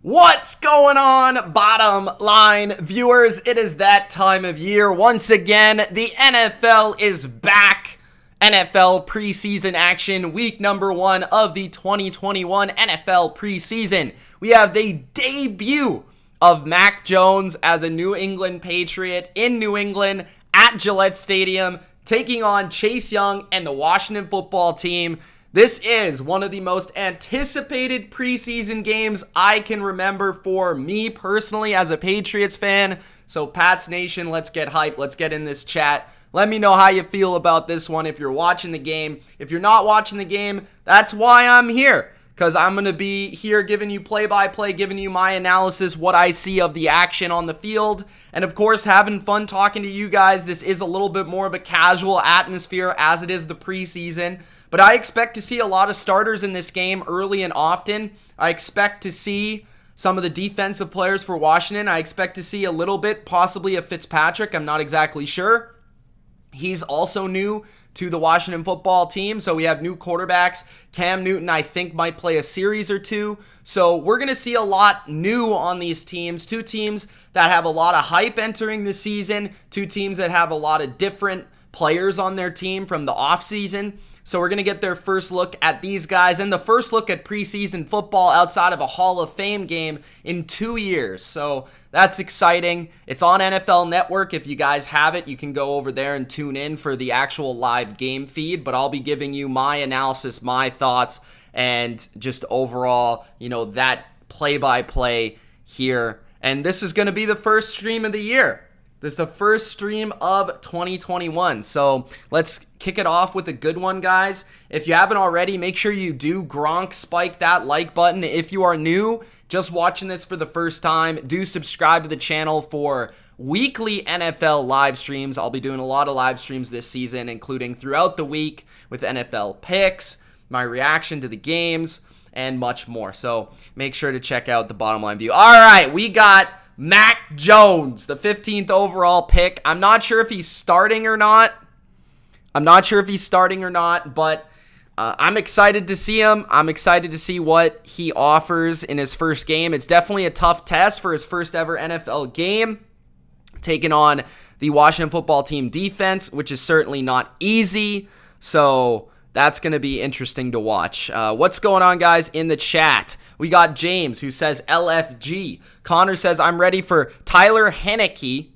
What's going on, bottom line viewers? It is that time of year. Once again, the NFL is back. NFL preseason action, week number 1 of the 2021 NFL preseason. We have the debut of Mac Jones as a New England Patriot in New England at Gillette Stadium, taking on Chase Young and the Washington football team. This is one of the most anticipated preseason games I can remember for me personally as a Patriots fan. So Pats Nation, let's get hyped. Let's get in this chat. Let me know how you feel about this one if you're watching the game. If you're not watching the game, that's why I'm here. Because I'm going to be here giving you play-by-play, giving you my analysis, what I see of the action on the field. And of course, having fun talking to you guys. This is a little bit more of a casual atmosphere as it is the preseason. But I expect to see a lot of starters in this game early and often. I expect to see some of the defensive players for Washington. I expect to see a little bit, possibly a Fitzpatrick. I'm not exactly sure. He's also new to the Washington football team. So we have new quarterbacks. Cam Newton, I think, might play a series or two. So we're going to see a lot new on these teams. Two teams that have a lot of hype entering the season. Two teams that have a lot of different players on their team from the offseason. So we're going to get their first look at these guys and the first look at preseason football outside of a Hall of Fame game in 2 years. So that's exciting. It's on NFL Network. If you guys have it, you can go over there and tune in for the actual live game feed. But I'll be giving you my analysis, my thoughts, and just overall, that play-by-play here. And this is going to be the first stream of the year. This is the first stream of 2021. So let's kick it off with a good one, guys. If you haven't already, make sure you do Gronk spike that like button. If you are new, just watching this for the first time, do subscribe to the channel for weekly NFL live streams. I'll be doing a lot of live streams this season, including throughout the week with NFL picks, my reaction to the games, and much more. So make sure to check out the Bottom Line View. All right, we got Mac Jones, the 15th overall pick. I'm not sure if he's starting or not. But I'm excited to see him. I'm excited to see what he offers in his first game. It's definitely a tough test for his first ever NFL game, taking on the Washington football team defense, which is certainly not easy. So that's going to be interesting to watch. What's going on, guys, in the chat? We got James, who says LFG. Connor says, I'm ready for Tyler Heineke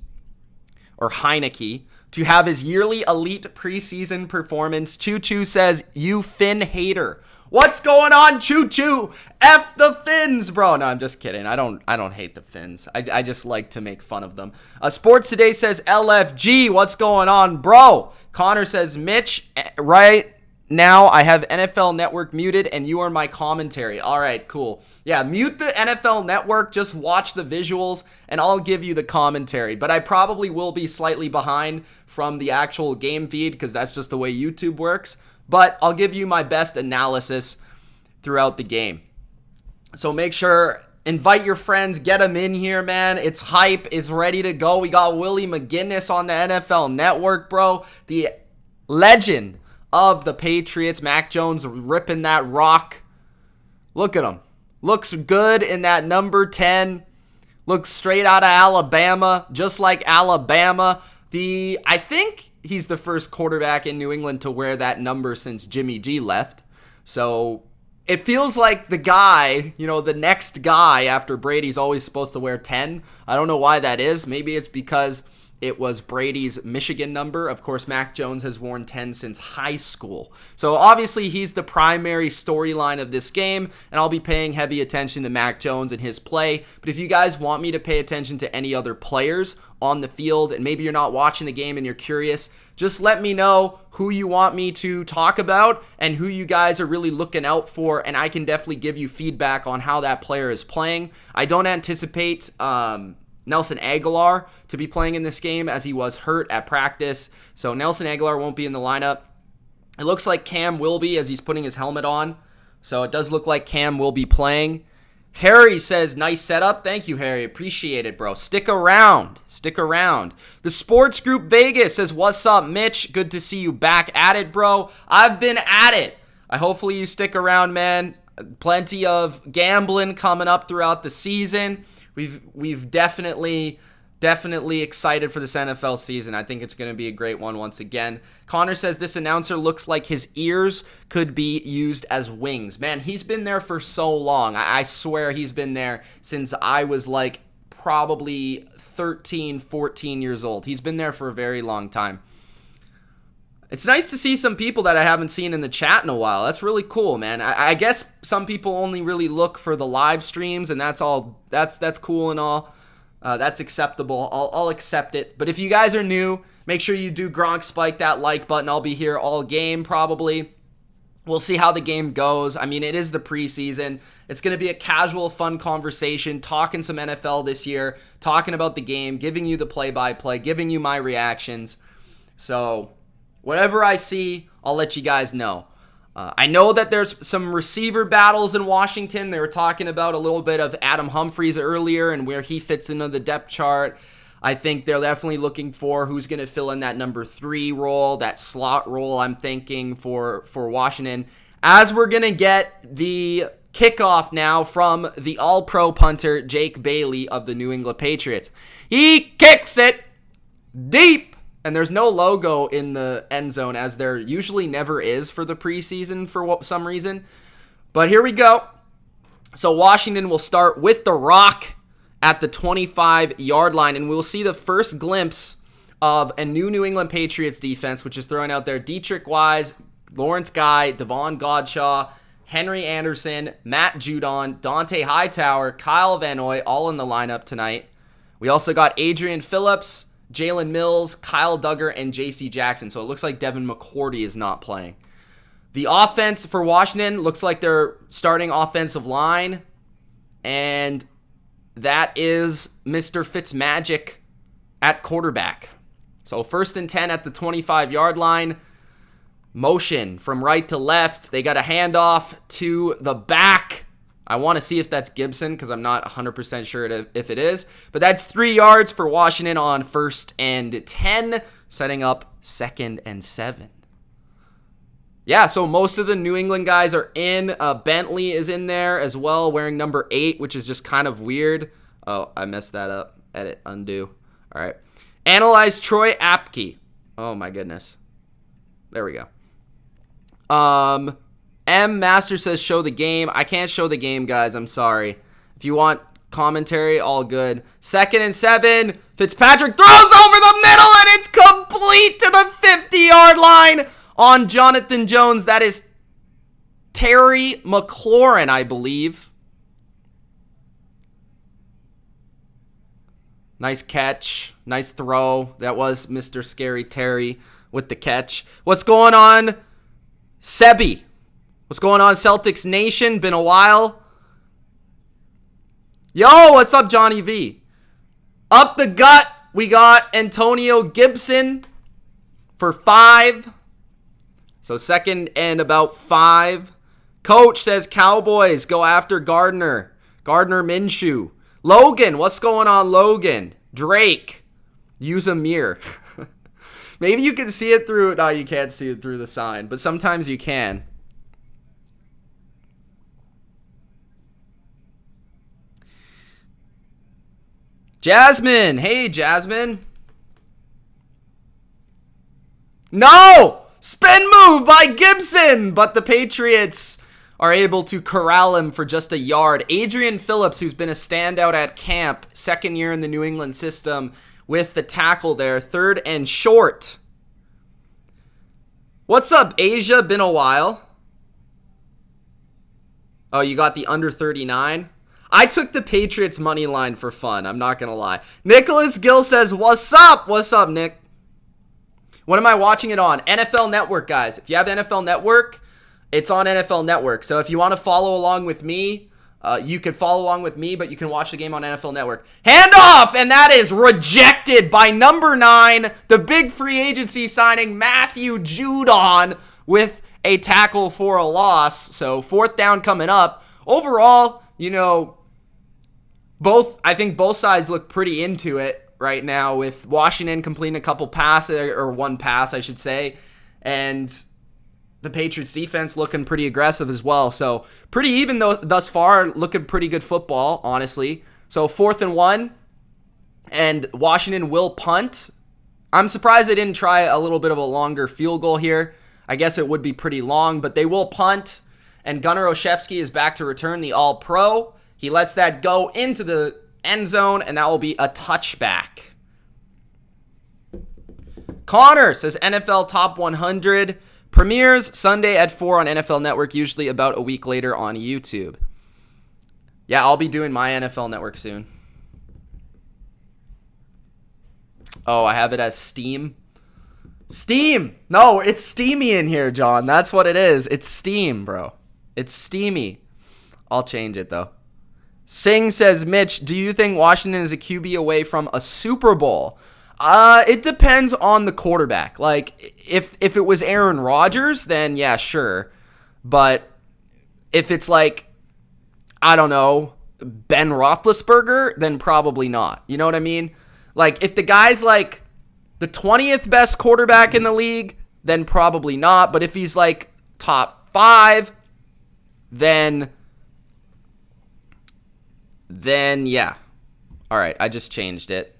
to have his yearly elite preseason performance. Choo Choo says, you Finn hater. What's going on, Choo Choo? F the Finns, bro. No, I'm just kidding. I don't hate the Finns. I just like to make fun of them. Sports Today says LFG. What's going on, bro? Connor says, Mitch, right now I have NFL Network muted and you are my commentary. All right, cool. Yeah, mute the NFL Network, just watch the visuals and I'll give you the commentary. But I probably will be slightly behind from the actual game feed because that's just the way YouTube works. But I'll give you my best analysis throughout the game. So make sure, invite your friends, get them in here, man. It's hype, it's ready to go. We got Willie McGinnis on the NFL Network, bro. The legend of the Patriots. Mac Jones ripping that rock. Look at him. Looks good in that number 10. Looks straight out of Alabama, just like Alabama. I think he's the first quarterback in New England to wear that number since Jimmy G left. So it feels like the guy, the next guy after Brady's always supposed to wear 10. I don't know why that is. Maybe it's because it was Brady's Michigan number. Of course, Mac Jones has worn 10 since high school. So obviously he's the primary storyline of this game, and I'll be paying heavy attention to Mac Jones and his play. But if you guys want me to pay attention to any other players on the field, and maybe you're not watching the game and you're curious, just let me know who you want me to talk about and who you guys are really looking out for, and I can definitely give you feedback on how that player is playing. I don't anticipate Nelson Aguilar to be playing in this game as he was hurt at practice. So Nelson Aguilar won't be in the lineup. It looks like Cam will be as he's putting his helmet on. So it does look like Cam will be playing. Harry says, nice setup. Thank you, Harry. Appreciate it, bro. Stick around. The Sports Group Vegas says, what's up, Mitch? Good to see you back at it, bro. I've been at it. Hopefully you stick around, man. Plenty of gambling coming up throughout the season. We've definitely excited for this NFL season. I think it's going to be a great one once again. Connor says this announcer looks like his ears could be used as wings. Man, he's been there for so long. I swear he's been there since I was like probably 13, 14 years old. He's been there for a very long time. It's nice to see some people that I haven't seen in the chat in a while. That's really cool, man. I guess some people only really look for the live streams, and that's all. That's cool and all. That's acceptable. I'll accept it. But if you guys are new, make sure you do Gronk spike that like button. I'll be here all game probably. We'll see how the game goes. I mean, it is the preseason. It's going to be a casual, fun conversation, talking some NFL this year, talking about the game, giving you the play-by-play, giving you my reactions. So whatever I see, I'll let you guys know. I know that there's some receiver battles in Washington. They were talking about a little bit of Adam Humphries earlier and where he fits into the depth chart. I think they're definitely looking for who's going to fill in that number 3 role, that slot role, I'm thinking, for Washington. As we're going to get the kickoff now from the all-pro punter, Jake Bailey of the New England Patriots. He kicks it deep. And there's no logo in the end zone, as there usually never is for the preseason for some reason. But here we go. So Washington will start with the rock at the 25-yard line, and we'll see the first glimpse of a New England Patriots defense, which is throwing out there Dietrich Wise, Lawrence Guy, Devon Godshaw, Henry Anderson, Matt Judon, Dante Hightower, Kyle Van Noy, all in the lineup tonight. We also got Adrian Phillips, Jalen Mills, Kyle Duggar, and J.C. Jackson. So it looks like Devin McCourty is not playing. The offense for Washington looks like they're starting offensive line. And that is Mr. Fitzmagic at quarterback. So 1st and 10 at the 25-yard line. Motion from right to left. They got a handoff to the back. I want to see if that's Gibson because I'm not 100% sure if it is. But that's 3 yards for Washington on 1st and 10, setting up 2nd and 7. Yeah, so most of the New England guys are in. Bentley is in there as well, wearing number 8, which is just kind of weird. Oh, I messed that up. Edit, undo. All right. Analyze Troy Apke. Oh, my goodness. There we go. M Master says show the game. I can't show the game, guys. I'm sorry. If you want commentary, all good. 2nd and 7. Fitzpatrick throws over the middle, and it's complete to the 50-yard line on Jonathan Jones. That is Terry McLaurin, I believe. Nice catch. Nice throw. That was Mr. Scary Terry with the catch. What's going on, Sebi? What's going on, Celtics Nation? Been a while. Yo, what's up, Johnny V? Up the gut, we got Antonio Gibson for 5. So 2nd and about 5. Coach says Cowboys go after Gardner. Gardner Minshew. Logan, what's going on, Logan? Drake. Use a mirror. Maybe you can see it through. No, you can't see it through the sign, but sometimes you can. Jasmine. Hey, Jasmine. No! Spin move by Gibson! But the Patriots are able to corral him for just a yard. Adrian Phillips, who's been a standout at camp, 2nd year in the New England system, with the tackle there. 3rd and short. What's up, Asia? Been a while. Oh, you got the under 39? I took the Patriots money line for fun. I'm not going to lie. Nicholas Gill says, what's up? What's up, Nick? What am I watching it on? NFL Network, guys. If you have NFL Network, it's on NFL Network. So if you want to follow along with me, you can follow along with me, but you can watch the game on NFL Network. Handoff! And that is rejected by number 9, the big free agency signing, Matthew Judon, with a tackle for a loss. So 4th down coming up. Overall, you know, I think both sides look pretty into it right now, with Washington completing a couple passes, or one pass, I should say. And the Patriots defense looking pretty aggressive as well. So pretty even though thus far, looking pretty good football, honestly. So 4th and 1, and Washington will punt. I'm surprised they didn't try a little bit of a longer field goal here. I guess it would be pretty long, but they will punt. And Gunnar Olszewski is back to return, the All-Pro. He lets that go into the end zone, and that will be a touchback. Connor says NFL Top 100 premieres Sunday at 4 on NFL Network, usually about a week later on YouTube. Yeah, I'll be doing my NFL Network soon. Oh, I have it as Steam. Steam! No, it's steamy in here, John. That's what it is. It's Steam, bro. It's steamy. I'll change it, though. Singh says, Mitch, do you think Washington is a QB away from a Super Bowl? It depends on the quarterback. Like, if it was Aaron Rodgers, then yeah, sure. But if it's like, I don't know, Ben Roethlisberger, then probably not. You know what I mean? Like, if the guy's like the 20th best quarterback in the league, then probably not. But if he's like top 5, then yeah. All right, I just changed it.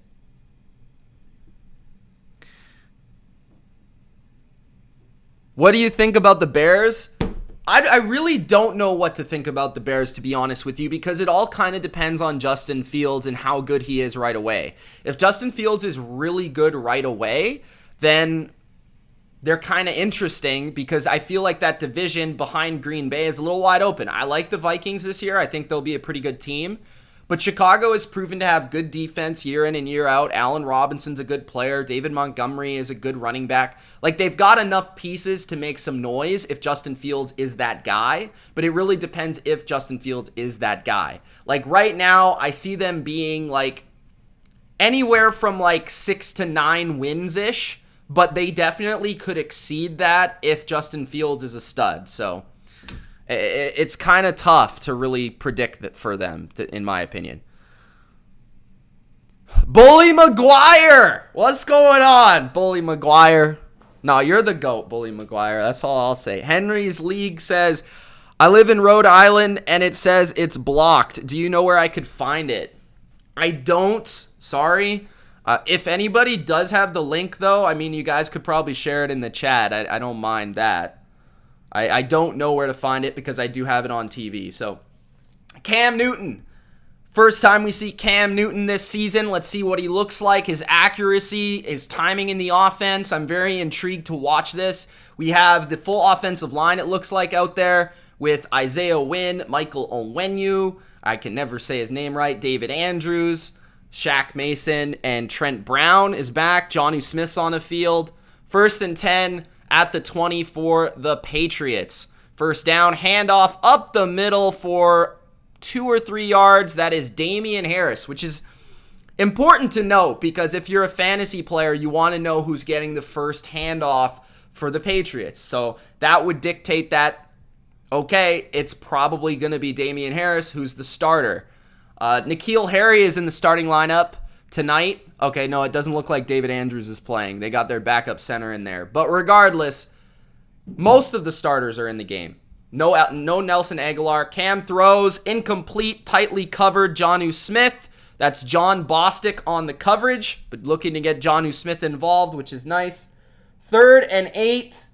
What do you think about the Bears? I really don't know what to think about the Bears, to be honest with you, because it all kind of depends on Justin Fields and how good he is right away. If Justin Fields is really good right away, then they're kind of interesting because I feel like that division behind Green Bay is a little wide open. I like the Vikings this year. I think they'll be a pretty good team. But Chicago has proven to have good defense year in and year out. Allen Robinson's a good player. David Montgomery is a good running back. Like, they've got enough pieces to make some noise if Justin Fields is that guy. But it really depends if Justin Fields is that guy. Like, right now, I see them being, like, anywhere from, like, 6 to 9 wins-ish. But they definitely could exceed that if Justin Fields is a stud. So it's kind of tough to really predict that for them, in my opinion. Bully McGuire! What's going on, Bully McGuire? No, you're the GOAT, Bully McGuire. That's all I'll say. Henry's League says, I live in Rhode Island, and it says it's blocked. Do you know where I could find it? I don't. Sorry. If anybody does have the link, though, I mean, you guys could probably share it in the chat. I don't mind that. I don't know where to find it because I do have it on TV. So, Cam Newton. First time we see Cam Newton this season. Let's see what he looks like. His accuracy, his timing in the offense. I'm very intrigued to watch this. We have the full offensive line, it looks like, out there with Isaiah Wynn, Michael Onwenu. I can never say his name right. David Andrews, Shaq Mason, and Trent Brown is back. Jonnu Smith's on the field. 1st and 10 at the 20 for the Patriots. First down, handoff up the middle for 2 or 3 yards. That is Damian Harris, which is important to note because if you're a fantasy player, you want to know who's getting the first handoff for the Patriots. So that would dictate that, okay, it's probably going to be Damian Harris who's the starter. N'Keal Harry is in the starting lineup tonight. Okay, no, it doesn't look like David Andrews is playing. They got their backup center in there. But regardless, most of the starters are in the game. No Nelson Aguilar. Cam throws, incomplete, tightly covered Jonnu Smith. That's John Bostic on the coverage, but looking to get Jonnu Smith involved, which is nice. 3rd and 8.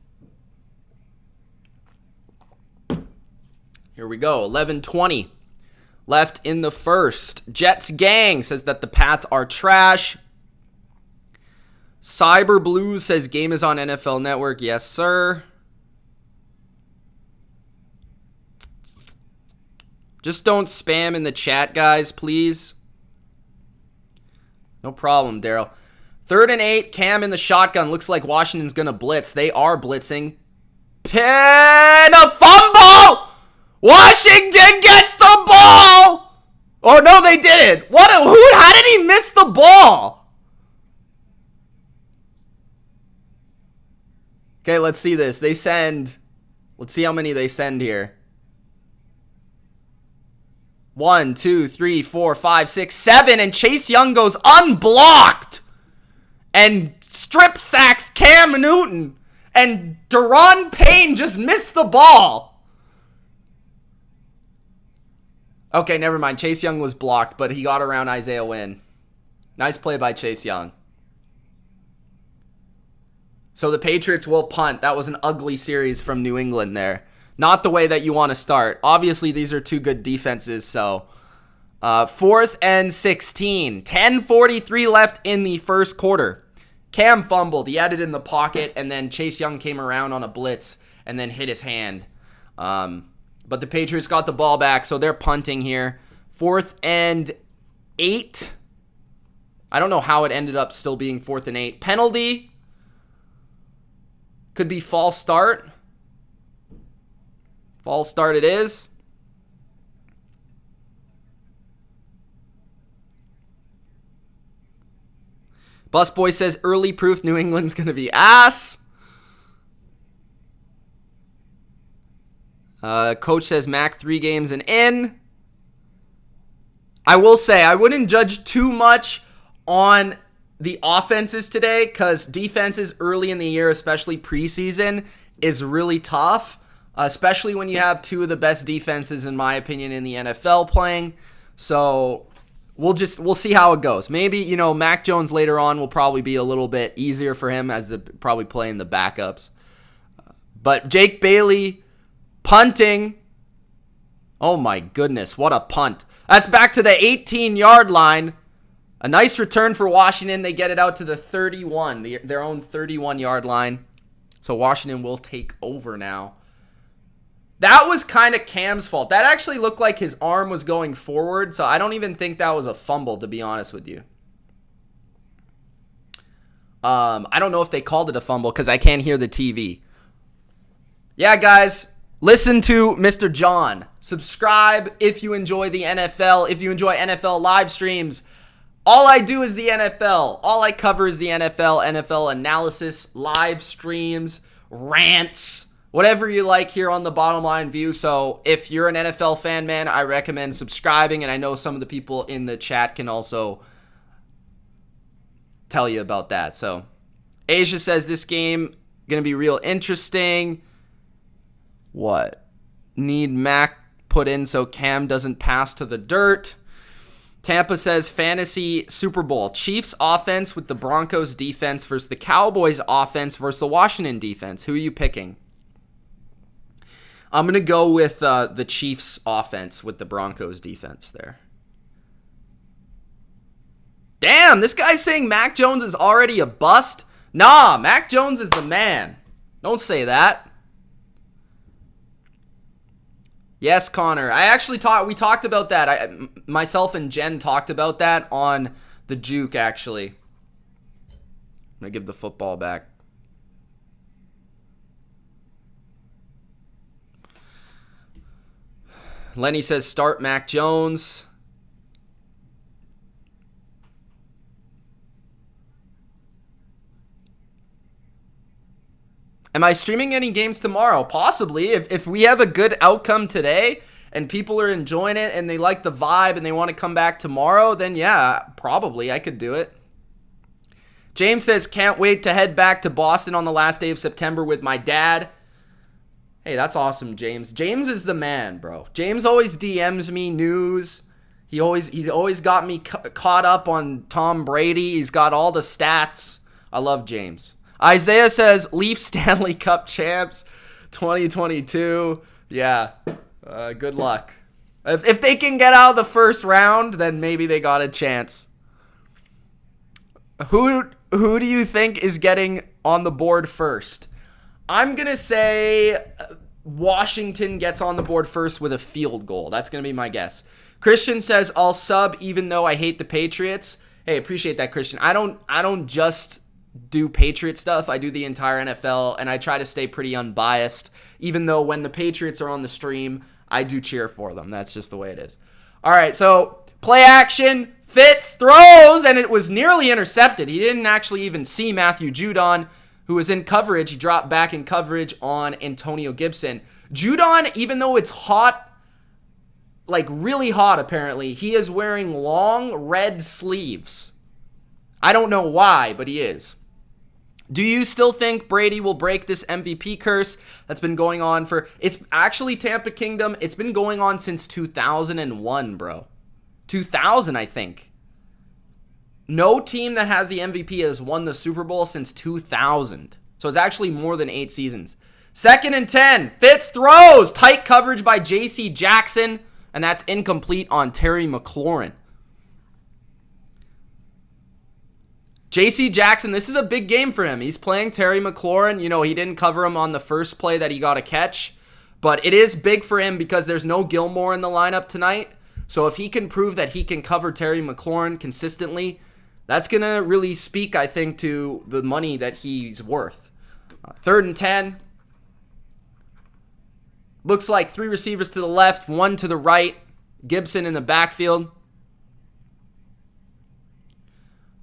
Here we go, 11:20. Left in the first. Jets gang says that the Pats are trash. Cyber Blues says game is on NFL Network. Yes, sir. Just don't spam in the chat, guys, please. No problem, Daryl. 3rd and 8. Cam in the shotgun. Looks like Washington's going to blitz. They are blitzing. Pin a fumble! Washington gets the ball! Oh, no, they didn't. How did he miss the ball? Okay, let's see this. Let's see how many they send here. 1, 2, 3, 4, 5, 6, 7, and Chase Young goes unblocked and strip sacks Cam Newton. and Deron Payne just missed the ball. Okay, never mind. Chase Young was blocked, but he got around Isaiah Wynn. Nice play by Chase Young. So the Patriots will punt. That was an ugly series from New England there. Not the way that you want to start. Obviously, these are two good defenses, so 4th and 16. 10:43 left in the first quarter. Cam fumbled. He had it in the pocket, and then Chase Young came around on a blitz and then hit his hand. But the Patriots got the ball back, so they're punting here. 4th and 8. I don't know how it ended up still being 4th and 8. Penalty. Could be false start. False start it is. Busboy says early proof New England's going to be ass. Coach says Mac 3 games and in. I will say I wouldn't judge too much on the offenses today because defenses early in the year, especially preseason, is really tough. Especially when you have two of the best defenses, in my opinion, in the NFL playing. So we'll see how it goes. Maybe, Mac Jones later on will probably be a little bit easier for him as probably playing the backups. But Jake Bailey punting. Oh my goodness, what a punt. That's back to the 18-yard line. A nice return for Washington. They get it out to the 31, their own 31-yard line. So Washington will take over now. That was kind of Cam's fault. That actually looked like his arm was going forward, so I don't even think that was a fumble, to be honest with you. I don't know if they called it a fumble because I can't hear the TV. Yeah, guys, listen to Mr. John. Subscribe if you enjoy the NFL, if you enjoy NFL live streams. All I do is the NFL. All I cover is the NFL, NFL analysis, live streams, rants, whatever you like here on the Bottom Line View. So if you're an NFL fan, man, I recommend subscribing. And I know some of the people in the chat can also tell you about that. So Asia says this game going to be real interesting. What? Need Mac put in so Cam doesn't pass to the dirt. Tampa says fantasy Super Bowl. Chiefs offense with the Broncos defense versus the Cowboys offense versus the Washington defense. Who are you picking? I'm going to go with the Chiefs offense with the Broncos defense there. Damn, this guy's saying Mac Jones is already a bust? Nah, Mac Jones is the man. Don't say that. Yes, Connor. We talked about that. Myself and Jen talked about that on the Juke, actually. I'm going to give the football back. Lenny says start Mac Jones. Am I streaming any games tomorrow? Possibly. If we have a good outcome today and people are enjoying it and they like the vibe and they want to come back tomorrow, then yeah, probably I could do it. James says, can't wait to head back to Boston on the last day of September with my dad. Hey, that's awesome, James. James is the man, bro. James always DMs me news. He's always got me caught up on Tom Brady. He's got all the stats. I love James. Isaiah says, Leafs Stanley Cup champs 2022. Yeah, good luck. If they can get out of the first round, then maybe they got a chance. Who do you think is getting on the board first? I'm going to say Washington gets on the board first with a field goal. That's going to be my guess. Christian says, I'll sub even though I hate the Patriots. Hey, appreciate that, Christian. I don't just do Patriot stuff. I do the entire NFL, and I try to stay pretty unbiased, even though when the Patriots are on the stream, I do cheer for them. That's just the way it is. All right, so play action. Fitz throws, and it was nearly intercepted. He didn't actually even see Matthew Judon, who was in coverage. He dropped back in coverage on Antonio Gibson. Judon, even though it's hot, like really hot apparently, he is wearing long red sleeves. I don't know why, but he is. Do you still think Brady will break this MVP curse that's been going on it's actually Tampa Kingdom, it's been going on since 2001, bro. 2000, I think. No team that has the MVP has won the Super Bowl since 2000. So it's actually more than 8 seasons. 2nd and 10. Fitz throws. Tight coverage by J.C. Jackson. And that's incomplete on Terry McLaurin. J.C. Jackson, this is a big game for him. He's playing Terry McLaurin. You know, he didn't cover him on the first play that he got a catch. But it is big for him because there's no Gilmore in the lineup tonight. So if he can prove that he can cover Terry McLaurin consistently, that's going to really speak, I think, to the money that he's worth. 3rd and 10. Looks like 3 receivers to the left, 1 to the right. Gibson in the backfield.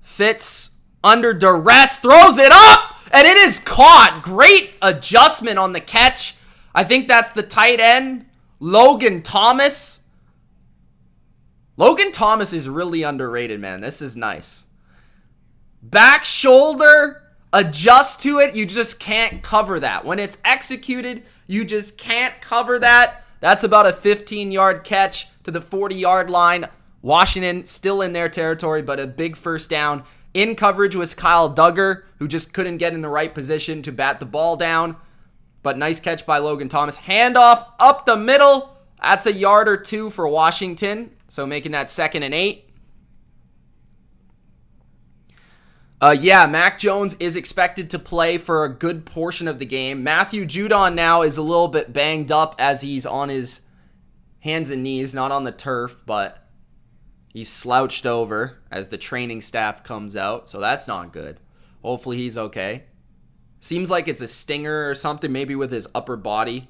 Fitz under duress, throws it up, and it is caught. Great adjustment on the catch. I think that's the tight end, Logan Thomas. Logan Thomas is really underrated, man. This is nice. Back shoulder, adjust to it. You just can't cover that. When it's executed, you just can't cover that. That's about a 15-yard catch to the 40-yard line. Washington still in their territory, but a big first down. In coverage was Kyle Duggar, who just couldn't get in the right position to bat the ball down. But nice catch by Logan Thomas. Handoff up the middle. That's a yard or 2 for Washington. So making that 2nd and 8. Yeah, Mac Jones is expected to play for a good portion of the game. Matthew Judon now is a little bit banged up as he's on his hands and knees, not on the turf, but he's slouched over as the training staff comes out, so that's not good. Hopefully he's okay. Seems like it's a stinger or something, maybe with his upper body.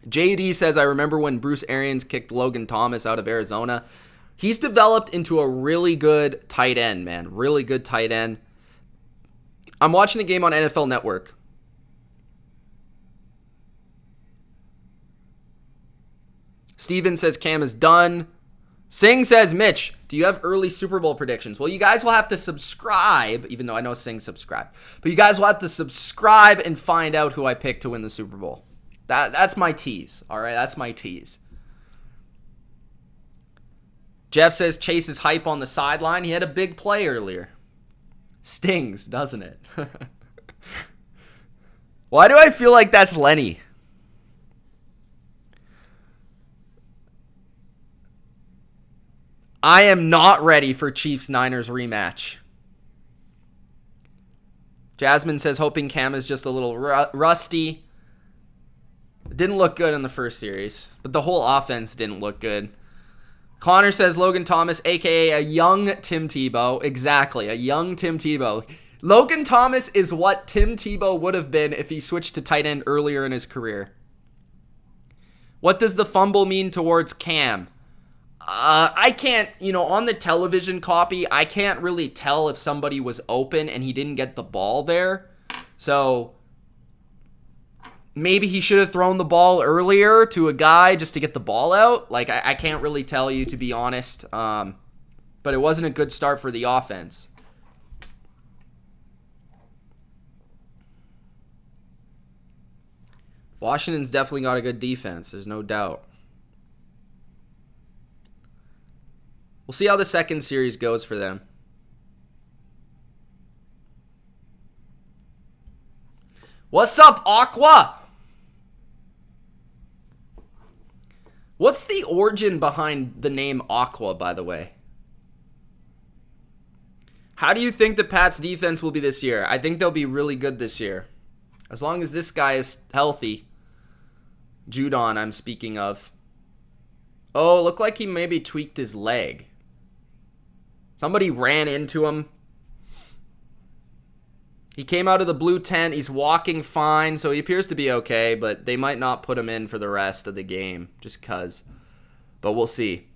JD says, I remember when Bruce Arians kicked Logan Thomas out of Arizona. He's developed into a really good tight end, man. Really good tight end. I'm watching the game on NFL Network. Steven says Cam is done. Singh says, Mitch, do you have early Super Bowl predictions? Well, you guys will have to subscribe, even though I know Singh subscribed. But you guys will have to subscribe and find out who I pick to win the Super Bowl. That's my tease, all right? That's my tease. Jeff says Chase is hype on the sideline. He had a big play earlier. Stings, doesn't it? Why do I feel like that's Lenny? I am not ready for Chiefs-Niners rematch. Jasmine says hoping Cam is just a little rusty. It didn't look good in the first series, but the whole offense didn't look good. Connor says Logan Thomas, a.k.a. a young Tim Tebow. Exactly, a young Tim Tebow. Logan Thomas is what Tim Tebow would have been if he switched to tight end earlier in his career. What does the fumble mean towards Cam? I can't, on the television copy, I can't really tell if somebody was open and he didn't get the ball there. So maybe he should have thrown the ball earlier to a guy just to get the ball out. Like, I can't really tell you, to be honest. But it wasn't a good start for the offense. Washington's definitely got a good defense. There's no doubt. We'll see how the second series goes for them. What's up, Aqua? What's the origin behind the name Aqua, by the way? How do you think the Pats' defense will be this year? I think they'll be really good this year. As long as this guy is healthy. Judon, I'm speaking of. Oh, looked like he maybe tweaked his leg. Somebody ran into him. He came out of the blue tent. He's walking fine, so he appears to be okay, but they might not put him in for the rest of the game just because. But we'll see.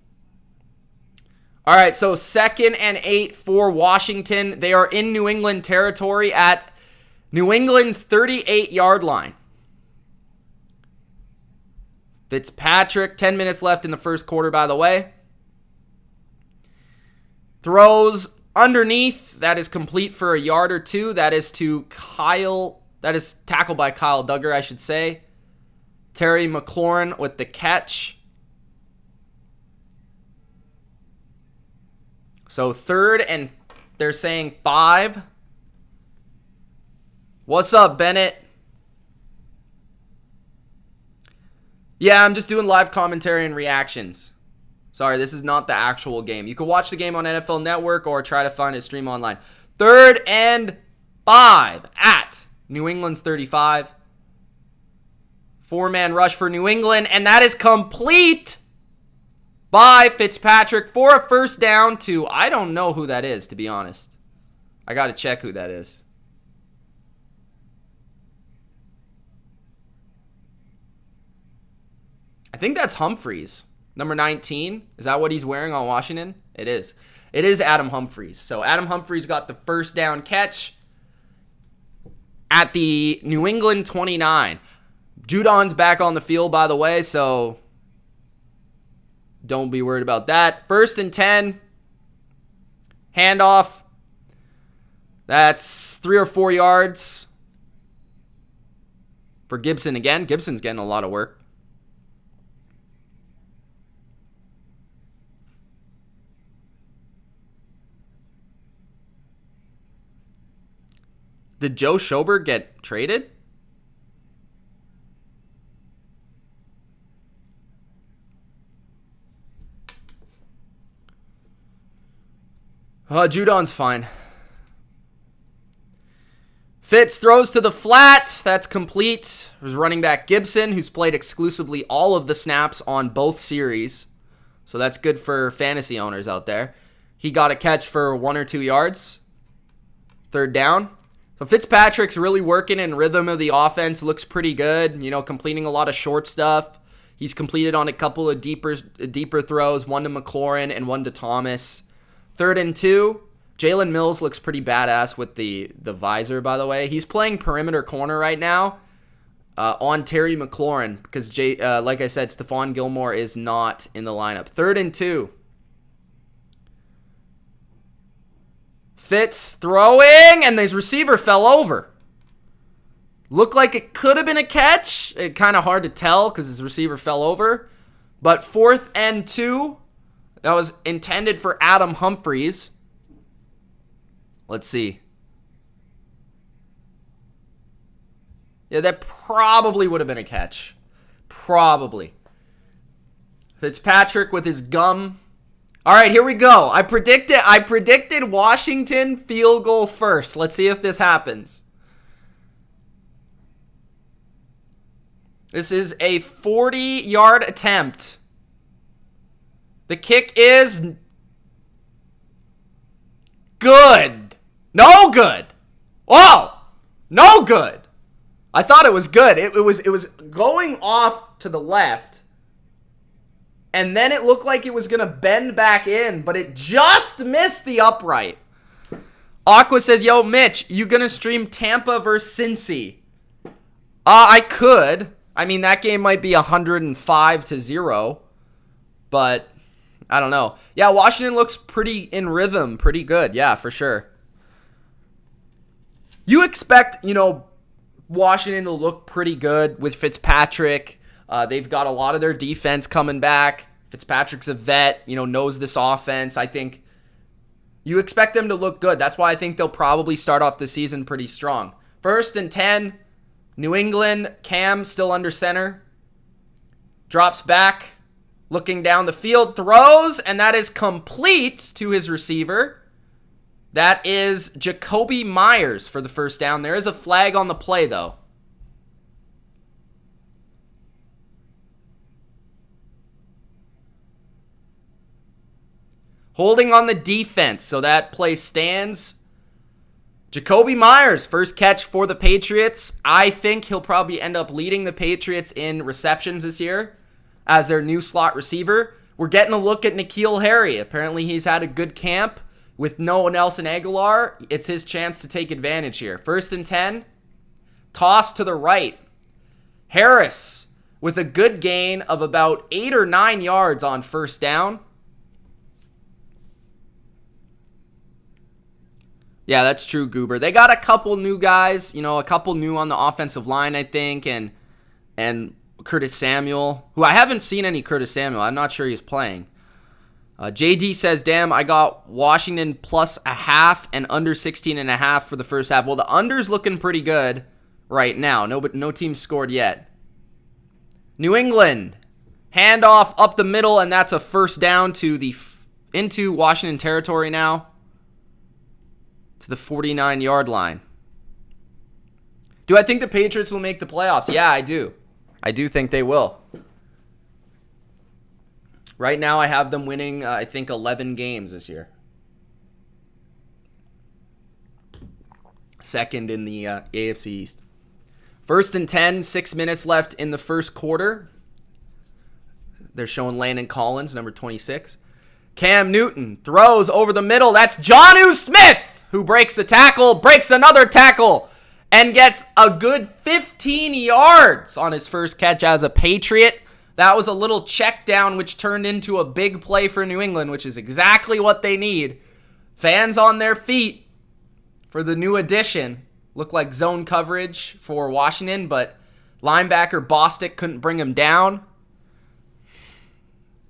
All right, so 2nd and 8 for Washington. They are in New England territory at New England's 38-yard line. Fitzpatrick, 10 minutes left in the first quarter, by the way. Throws Underneath, that is complete for a yard or two. That is to Kyle. That is tackled by Kyle Duggar, I should say. Terry McLaurin with the catch. So third and they're saying 5. What's up, Bennett? Yeah, I'm just doing live commentary and reactions. Sorry, this is not the actual game. You can watch the game on NFL Network or try to find a stream online. 3rd and 5 at New England's 35. 4-man rush for New England, and that is complete by Fitzpatrick for a first down to, I don't know who that is, to be honest. I got to check who that is. I think that's Humphreys. Number 19. Is that what he's wearing on Washington? It is. It is Adam Humphreys. So Adam Humphreys got the first down catch at the New England 29. Judon's back on the field, by the way, so don't be worried about that. 1st and 10. Handoff. That's 3 or 4 yards for Gibson again. Gibson's getting a lot of work. Did Joe Schober get traded? Judon's fine. Fitz throws to the flat. That's complete. There's running back Gibson, who's played exclusively all of the snaps on both series. So that's good for fantasy owners out there. He got a catch for 1 or 2 yards. 3rd down. So Fitzpatrick's really working in rhythm of the offense. Looks pretty good. You know, completing a lot of short stuff. He's completed on a couple of deeper throws. 1 to McLaurin and 1 to Thomas. 3rd and 2. Jalen Mills looks pretty badass with the visor, by the way. He's playing perimeter corner right now on Terry McLaurin because, like I said, Stephon Gilmore is not in the lineup. 3rd and 2. Fitz throwing, and his receiver fell over. Looked like it could have been a catch. It kind of hard to tell because his receiver fell over. But 4th and 2. That was intended for Adam Humphreys. Let's see. Yeah, that probably would have been a catch. Probably. Fitzpatrick with his gum. All right, here we go. I predicted Washington field goal first. Let's see if this happens. This is a 40-yard attempt. The kick is good. No good. Whoa. No good. I thought it was good. It was going off to the left. And then it looked like it was going to bend back in, but it just missed the upright. Aqua says, yo, Mitch, you going to stream Tampa versus Cincy? I could. I mean, that game might be 105-0, but I don't know. Yeah, Washington looks pretty in rhythm, pretty good. Yeah, for sure. You expect, Washington to look pretty good with Fitzpatrick. They've got a lot of their defense coming back. Fitzpatrick's a vet, knows this offense. I think you expect them to look good. That's why I think they'll probably start off the season pretty strong. 1st and 10, New England. Cam still under center. Drops back, looking down the field, throws, and that is complete to his receiver. That is Jacoby Myers for the first down. There is a flag on the play, though. Holding on the defense, so that play stands. Jacoby Myers, first catch for the Patriots. I think he'll probably end up leading the Patriots in receptions this year as their new slot receiver. We're getting a look at N'Keal Harry. Apparently he's had a good camp with no Nelson Aguilar. It's his chance to take advantage here. 1st and 10. Toss to the right. Harris with a good gain of about 8 or 9 yards on first down. Yeah, that's true, Goober. They got a couple new guys, a couple new on the offensive line, I think, and Curtis Samuel, who I haven't seen any Curtis Samuel. I'm not sure he's playing. JD says, damn, I got Washington plus a half and under 16.5 for the first half. Well, the under's looking pretty good right now. No team scored yet. New England, handoff up the middle, and that's a first down into Washington territory now, to the 49-yard line. Do I think the Patriots will make the playoffs? Yeah, I do. I do think they will. Right now, I have them winning, I think, 11 games this year. Second in the AFC East. 1st and 10, 6 minutes left in the first quarter. They're showing Landon Collins, number 26. Cam Newton throws over the middle. That's Jonnu Smith, who breaks a tackle, breaks another tackle, and gets a good 15 yards on his first catch as a Patriot. That was a little check down, which turned into a big play for New England, which is exactly what they need. Fans on their feet for the new addition. Looked like zone coverage for Washington, but linebacker Bostic couldn't bring him down.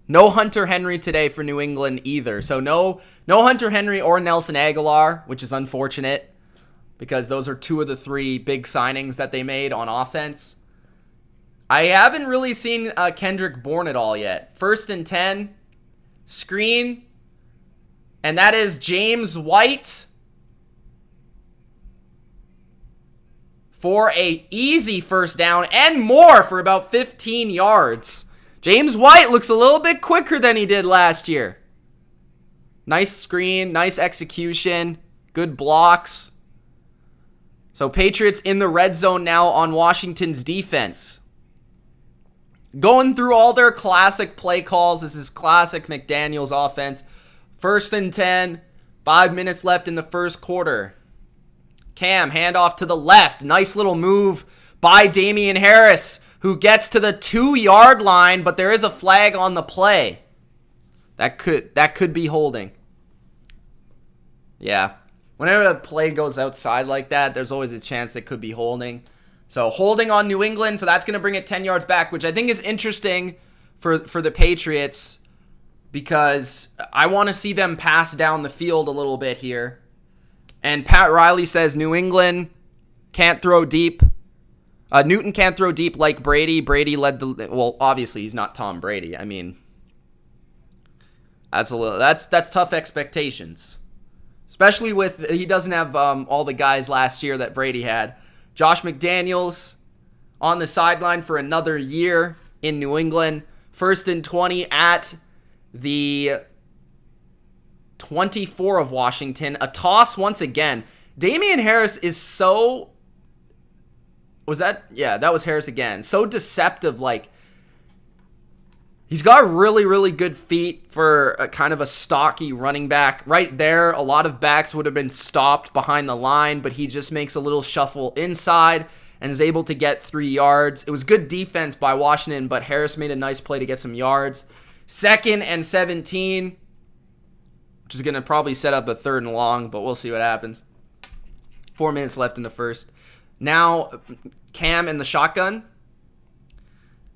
No Hunter Henry today for New England either. So no Hunter Henry or Nelson Aguilar, which is unfortunate because those are 2 of the 3 big signings that they made on offense. I haven't really seen Kendrick Bourne at all yet. 1st and 10, screen, and that is James White for a easy first down and more for about 15 yards. James White looks a little bit quicker than he did last year. Nice screen, nice execution, good blocks. So Patriots in the red zone now on Washington's defense. Going through all their classic play calls. This is classic McDaniels offense. 1st and 10, 5 minutes left in the first quarter. Cam, handoff to the left. Nice little move by Damian Harris, who gets to the 2-yard line, but there is a flag on the play. That could be holding. Yeah. Whenever a play goes outside like that, there's always a chance it could be holding. So holding on New England, so that's going to bring it 10 yards back, which I think is interesting for the Patriots because I want to see them pass down the field a little bit here. And Pat Riley says New England can't throw deep. Newton can't throw deep like Brady. Brady led the... Well, obviously, he's not Tom Brady. I mean, that's tough expectations. Especially with... He doesn't have all the guys last year that Brady had. Josh McDaniels on the sideline for another year in New England. 1st and 20 at the 24 of Washington. A toss once again. Damian Harris is so... Was that? Yeah, that was Harris again. So deceptive. Like, he's got really, really good feet for a kind of a stocky running back. Right there, a lot of backs would have been stopped behind the line, but he just makes a little shuffle inside and is able to get 3 yards. It was good defense by Washington, but Harris made a nice play to get some yards. 2nd and 17, which is going to probably set up a 3rd and long, but we'll see what happens. 4 minutes left in the first. Now, Cam in the shotgun.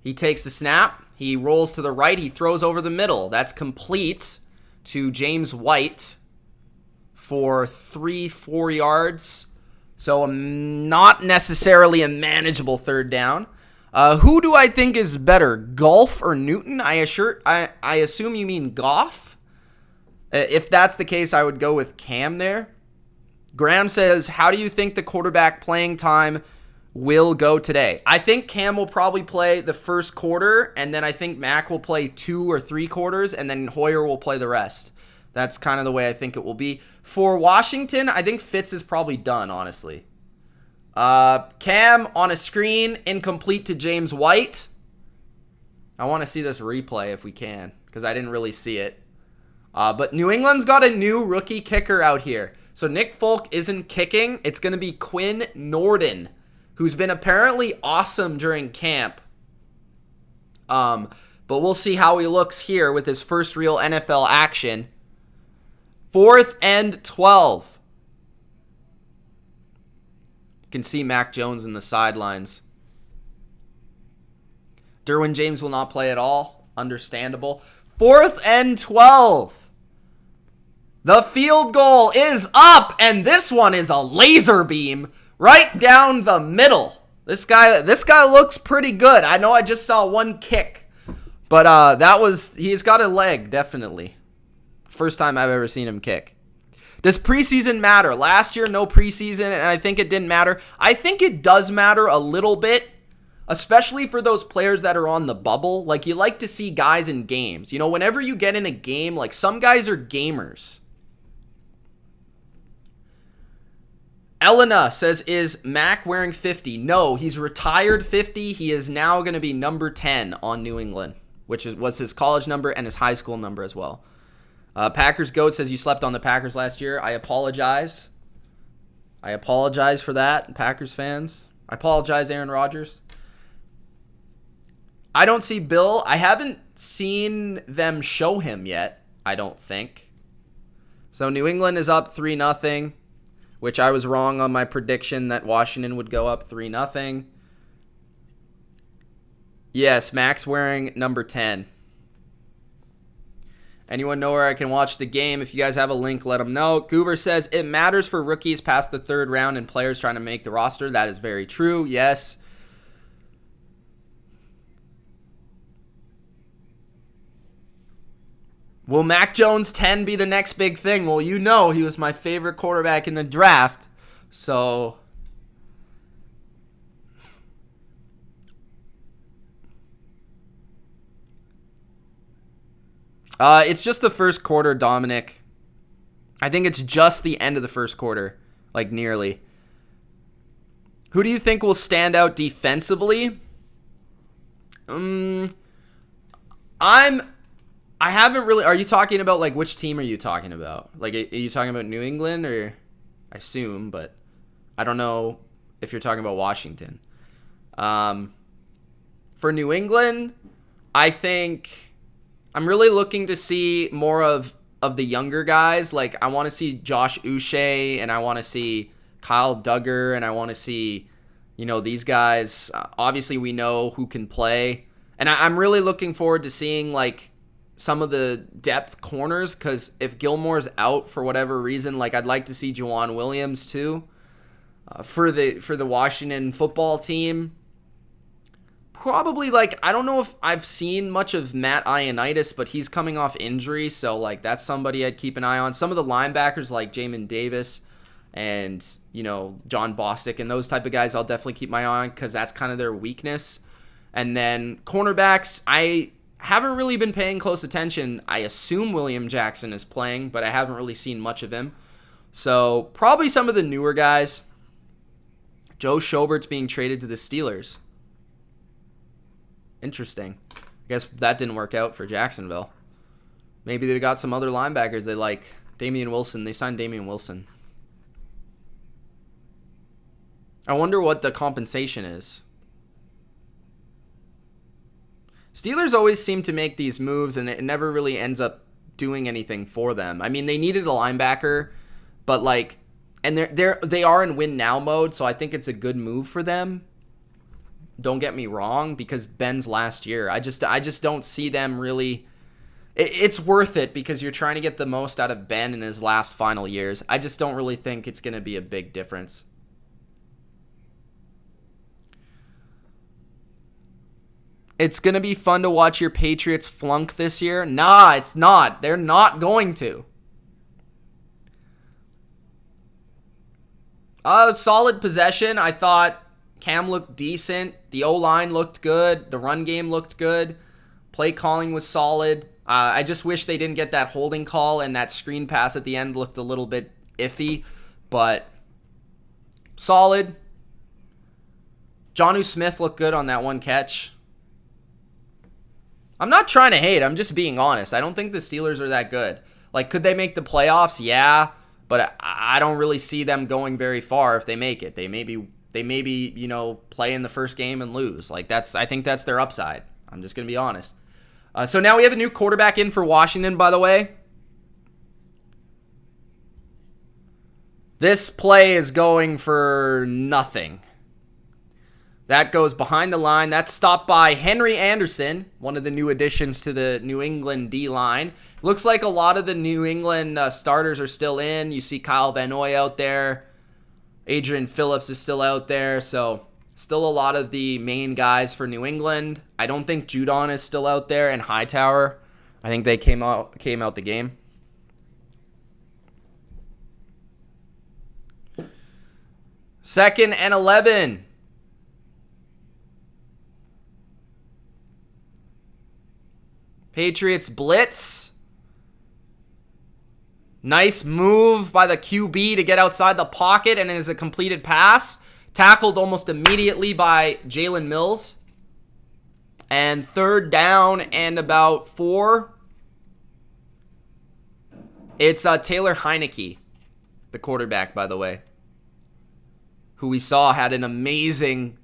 He takes the snap. He rolls to the right. He throws over the middle. That's complete to James White for 3-4 yards. So not necessarily a manageable 3rd down. Who do I think is better, Goff or Newton? I assume you mean Goff. If that's the case, I would go with Cam there. Graham says, how do you think the quarterback playing time will go today? I think Cam will probably play the first quarter, and then I think Mac will play 2 or 3 quarters, and then Hoyer will play the rest. That's kind of the way I think it will be. For Washington, I think Fitz is probably done, honestly. Cam on a screen, incomplete to James White. I want to see this replay if we can, because I didn't really see it. But New England's got a new rookie kicker out here. So Nick Folk isn't kicking. It's going to be Quinn Nordin, who's been apparently awesome during camp. But we'll see how he looks here with his first real NFL action. 4th and 12. Can see Mac Jones in the sidelines. Derwin James will not play at all. Understandable. 4th and 12. The field goal is up, and this one is a laser beam right down the middle. This guy looks pretty good. I know I just saw one kick, but he's got a leg, definitely. First time I've ever seen him kick. Does preseason matter? Last year, no preseason, and I think it didn't matter. I think it does matter a little bit, especially for those players that are on the bubble. Like, you like to see guys in games. You know, whenever you get in a game, like, some guys are gamers. Elena says, is Mac wearing 50? No, he's retired 50. He is now going to be number 10 on New England, which was his college number and his high school number as well. Packers Goat says, you slept on the Packers last year. I apologize. I apologize for that, Packers fans. I apologize, Aaron Rodgers. I don't see Bill. I haven't seen them show him yet, I don't think. So New England is up 3-0, which I was wrong on my prediction that Washington would go up 3-0. Yes, Mac's wearing number 10. Anyone know where I can watch the game? If you guys have a link, let them know. Goober says, it matters for rookies past the 3rd round and players trying to make the roster. That is very true, yes. Will Mac Jones 10 be the next big thing? Well, you know he was my favorite quarterback in the draft. So it's just the first quarter, Dominic. I think it's just the end of the first quarter, like nearly. Who do you think will stand out defensively? I haven't really... Are you talking about, like, which team are you talking about? Like, are you talking about New England, or... I assume, but I don't know if you're talking about Washington. For New England, I think I'm really looking to see more of the younger guys. Like, I want to see Josh Uche, and I want to see Kyle Duggar, and I want to see, you know, these guys. Obviously, we know who can play. And I'm really looking forward to seeing, like, some of the depth corners, because if Gilmore's out for whatever reason, like, I'd like to see Juwan Williams too. For the Washington football team, probably, like, I don't know if I've seen much of Matt Ioannidis, but he's coming off injury, so, like, that's somebody I'd keep an eye on. Some of the linebackers, like Jamin Davis and, you know, John Bostic and those type of guys, I'll definitely keep my eye on, because that's kind of their weakness. And then cornerbacks, I haven't really been paying close attention. I assume William Jackson is playing, but I haven't really seen much of him. So probably some of the newer guys. Joe Schobert's being traded to the Steelers. Interesting. I guess that didn't work out for Jacksonville. Maybe they got some other linebackers they like. Damian Wilson. They signed Damian Wilson. I wonder what the compensation is. Steelers always seem to make these moves, and it never really ends up doing anything for them. I mean, they needed a linebacker, but, like, and they are in win now mode, so I think it's a good move for them. Don't get me wrong, because Ben's last year. I just don't see them really. It's worth it because you're trying to get the most out of Ben in his last final years. I just don't really think it's going to be a big difference. It's going to be fun to watch your Patriots flunk this year. Nah, it's not. They're not going to. Solid possession. I thought Cam looked decent. The O-line looked good. The run game looked good. Play calling was solid. I just wish they didn't get that holding call, and that screen pass at the end looked a little bit iffy, but solid. Jonnu Smith looked good on that one catch. I'm not trying to hate. I'm just being honest. I don't think the Steelers are that good. Like, could they make the playoffs? Yeah, but I don't really see them going very far if they make it. They maybe you know, play in the first game and lose. Like, I think that's their upside. I'm just going to be honest. So now we have a new quarterback in for Washington, by the way. This play is going for nothing. That goes behind the line. That's stopped by Henry Anderson, one of the new additions to the New England D-line. Looks like a lot of the New England starters are still in. You see Kyle Van Noy out there. Adrian Phillips is still out there. So still a lot of the main guys for New England. I don't think Judon is still out there, and Hightower. I think they came out the game. Second and 11. Patriots blitz. Nice move by the QB to get outside the pocket, and it is a completed pass. Tackled almost immediately by Jalen Mills. And third down and about 4. It's Taylor Heineke, the quarterback, by the way, who we saw had an amazing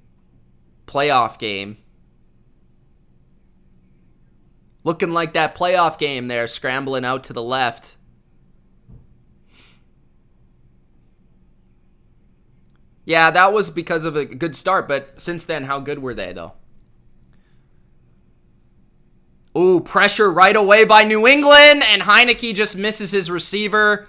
playoff game. Looking like that playoff game there, scrambling out to the left. Yeah, that was because of a good start, but since then, how good were they, though? Ooh, pressure right away by New England, and Heineke just misses his receiver.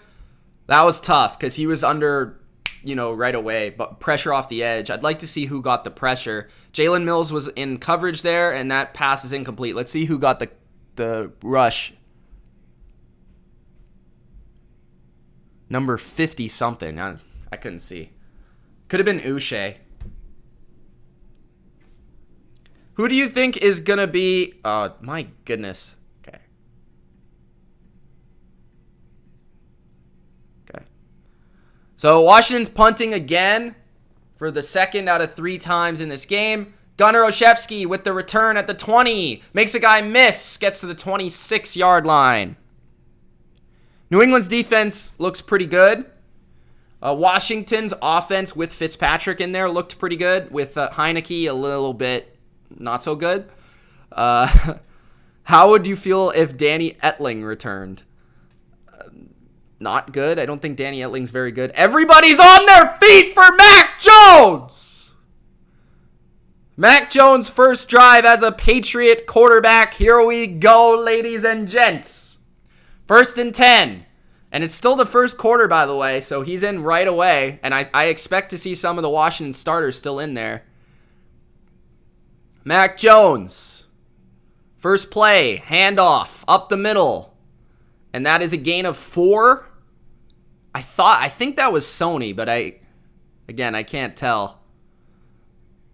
That was tough because he was under, right away, but pressure off the edge. I'd like to see who got the pressure. Jalen Mills was in coverage there, and that pass is incomplete. Let's see who got the rush. Number 50-something. I couldn't see. Could have been Uche. Who do you think is going to be... Oh, my goodness. Okay. So, Washington's punting again for the second out of 3 times in this game. Gunnar Olszewski with the return at the 20. Makes a guy miss. Gets to the 26-yard line. New England's defense looks pretty good. Washington's offense with Fitzpatrick in there looked pretty good. With Heineke a little bit not so good. How would you feel if Danny Etling returned? Not good. I don't think Danny Etling's very good. Everybody's on their feet for Mac Jones! Mac Jones' first drive as a Patriot quarterback. Here we go, ladies and gents. 1st and 10. And it's still the first quarter, by the way, so he's in right away. And I expect to see some of the Washington starters still in there. Mac Jones. First play, handoff, up the middle. And that is a gain of 4. I think that was Sony, but I can't tell.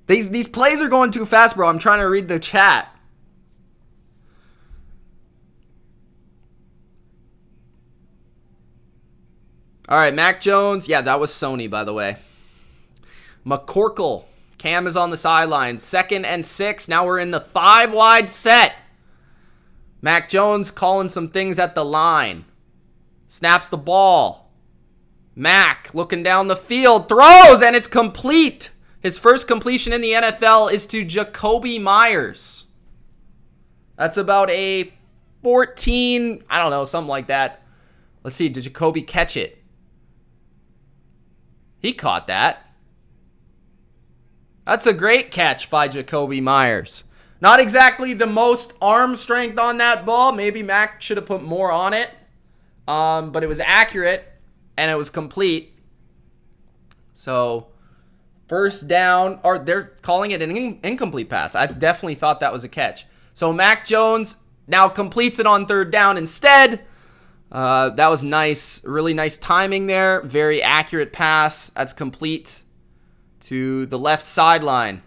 These plays are going too fast, bro. I'm trying to read the chat. All right, Mac Jones. Yeah, that was Sony, by the way. McCorkle. Cam is on the sidelines. 2nd and 6. Now we're in the 5-wide set. Mac Jones calling some things at the line. Snaps the ball. Mac looking down the field. Throws, and it's complete. His first completion in the NFL is to Jacoby Myers. That's about a 14, I don't know, something like that. Let's see, did Jacoby catch it? He caught that. That's a great catch by Jacoby Myers. Not exactly the most arm strength on that ball. Maybe Mac should have put more on it. But it was accurate, and it was complete. So, first down, or they're calling it an incomplete pass. I definitely thought that was a catch. So, Mac Jones now completes it on 3rd down instead. That was nice. Really nice timing there. Very accurate pass. That's complete to the left sideline.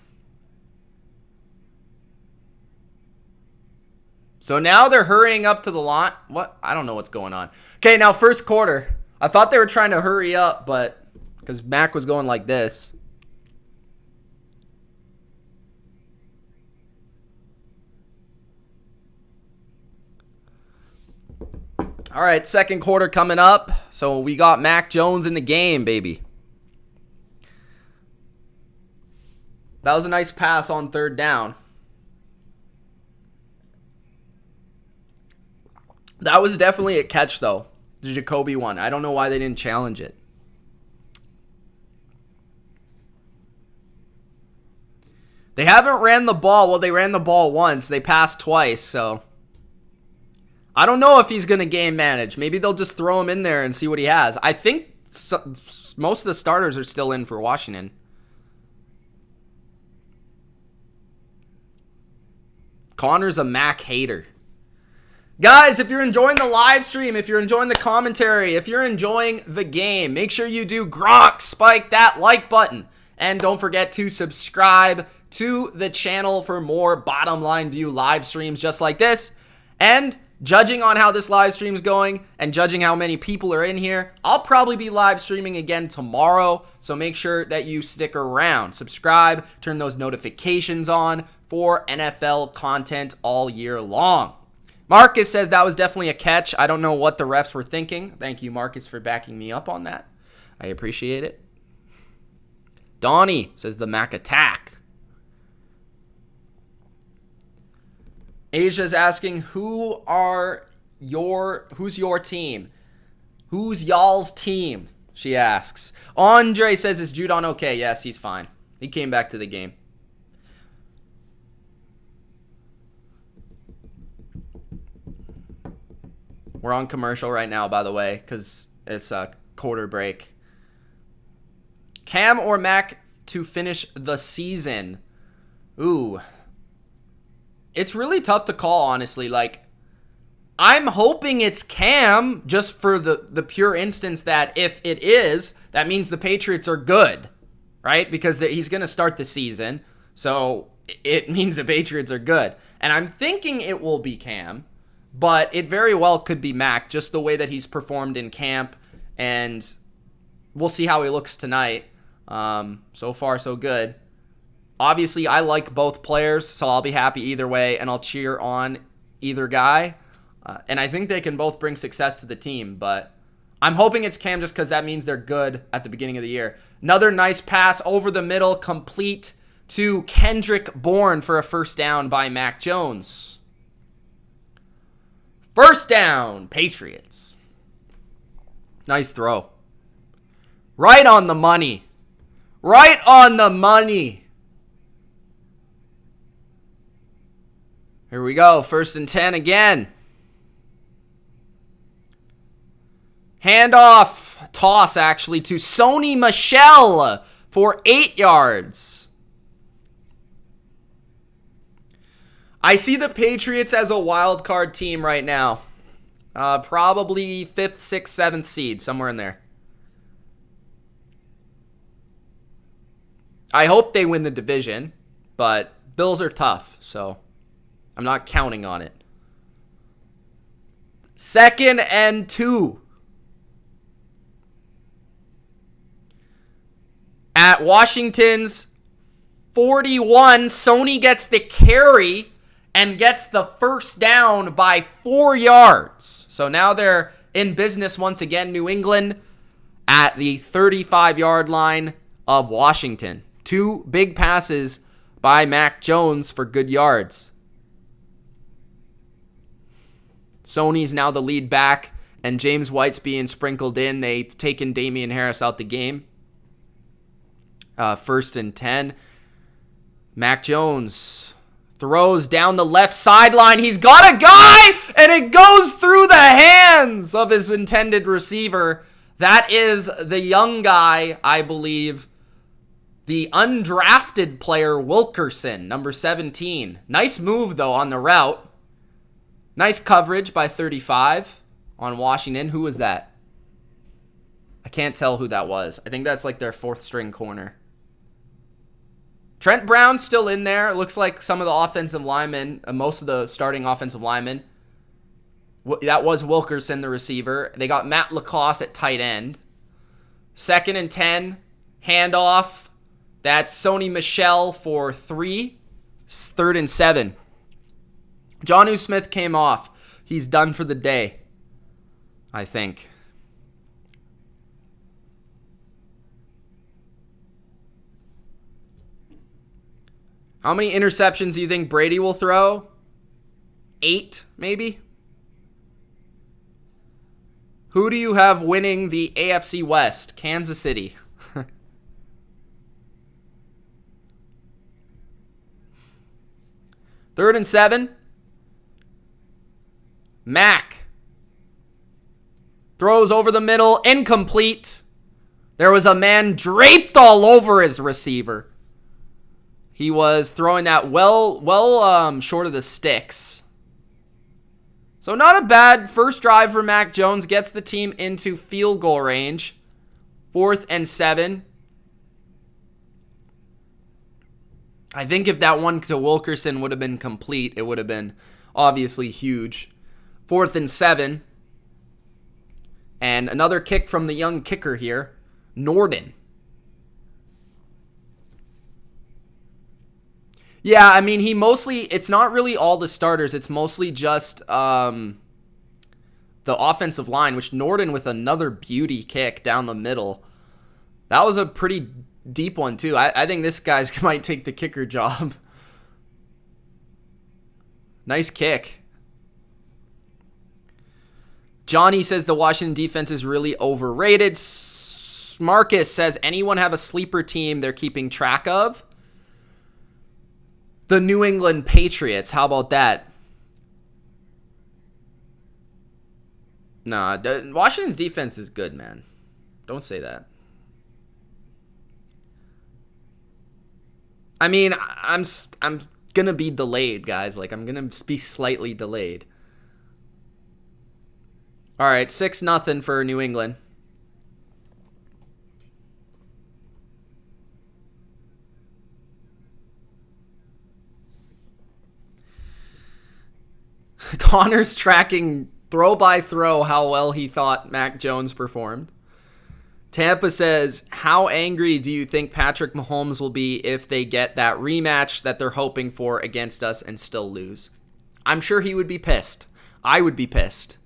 So now they're hurrying up to the line. What? I don't know what's going on. Okay, now first quarter. I thought they were trying to hurry up, but because Mac was going like this. All right, second quarter coming up. So we got Mac Jones in the game, baby. That was a nice pass on 3rd down. That was definitely a catch, though. The Jacoby one. I don't know why they didn't challenge it. They haven't ran the ball. Well, they ran the ball once. They passed twice, so I don't know if he's going to game manage. Maybe they'll just throw him in there and see what he has. I think most of the starters are still in for Washington. Connor's a Mac hater. Guys, if you're enjoying the live stream, if you're enjoying the commentary, if you're enjoying the game, make sure you do Gronk spike that like button. And don't forget to subscribe to the channel for more Bottom Line View live streams just like this. And judging on how this live stream is going and judging how many people are in here, I'll probably be live streaming again tomorrow. So make sure that you stick around. Subscribe, turn those notifications on for NFL content all year long. Marcus says that was definitely a catch. I don't know what the refs were thinking. Thank you, Marcus, for backing me up on that. I appreciate it. Donnie says the Mac attack. Asia's asking, who's your team? Who's y'all's team? She asks. Andre says, is Judon okay? Yes, he's fine. He came back to the game. We're on commercial right now, by the way, because it's a quarter break. Cam or Mac to finish the season? Ooh. It's really tough to call, honestly. Like, I'm hoping it's Cam, just for the pure instance that if it is, that means the Patriots are good, right? Because he's going to start the season, so it means the Patriots are good. And I'm thinking it will be Cam, but it very well could be Mac, just the way that he's performed in camp, and we'll see how he looks tonight. So far, so good. Obviously, I like both players, so I'll be happy either way, and I'll cheer on either guy. And I think they can both bring success to the team, but I'm hoping it's Cam just because that means they're good at the beginning of the year. Another nice pass over the middle, complete to Kendrick Bourne for a first down by Mac Jones. First down, Patriots. Nice throw. Right on the money. Right on the money. Here we go. 1st and 10 again. Handoff. Toss, actually, to Sony Michel for 8 yards. I see the Patriots as a wild card team right now. Probably 5th, 6th, 7th seed, somewhere in there. I hope they win the division, but Bills are tough, so I'm not counting on it. 2nd and 2. At Washington's 41, Sony gets the carry and gets the first down by 4 yards. So now they're in business once again, New England, at the 35-yard line of Washington. 2 big passes by Mac Jones for good yards. Sony's now the lead back, and James White's being sprinkled in. They've taken Damian Harris out the game. 1st and 10. Mac Jones throws down the left sideline. He's got a guy, and it goes through the hands of his intended receiver. That is the young guy, I believe, the undrafted player Wilkerson, number 17. Nice move, though, on the route. Nice coverage by 35 on Washington. Who was that? I can't tell who that was. I think that's like their 4th string corner. Trent Brown's still in there. It looks like some of the offensive linemen, most of the starting offensive linemen. That was Wilkerson, the receiver. They got Matt Lacoste at tight end. 2nd and 10. Handoff. That's Sony Michel for 3. 3rd and 7. Jonnu Smith came off. He's done for the day, I think. How many interceptions do you think Brady will throw? 8, maybe? Who do you have winning the AFC West? Kansas City. 3rd and 7. Mack throws over the middle, incomplete. There was a man draped all over his receiver. He was throwing that well short of the sticks. So not a bad first drive for Mac Jones. Gets the team into field goal range. 4th and 7. I think if that one to Wilkerson would have been complete, it would have been obviously huge. 4th and 7. And another kick from the young kicker here, Norden. Yeah, I mean, it's not really all the starters. It's mostly just the offensive line, which Norden with another beauty kick down the middle. That was a pretty deep one, too. I think this guy might take the kicker job. Nice kick. Johnny says the Washington defense is really overrated. Marcus says, anyone have a sleeper team they're keeping track of? The New England Patriots. How about that? Nah, Washington's defense is good, man. Don't say that. I mean, I'm going to be delayed, guys. Like, I'm going to be slightly delayed. All right, 6-0 for New England. Connor's tracking throw by throw how well he thought Mac Jones performed. Tampa says, how angry do you think Patrick Mahomes will be if they get that rematch that they're hoping for against us and still lose? I'm sure he would be pissed. I would be pissed.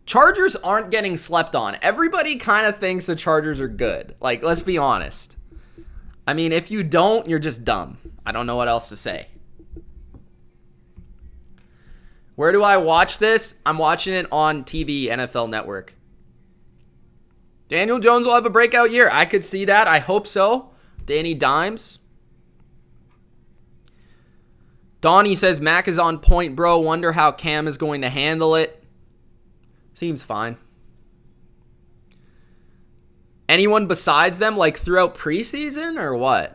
Chargers aren't getting slept on. Everybody kind of thinks the Chargers are good. Like, let's be honest. I mean, if you don't, you're just dumb. I don't know what else to say. Where do I watch this? I'm watching it on TV, NFL Network. Daniel Jones will have a breakout year. I could see that. I hope so. Danny Dimes. Donnie says, Mac is on point, bro. Wonder how Cam is going to handle it. Seems fine. Anyone besides them, like throughout preseason or what?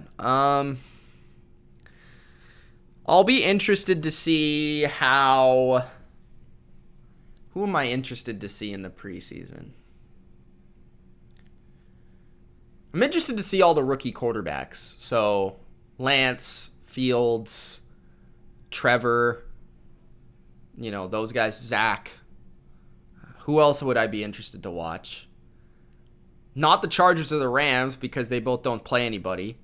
I'll be interested to see how... Who am I interested to see in the preseason? I'm interested to see all the rookie quarterbacks. So, Lance, Fields, Trevor, those guys, Zach. Who else would I be interested to watch? Not the Chargers or the Rams because they both don't play anybody.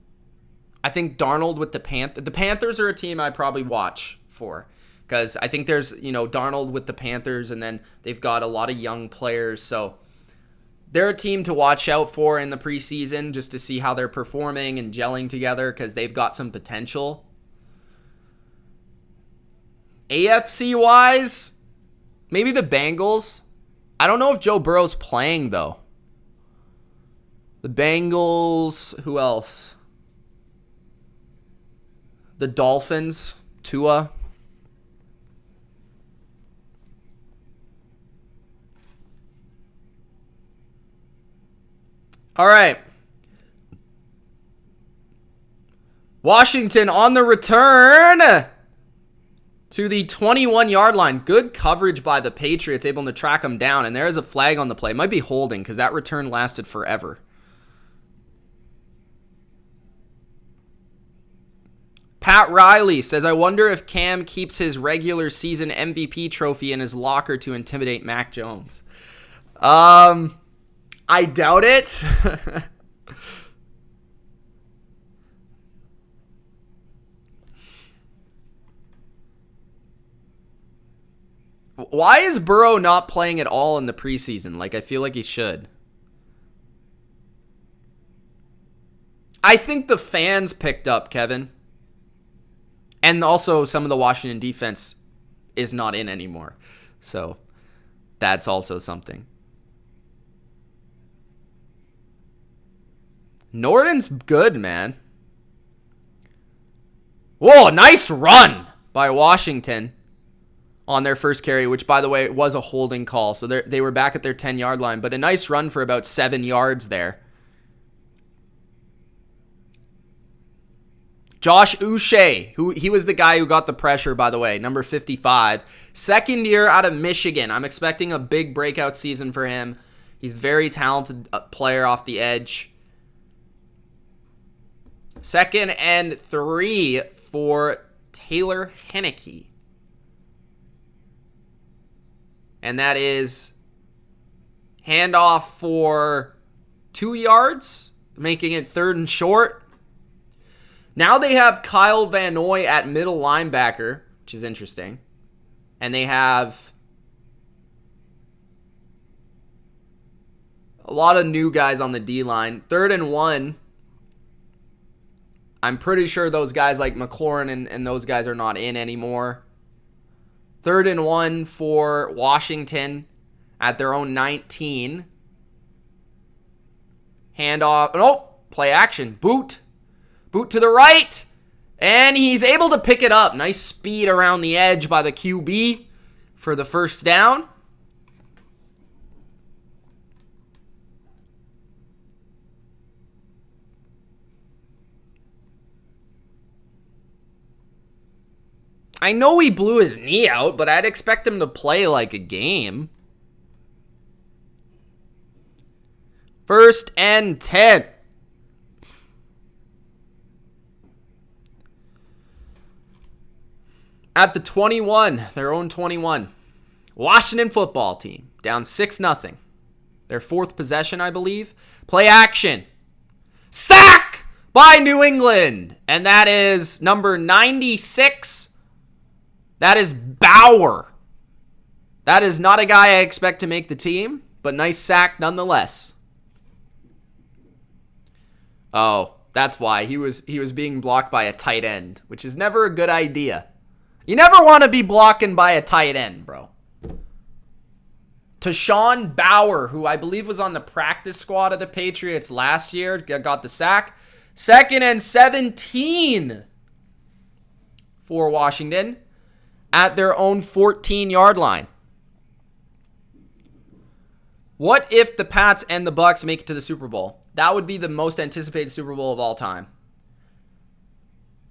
I think Darnold with the Panthers. The Panthers are a team I'd probably watch for because I think there's, Darnold with the Panthers and then they've got a lot of young players. So they're a team to watch out for in the preseason just to see how they're performing and gelling together because they've got some potential. AFC-wise, maybe the Bengals. I don't know if Joe Burrow's playing, though. The Bengals, who else? The Dolphins, Tua. All right. Washington on the return to the 21-yard line. Good coverage by the Patriots, able to track them down. And there is a flag on the play. It might be holding because that return lasted forever. Pat Riley says, I wonder if Cam keeps his regular season MVP trophy in his locker to intimidate Mac Jones. I doubt it. Why is Burrow not playing at all in the preseason? Like, I feel like he should. I think the fans picked up, Kevin. And also some of the Washington defense is not in anymore. So that's also something. Norton's good, man. Whoa, nice run by Washington on their first carry, which, by the way, was a holding call. So they were back at their 10-yard line, but a nice run for about 7 yards there. Josh Uche, he was the guy who got the pressure, by the way, number 55. Second year out of Michigan. I'm expecting a big breakout season for him. He's a very talented player off the edge. 2nd and 3 for Taylor Henneke. And that is handoff for 2 yards, making it 3rd and short. Now they have Kyle Van Noy at middle linebacker, which is interesting. And they have a lot of new guys on the D-line. 3rd and 1. I'm pretty sure those guys like McLaurin and those guys are not in anymore. 3rd and 1 for Washington at their own 19. Handoff. Oh, play action. Boot to the right. And he's able to pick it up. Nice speed around the edge by the QB for the first down. I know he blew his knee out, but I'd expect him to play like a game. 1st and 10. At the 21, their own 21. Washington football team, down 6-0. Their 4th possession, I believe. Play action. Sack by New England. And that is number 96. That is Bauer. That is not a guy I expect to make the team, but nice sack nonetheless. Oh, that's why. He was being blocked by a tight end, which is never a good idea. You never want to be blocking by a tight end, bro. Tashawn Bauer, who I believe was on the practice squad of the Patriots last year, got the sack. 2nd and 17 for Washington at their own 14-yard line. What if the Pats and the Bucks make it to the Super Bowl? That would be the most anticipated Super Bowl of all time.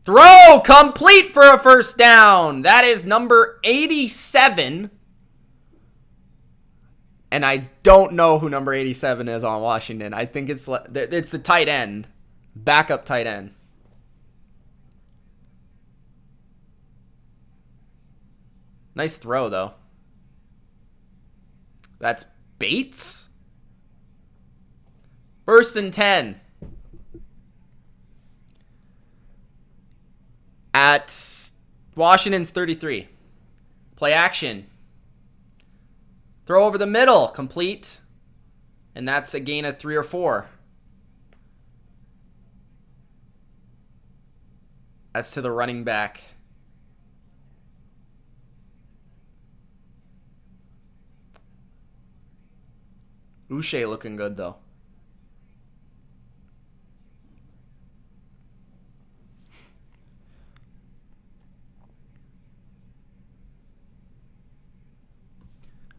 Throw complete for a first down. That is number 87. And I don't know who number 87 is on Washington. I think it's the tight end. Backup tight end. Nice throw, though. That's Bates. 1st and 10. At Washington's 33. Play action. Throw over the middle. Complete. And that's a gain of 3 or 4. That's to the running back. Uche looking good, though.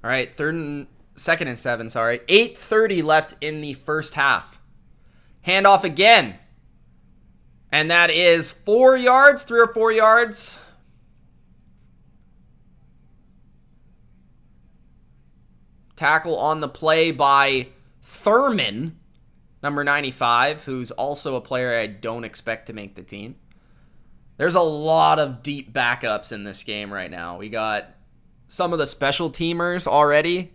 All right, 2nd and 7, sorry. 8:30 left in the first half. Handoff again. And that is 4 yards, 3 or 4 yards. Tackle on the play by Thurman, number 95, who's also a player I don't expect to make the team. There's a lot of deep backups in this game right now. We got some of the special teamers already.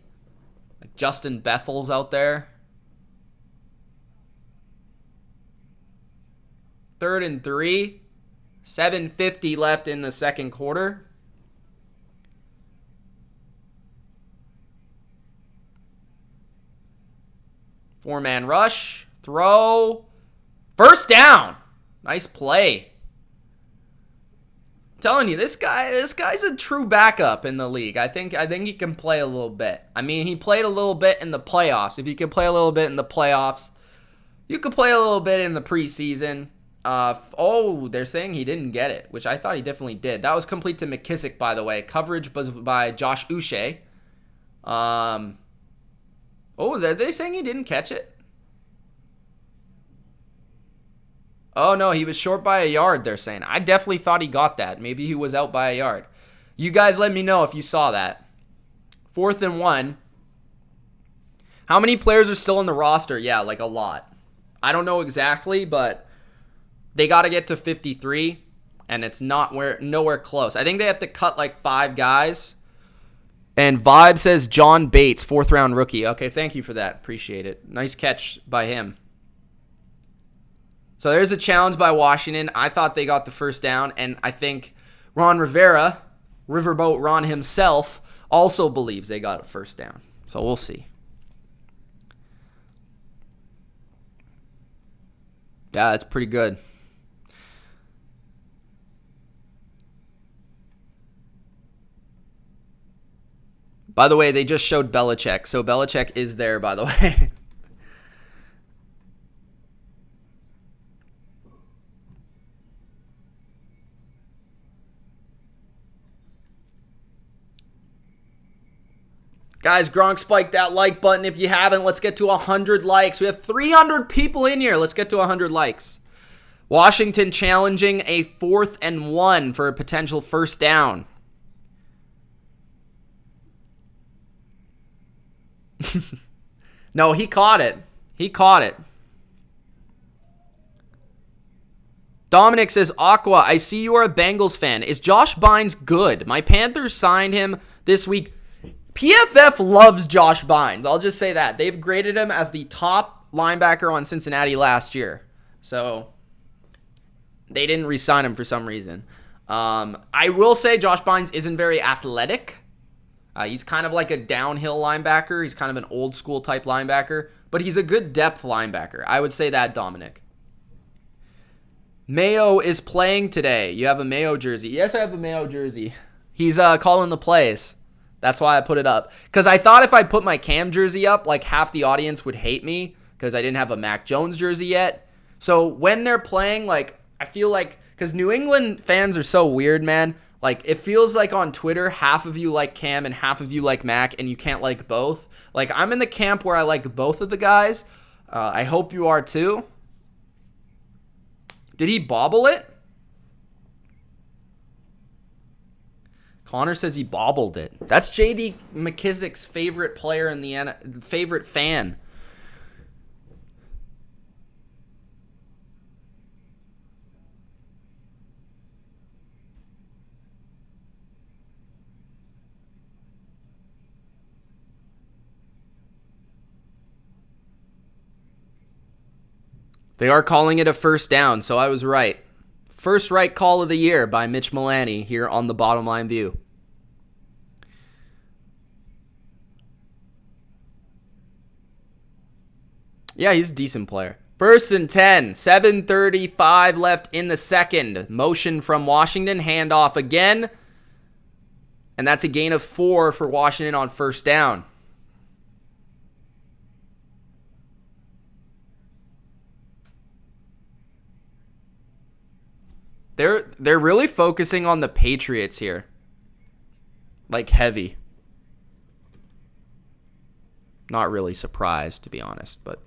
Like Justin Bethel's out there. 3rd and 3. 7:50 left in the second quarter. Four-man rush. Throw. First down. Nice play. Telling you, this guy's a true backup in the league. I think he can play a little bit. I mean, he played a little bit in the playoffs. If you can play a little bit in the playoffs, you could play a little bit in the preseason. Oh, they're saying he didn't get it, which I thought he definitely did. That was complete to McKissick, by the way. Coverage was by Josh Uche. Oh, are they saying he didn't catch it? Oh, no, he was short by a yard, they're saying. I definitely thought he got that. Maybe he was out by a yard. You guys let me know if you saw that. 4th and 1. How many players are still in the roster? Yeah, like a lot. I don't know exactly, but they got to get to 53, and it's nowhere close. I think they have to cut like 5 guys. And Vibe says John Bates, 4th round rookie. Okay, thank you for that. Appreciate it. Nice catch by him. So there's a challenge by Washington. I thought they got the first down, and I think Ron Rivera, Riverboat Ron himself, also believes they got a first down. So we'll see. Yeah, that's pretty good. By the way, they just showed Belichick. So Belichick is there, by the way. Guys, Gronk spiked that like button. If you haven't, let's get to 100 likes. We have 300 people in here. Let's get to 100 likes. Washington challenging a 4th and 1 for a potential first down. No, he caught it. He caught it. Dominic says, Aqua, I see you are a Bengals fan. Is Josh Bynes good? My Panthers signed him this week. PFF loves Josh Bynes. I'll just say that. They've graded him as the top linebacker on Cincinnati last year. So they didn't re-sign him for some reason. I will say Josh Bynes isn't very athletic. He's kind of like a downhill linebacker. He's kind of an old school type linebacker. But he's a good depth linebacker. I would say that, Dominic. Mayo is playing today. You have a Mayo jersey. Yes, I have a Mayo jersey. He's calling the plays. That's why I put it up. Because I thought if I put my Cam jersey up, like half the audience would hate me because I didn't have a Mac Jones jersey yet. So when they're playing, like, I feel like, because New England fans are so weird, man. Like, it feels like on Twitter, half of you like Cam and half of you like Mac, and you can't like both. Like, I'm in the camp where I like both of the guys. I hope you are too. Did he bobble it? Connor says he bobbled it. That's J.D. McKissick's favorite player in the favorite fan. They are calling it a first down, so I was right. First right call of the year by Mitch Milani here on the Bottom Line View. Yeah, he's a decent player. 1st and 10, 7:35 left in the second. Motion from Washington, handoff again. And that's a gain of 4 for Washington on first down. They're really focusing on the Patriots here. Like heavy. Not really surprised, to be honest, but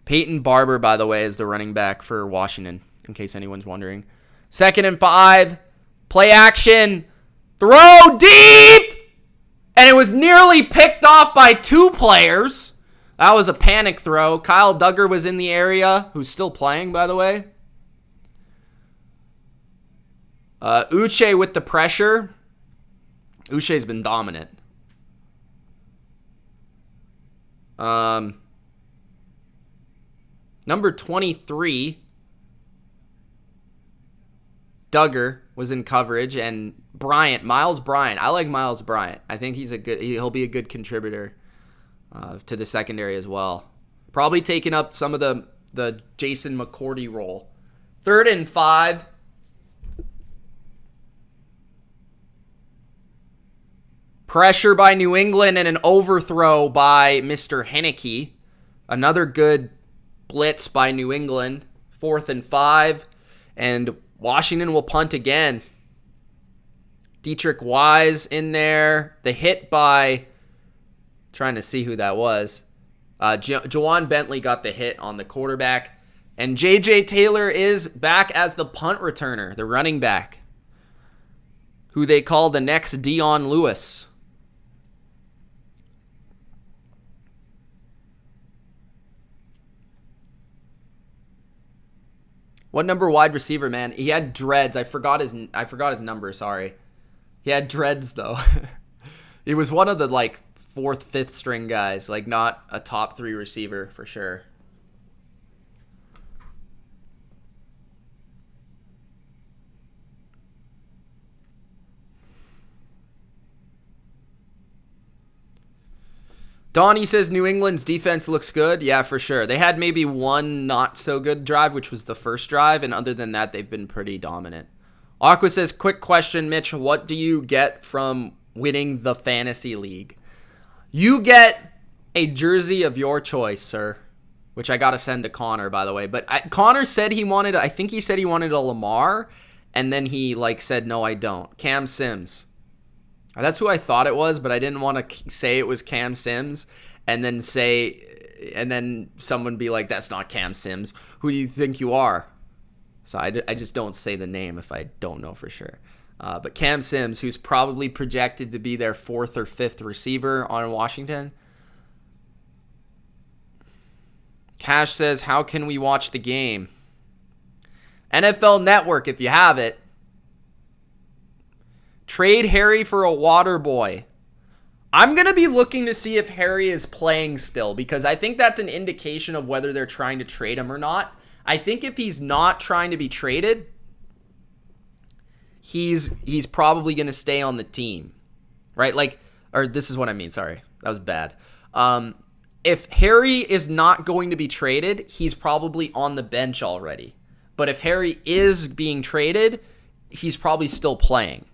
Peyton Barber, by the way, is the running back for Washington, in case anyone's wondering. 2nd and 5. Play action. Throw deep! And it was nearly picked off by 2 players. That was a panic throw. Kyle Duggar was in the area, who's still playing, by the way. Uche with the pressure. Uche's been dominant. Number 23, Duggar, was in coverage, and Miles Bryant. I like Miles Bryant. I think he'll be a good contributor to the secondary as well. Probably taking up some of the Jason McCourty role. 3rd and 5. Pressure by New England and an overthrow by Mr. Heineke. Another good blitz by New England. 4th and 5. And Washington will punt again. Dietrich Wise in there. The hit by... Trying to see who that was. Jawan Bentley got the hit on the quarterback. And J.J. Taylor is back as the punt returner, the running back, who they call the next Dion Lewis. What number wide receiver, man? He had dreads. I forgot his number, sorry. He had dreads, though. He was one of the, 4th, 5th string guys. Not a top 3 receiver, for sure. Donnie says New England's defense looks good. Yeah, for sure. They had maybe one not so good drive, which was the first drive, and other than that, they've been pretty dominant. Aqua says, quick question, Mitch. What do you get from winning the fantasy league? You get a jersey of your choice, sir, which I got to send to Connor, by the way. But Connor said I think he said he wanted a Lamar, and then he said, no, I don't. Cam Sims. That's who I thought it was, but I didn't want to say it was Cam Sims and then someone be like, that's not Cam Sims. Who do you think you are? So I just don't say the name if I don't know for sure. But Cam Sims, who's probably projected to be their 4th or 5th receiver on Washington. Cash says, how can we watch the game? NFL Network, if you have it. Trade Harry for a water boy. I'm going to be looking to see if Harry is playing still, because I think that's an indication of whether they're trying to trade him or not. I think if he's not trying to be traded, he's probably going to stay on the team, right? Or this is what I mean. Sorry, that was bad. If Harry is not going to be traded, he's probably on the bench already. But if Harry is being traded, he's probably still playing.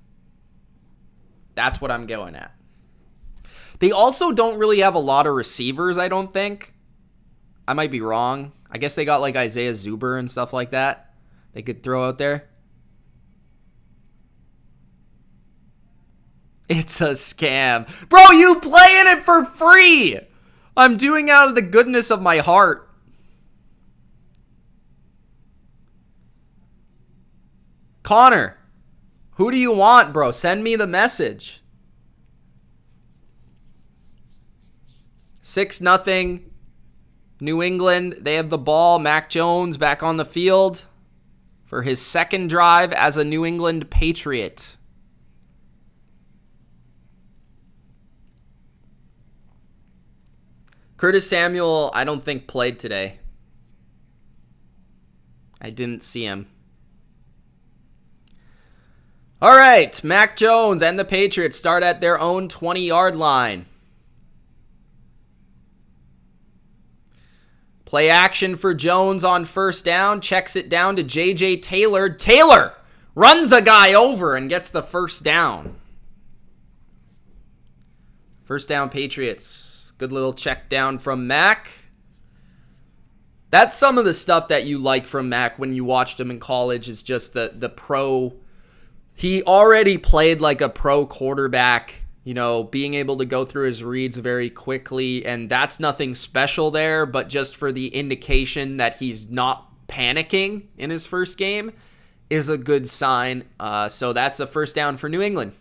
That's what I'm going at. They also don't really have a lot of receivers, I don't think. I might be wrong. I guess they got Isaiah Zuber and stuff like that they could throw out there. It's a scam. Bro, you playing it for free. I'm doing out of the goodness of my heart. Connor, who do you want, bro? Send me the message. 6-0. New England, they have the ball. Mac Jones back on the field for his second drive as a New England Patriot. Curtis Samuel, I don't think played today. I didn't see him. All right, Mac Jones and the Patriots start at their own 20-yard line. Play action for Jones on first down. Checks it down to J.J. Taylor. Taylor runs a guy over and gets the first down. First down, Patriots. Good little check down from Mac. That's some of the stuff that you like from Mac when you watched him in college, is just the pro. He already played like a pro quarterback, being able to go through his reads very quickly, and that's nothing special there, but just for the indication that he's not panicking in his first game is a good sign. So that's a first down for New England.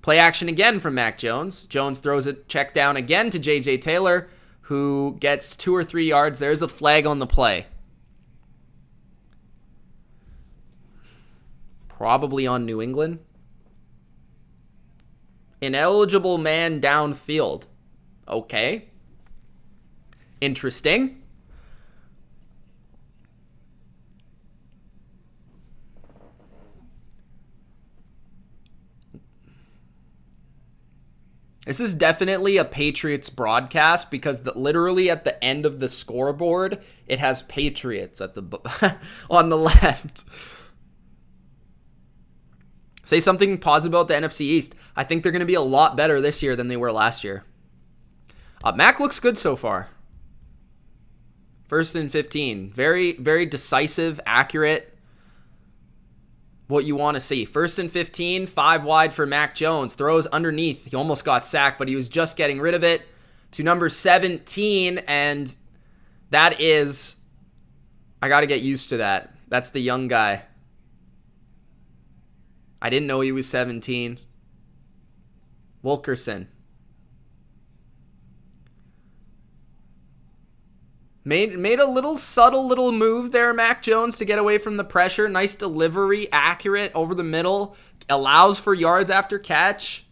Play action again from Mac Jones. Jones throws a check down again to J.J. Taylor, who gets 2 or 3 yards. There's a flag on the play. Probably on New England. Ineligible man downfield. Okay. Interesting. This is definitely a Patriots broadcast because literally at the end of the scoreboard, it has Patriots at the on the left. Say something positive about the NFC East. I think they're going to be a lot better this year than they were last year. Mac looks good so far. 1st and 15. Very, very decisive, accurate. What you want to see. 1st and 15, 5 wide for Mac Jones. Throws underneath. He almost got sacked, but he was just getting rid of it. To number 17, and that is... I got to get used to that. That's the young guy. I didn't know he was 17. Wilkerson. Made a little subtle little move there, Mac Jones, to get away from the pressure. Nice delivery, accurate over the middle. Allows for yards after catch.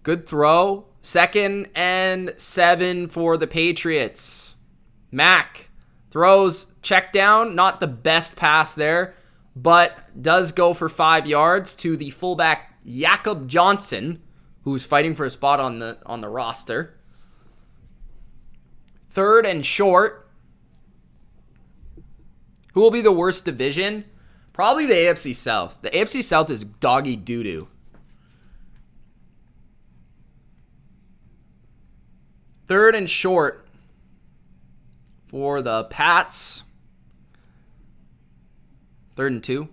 Good throw. 2nd and 7 for the Patriots. Mac throws check down. Not the best pass there, but does go for 5 yards to the fullback Jakob Johnson, who's fighting for a spot on the roster. 3rd and short. Who will be the worst division? Probably the AFC South. The AFC South is doggy doo-doo. 3rd and short for the Pats. 3rd and 2.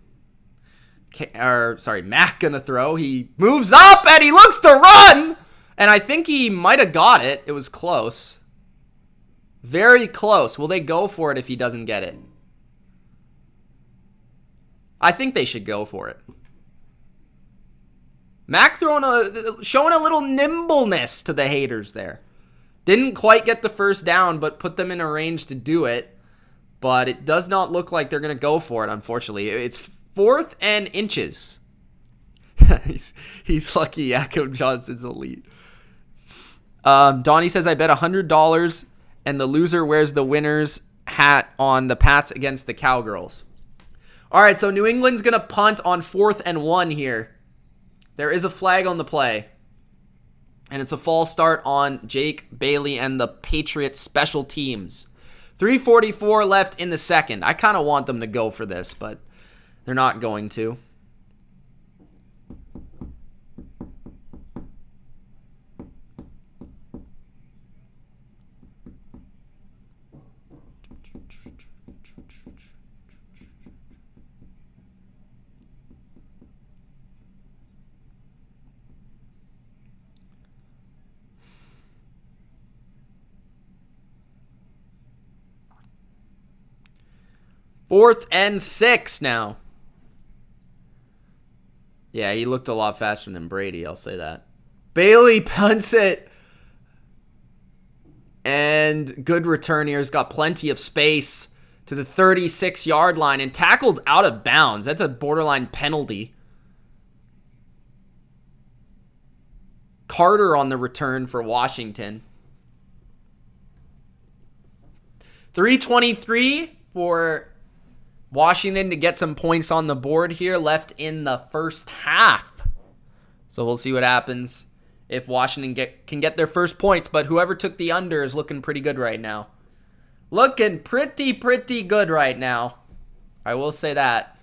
Mac gonna throw. He moves up and he looks to run. And I think he might have got it. It was close. Very close. Will they go for it if he doesn't get it? I think they should go for it. Mac showing a little nimbleness to the haters there. Didn't quite get the first down, but put them in a range to do it. But it does not look like they're going to go for it, unfortunately. It's 4th and inches. He's lucky Jakob Johnson's elite. Donnie says, I bet $100 and the loser wears the winner's hat on the Pats against the Cowgirls. All right, so New England's going to punt on 4th and 1 here. There is a flag on the play. And it's a false start on Jake Bailey and the Patriot special teams. 3:44 left in the second. I kind of want them to go for this, but they're not going to. Fourth and 6 now. Yeah, he looked a lot faster than Brady, I'll say that. Bailey punts it. And good return here. He's got plenty of space to the 36-yard line and tackled out of bounds. That's a borderline penalty. Carter on the return for Washington. 3:23 for Washington to get some points on the board here left in the first half. So we'll see what happens if Washington can get their first points. But whoever took the under is looking pretty good right now. Looking pretty good right now. I will say that.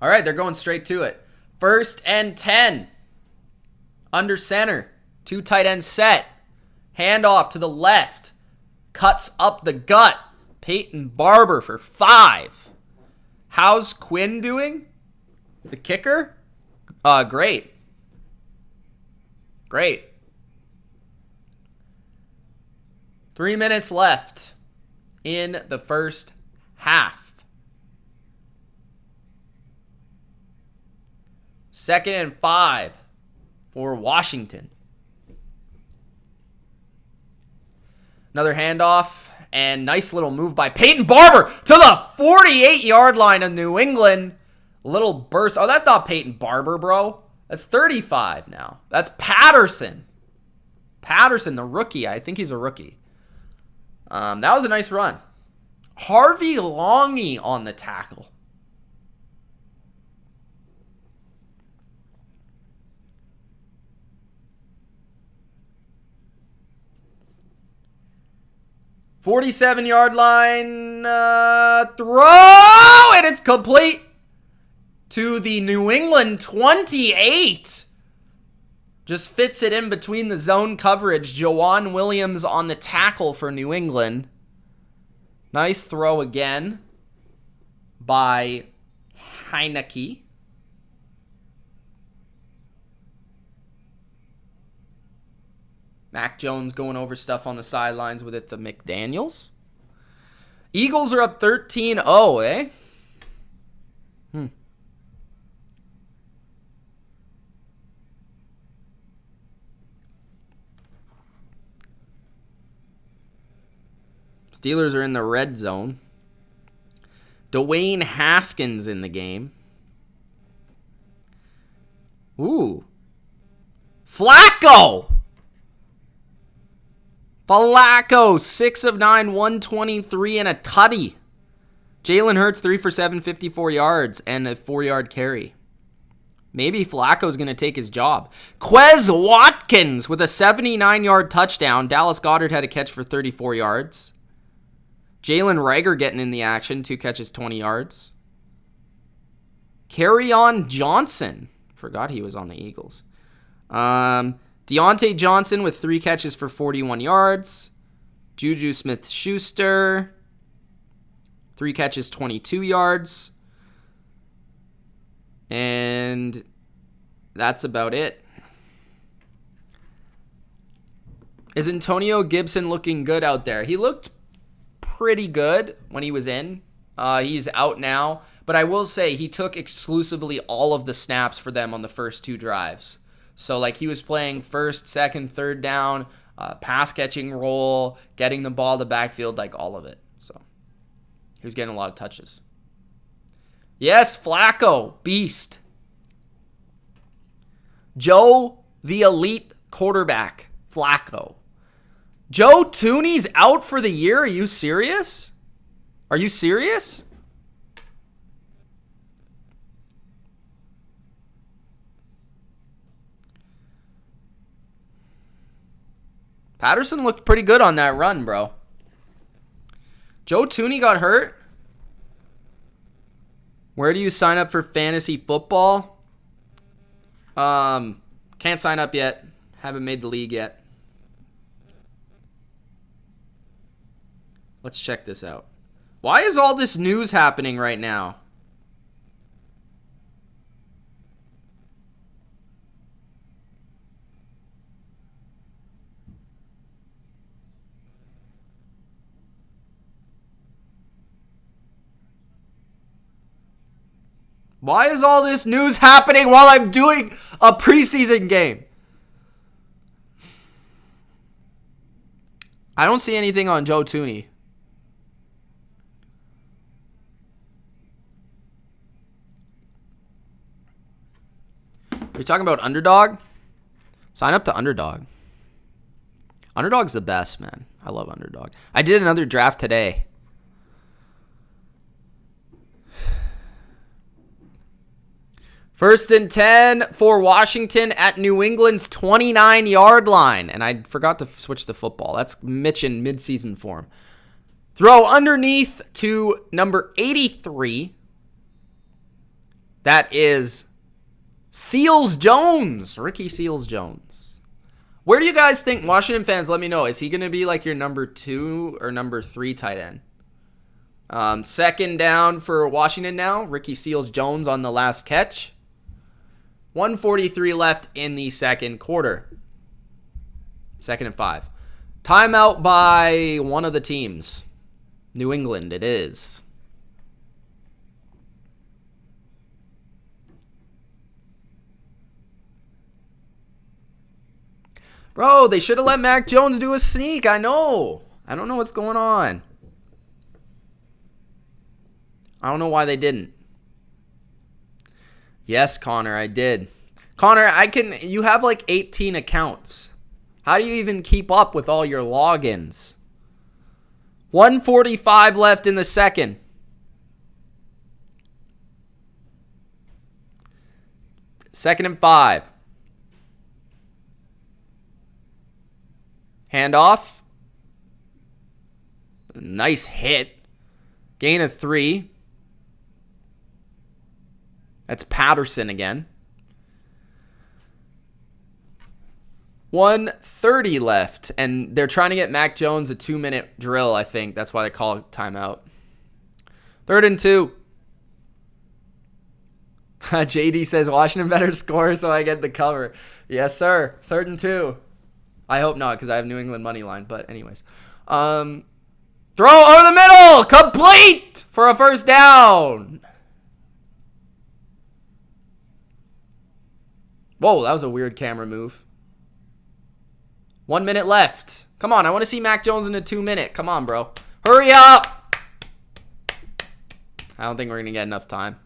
All right, they're going straight to it. 1st and 10. Under center. 2 tight ends set. Handoff to the left. Cuts up the gut. Peyton Barber for 5. How's Quinn doing? The kicker? Great. Great. 3 minutes left in the first half. 2nd and 5 for Washington. Another handoff and nice little move by Peyton Barber to the 48-yard line of New England. Little burst. Oh, that's not Peyton Barber, bro. That's 35 now. That's Patterson. Patterson, the rookie. I think he's a rookie. That was a nice run. Harvey Longy on the tackle. 47-yard line. Throw! And it's complete to the New England 28. Just fits it in between the zone coverage. Jawan Williams on the tackle for New England. Nice throw again by Heineke. Mac Jones going over stuff on the sidelines with it, the McDaniels. Eagles are up 13-0, eh? Steelers are in the red zone. Dwayne Haskins in the game. Ooh. Flacco! 6 of 9, 123 and a tutty. Jalen Hurts 3 for 7, 54 yards and a 4-yard carry. Maybe Flacco's going to take his job. Quez Watkins with a 79-yard touchdown. Dallas Goedert had a catch for 34 yards. Jalen Reagor getting in the action, 2 catches, 20 yards. Kerryon Johnson. Forgot he was on the Eagles. Deontay Johnson with 3 catches for 41 yards. Juju Smith-Schuster, 3 catches, 22 yards. And that's about it. Is Antonio Gibson looking good out there? He looked pretty good when he was in. He's out now. But I will say he took exclusively all of the snaps for them on the first 2 drives. So, like, he was playing first, second, third down, pass-catching role, getting the ball to the backfield, like, all of it. So, he was getting a lot of touches. Yes, Flacco, beast. Joe, the elite quarterback, Flacco. Joe Tooney's out for the year? Are you serious? Are you serious? Patterson looked pretty good on that run, bro. Joe Tooney got hurt. Where do you sign up for fantasy football? Can't sign up yet. Haven't made the league yet. Let's check this out. Why is all this news happening right now? Why is all this news happening while I'm doing a preseason game? I don't see anything on Joe Tooney. Are you talking about Underdog? Sign up to Underdog. Underdog's the best, man. I love Underdog. I did another draft today. First and 10 for Washington at New England's 29-yard line. And I forgot to switch the football. That's Mitch in midseason form. Throw underneath to number 83. That is Seals-Jones. Ricky Seals-Jones. Where do you guys think, Washington fans, let me know. Is he going to be like your number 2 or number 3 tight end? Second down for Washington now. Ricky Seals-Jones on the last catch. 1:43 left in the second quarter. 2nd and 5. Timeout by one of the teams. New England, it is. Bro, they should have let Mac Jones do a sneak. I know. I don't know what's going on. I don't know why they didn't. Yes, Connor, I did. Connor, you have like 18 accounts. How do you even keep up with all your logins? 1:45 left in the second. Second and 5. Handoff. Nice hit. Gain of 3. That's Patterson again. 1:30 left, and they're trying to get Mac Jones a 2-minute drill, I think. That's why they call it timeout. 3rd and 2. JD says, Washington better score so I get the cover. Yes, sir. 3rd and 2. I hope not, because I have New England money line. But anyways. Throw over the middle. Complete for a first down. Whoa, that was a weird camera move. 1 minute left. Come on, I want to see Mac Jones in a 2-minute. Come on, bro. Hurry up. I don't think we're going to get enough time.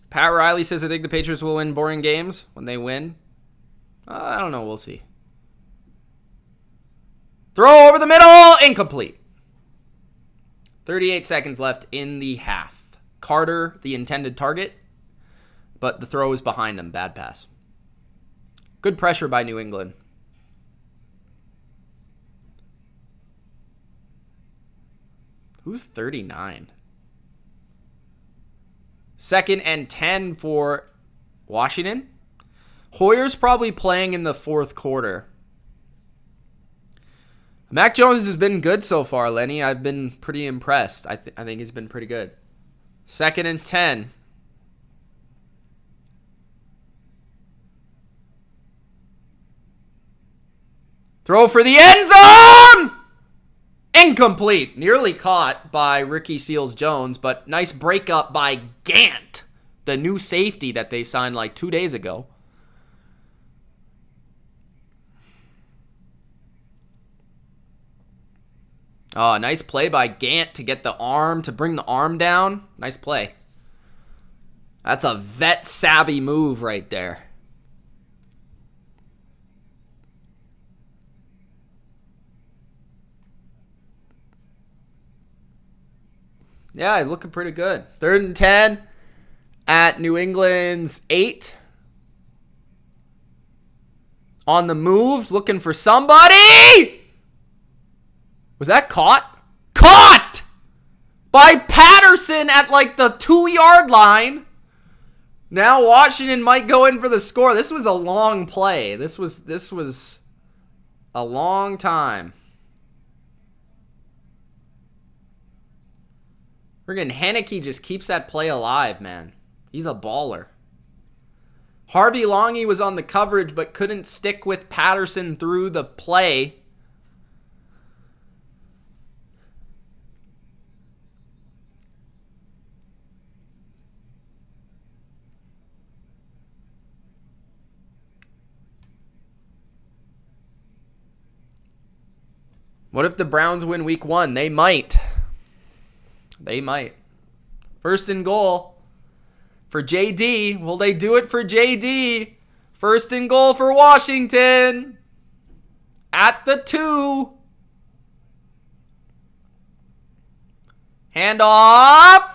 Pat Riley says, I think the Patriots will win boring games when they win. I don't know. We'll see. Throw over the middle. Incomplete. 38 seconds left in the half. Carter, the intended target, but the throw is behind him. Bad pass. Good pressure by New England. Who's 39? 2nd and 10 for Washington. Hoyer's probably playing in the 4th quarter. Mac Jones has been good so far, Lenny. I've been pretty impressed. I think he's been pretty good. 2nd and 10. Throw for the end zone! Incomplete. Nearly caught by Ricky Seals-Jones, but nice breakup by Gant, the new safety that they signed like 2 days ago. Oh, nice play by Gant to get the arm, to bring the arm down. Nice play. That's a vet-savvy move right there. Yeah, looking pretty good. 3rd and 10 at New England's 8. On the move, looking for somebody. Was that caught? Caught by Patterson at like the 2-yard line. Now Washington might go in for the score. This was a long play. This was a long time. Friggin' Henneke just keeps that play alive, man. He's a baller. Harvey Longy was on the coverage but couldn't stick with Patterson through the play. What if the Browns win week 1? They might. They might. 1st and goal for JD. Will they do it for JD? 1st and goal for Washington. At the 2. Handoff.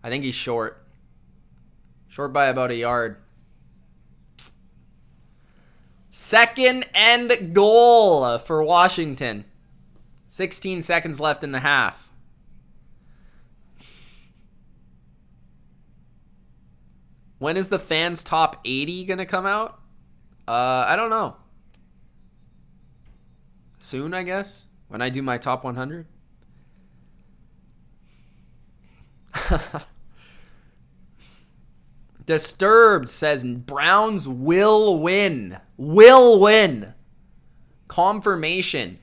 I think he's short. Short by about a yard. 2nd and goal for Washington. 16 seconds left in the half. When is the fans' top 80 going to come out? I don't know. Soon, I guess. When I do my top 100. Disturbed says Browns will win. Will win. Confirmation.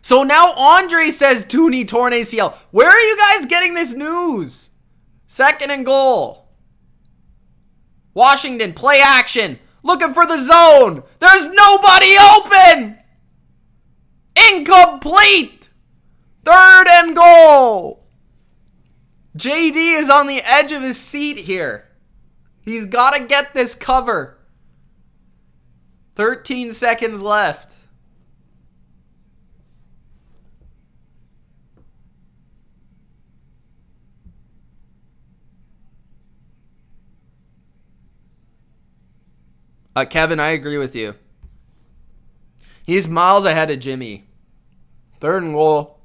So now Andre says Tooney torn ACL. Where are you guys getting this news? 2nd and goal. Washington, play action. Looking for the zone. There's nobody open. Incomplete. 3rd and goal. JD is on the edge of his seat here. He's got to get this cover. 13 seconds left. Kevin, I agree with you. He's miles ahead of Jimmy. 3rd and goal.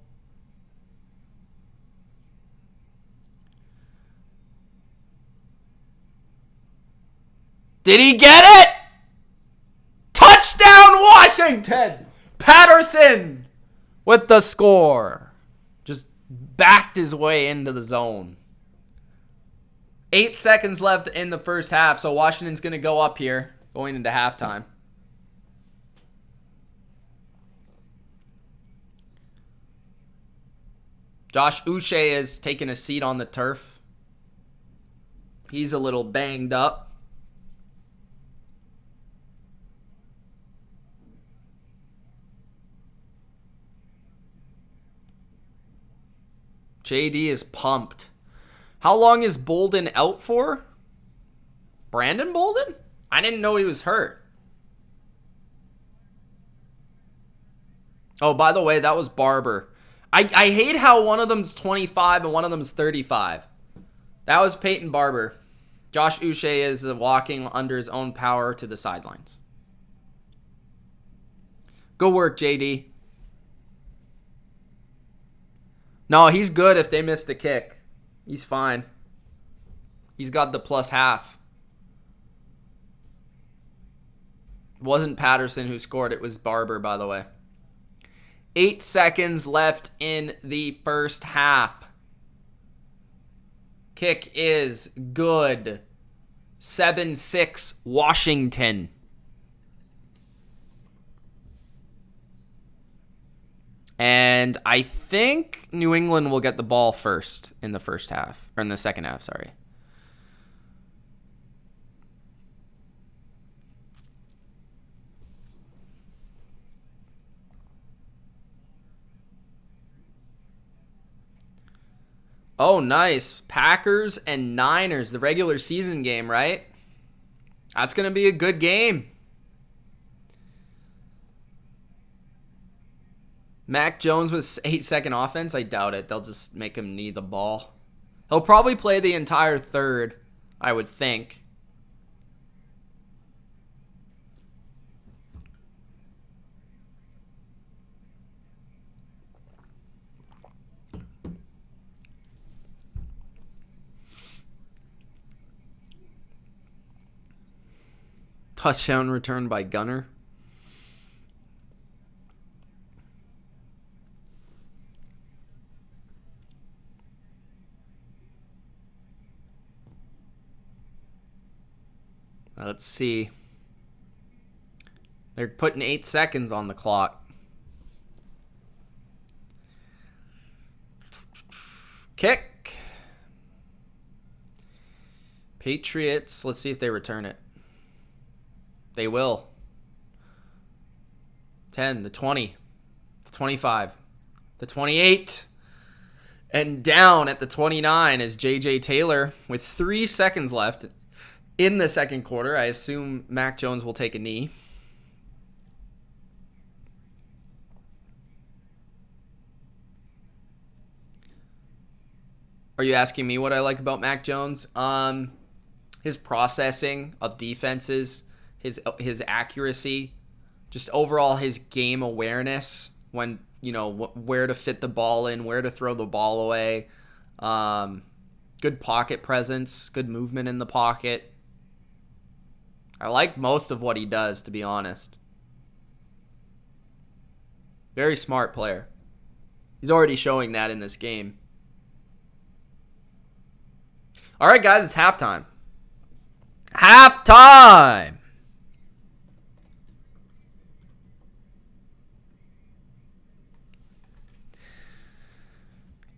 Did he get it? Touchdown, Washington! Patterson with the score. Just backed his way into the zone. 8 seconds left in the first half, so Washington's going to go up here going into halftime. Josh Uche is taking a seat on the turf. He's a little banged up. JD is pumped. How long is Bolden out for? Brandon Bolden? I didn't know he was hurt. Oh, by the way, that was Barber. I hate how one of them's 25 and one of them's 35. That was Peyton Barber. Josh Uche is walking under his own power to the sidelines. Good work, JD. No, he's good if they miss the kick. He's fine. He's got the +half. It wasn't Patterson who scored. It was Barber, by the way. 8 seconds left in the first half. Kick is good. 7-6 Washington. And I think New England will get the ball first in the first half. Or in the second half, sorry. Oh, nice. Packers and Niners, the regular season game, right? That's going to be a good game. Mac Jones with 8-second offense? I doubt it. They'll just make him knee the ball. He'll probably play the entire third, I would think. Touchdown return by Gunner. Let's see. They're putting 8 seconds on the clock. Kick. Patriots. Let's see if they return it. They will. 10, the 20, the 25, the 28. And down at the 29 is J.J. Taylor with 3 seconds left in the second quarter. I assume Mac Jones will take a knee. Are you asking me what I like about Mac Jones? His processing of defenses, his accuracy, just overall his game awareness when, you know, where to fit the ball in, where to throw the ball away. Good pocket presence, good movement in the pocket. I like most of what he does, to be honest. Very smart player. He's already showing that in this game. All right, guys, it's halftime. Halftime!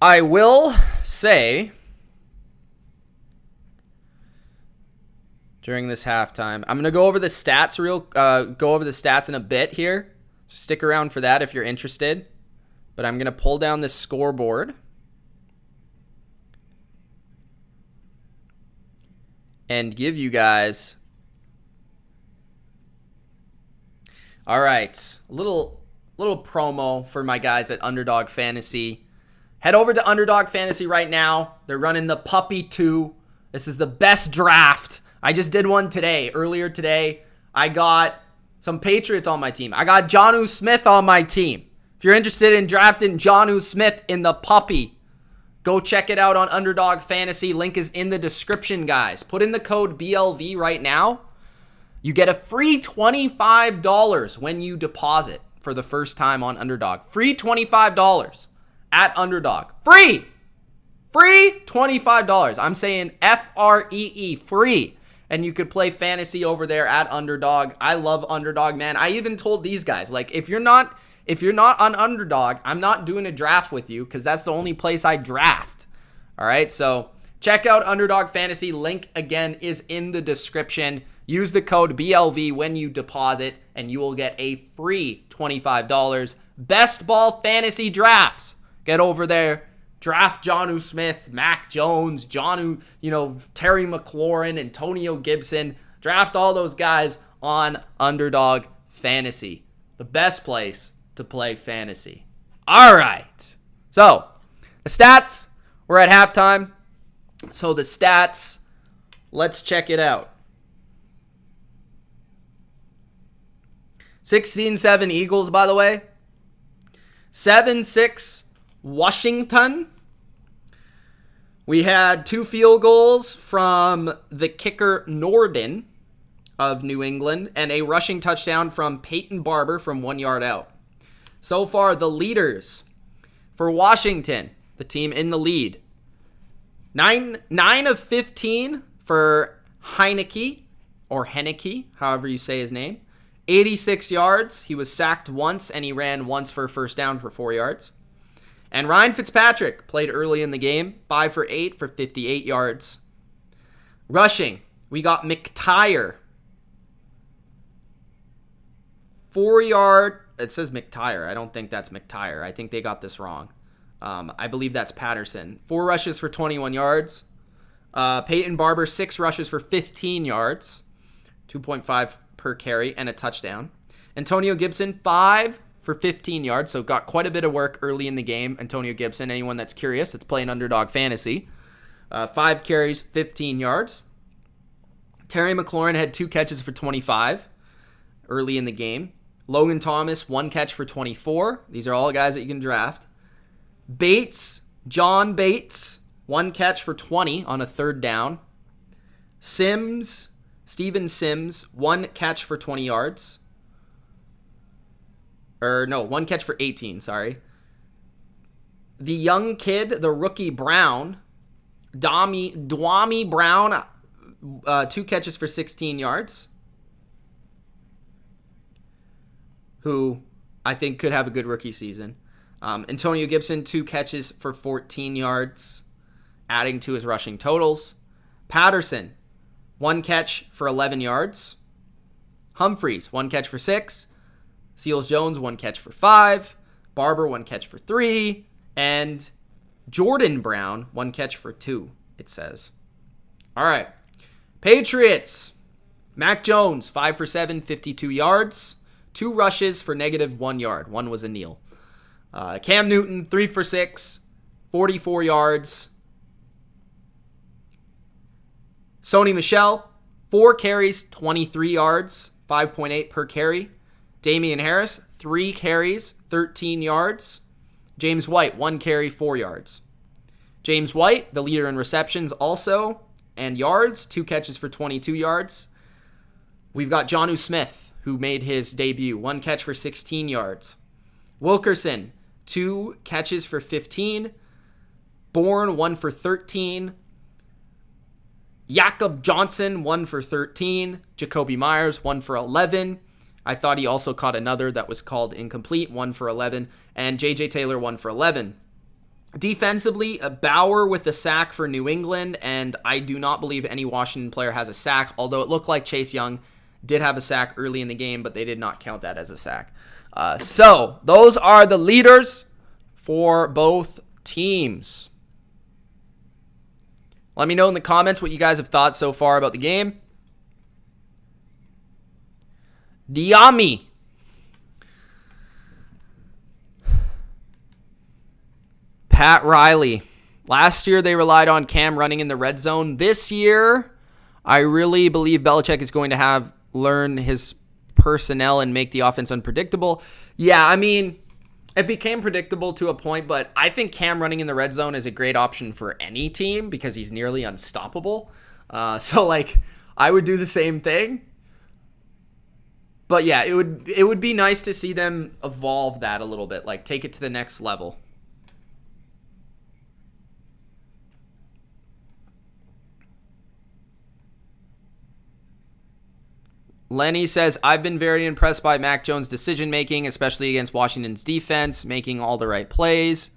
I will say during this halftime, I'm gonna go over the stats in a bit here. Stick around for that if you're interested. But I'm gonna pull down this scoreboard and give you guys. All right, a little promo for my guys at Underdog Fantasy. Head over to Underdog Fantasy right now. They're running the Puppy 2. This is the best draft. I just did one today, earlier today. I got some Patriots on my team. I got Jonnu Smith on my team. If you're interested in drafting Jonnu Smith in the puppy, go check it out on Underdog Fantasy. Link is in the description, guys. Put in the code BLV right now. You get a free $25 when you deposit for the first time on Underdog. Free $25 at Underdog. Free! Free $25. I'm saying F-R-E-E, free. And you could play fantasy over there at Underdog. I love Underdog, man. I even told these guys, like, if you're not on Underdog, I'm not doing a draft with you because that's the only place I draft. All right, so check out Underdog Fantasy. Link, again, is in the description. Use the code BLV when you deposit, and you will get a free $25. Best ball fantasy drafts. Get over there. Draft Jonnu Smith, Mac Jones, Terry McLaurin, Antonio Gibson. Draft all those guys on Underdog Fantasy. The best place to play fantasy. All right. So, the stats. We're at halftime. So, the stats. Let's check it out. 16-7 Eagles, by the way. 7-6 Washington. We had 2 field goals from the kicker Norden of New England and a rushing touchdown from Peyton Barber from 1 yard out. So far, the leaders for Washington, the team in the lead. 9 of 15 for Heineke, or Henneke, however you say his name. 86 yards. He was sacked once, and he ran once for a first down for 4 yards. And Ryan Fitzpatrick played early in the game, 5 for 8 for 58 yards. Rushing, we got McTire. 4 yard, it says McTire. I don't think that's McTire. I think they got this wrong. I believe that's Patterson. 4 rushes for 21 yards. Peyton Barber, 6 rushes for 15 yards. 2.5 per carry and a touchdown. Antonio Gibson, 5 for 15 yards, so got quite a bit of work early in the game. Antonio Gibson, anyone that's curious, it's playing Underdog Fantasy. 5 carries, 15 yards. Terry McLaurin had 2 catches for 25 early in the game. Logan Thomas, 1 catch for 24. These are all guys that you can draft. John Bates, 1 catch for 20 on a third down. Steven Sims, 1 catch for 20 yards. 1 catch for 18, sorry. The young kid, the rookie Brown, Dwami Brown, 2 catches for 16 yards. Who I think could have a good rookie season. Antonio Gibson, 2 catches for 14 yards, adding to his rushing totals. Patterson, 1 catch for 11 yards. Humphreys, 1 catch for 6. Seals-Jones, 1 catch for 5. Barber, 1 catch for 3. And Jordan Brown, 1 catch for 2, it says. All right. Patriots. Mac Jones, 5 for 7, 52 yards. 2 rushes for -1 yard. 1 was a kneel. Cam Newton, 3 for 6, 44 yards. Sony Michel, 4 carries, 23 yards, 5.8 per carry. Damian Harris, 3 carries, 13 yards. James White, 1 carry, 4 yards. James White, the leader in receptions also, and yards, 2 catches for 22 yards. We've got Jonnu Smith, who made his debut, 1 catch for 16 yards. Wilkerson, 2 catches for 15. Bourne, 1 for 13. Jakob Johnson, 1 for 13. Jacoby Myers, 1 for 11. I thought he also caught another that was called incomplete, 1 for 11. And J.J. Taylor, 1 for 11. Defensively, Bauer with a sack for New England, and I do not believe any Washington player has a sack, although it looked like Chase Young did have a sack early in the game, but they did not count that as a sack. So those are the leaders for both teams. Let me know in the comments what you guys have thought so far about the game. Diami. Pat Riley. Last year they relied on Cam running in the red zone. This year, I really believe Belichick is going to have learn his personnel and make the offense unpredictable. Yeah, I mean, it became predictable to a point, but I think Cam running in the red zone is a great option for any team because he's nearly unstoppable. So like, I would do the same thing. But yeah, it would be nice to see them evolve that a little bit, like take it to the next level. Lenny says, I've been very impressed by Mac Jones' decision-making, especially against Washington's defense, making all the right plays.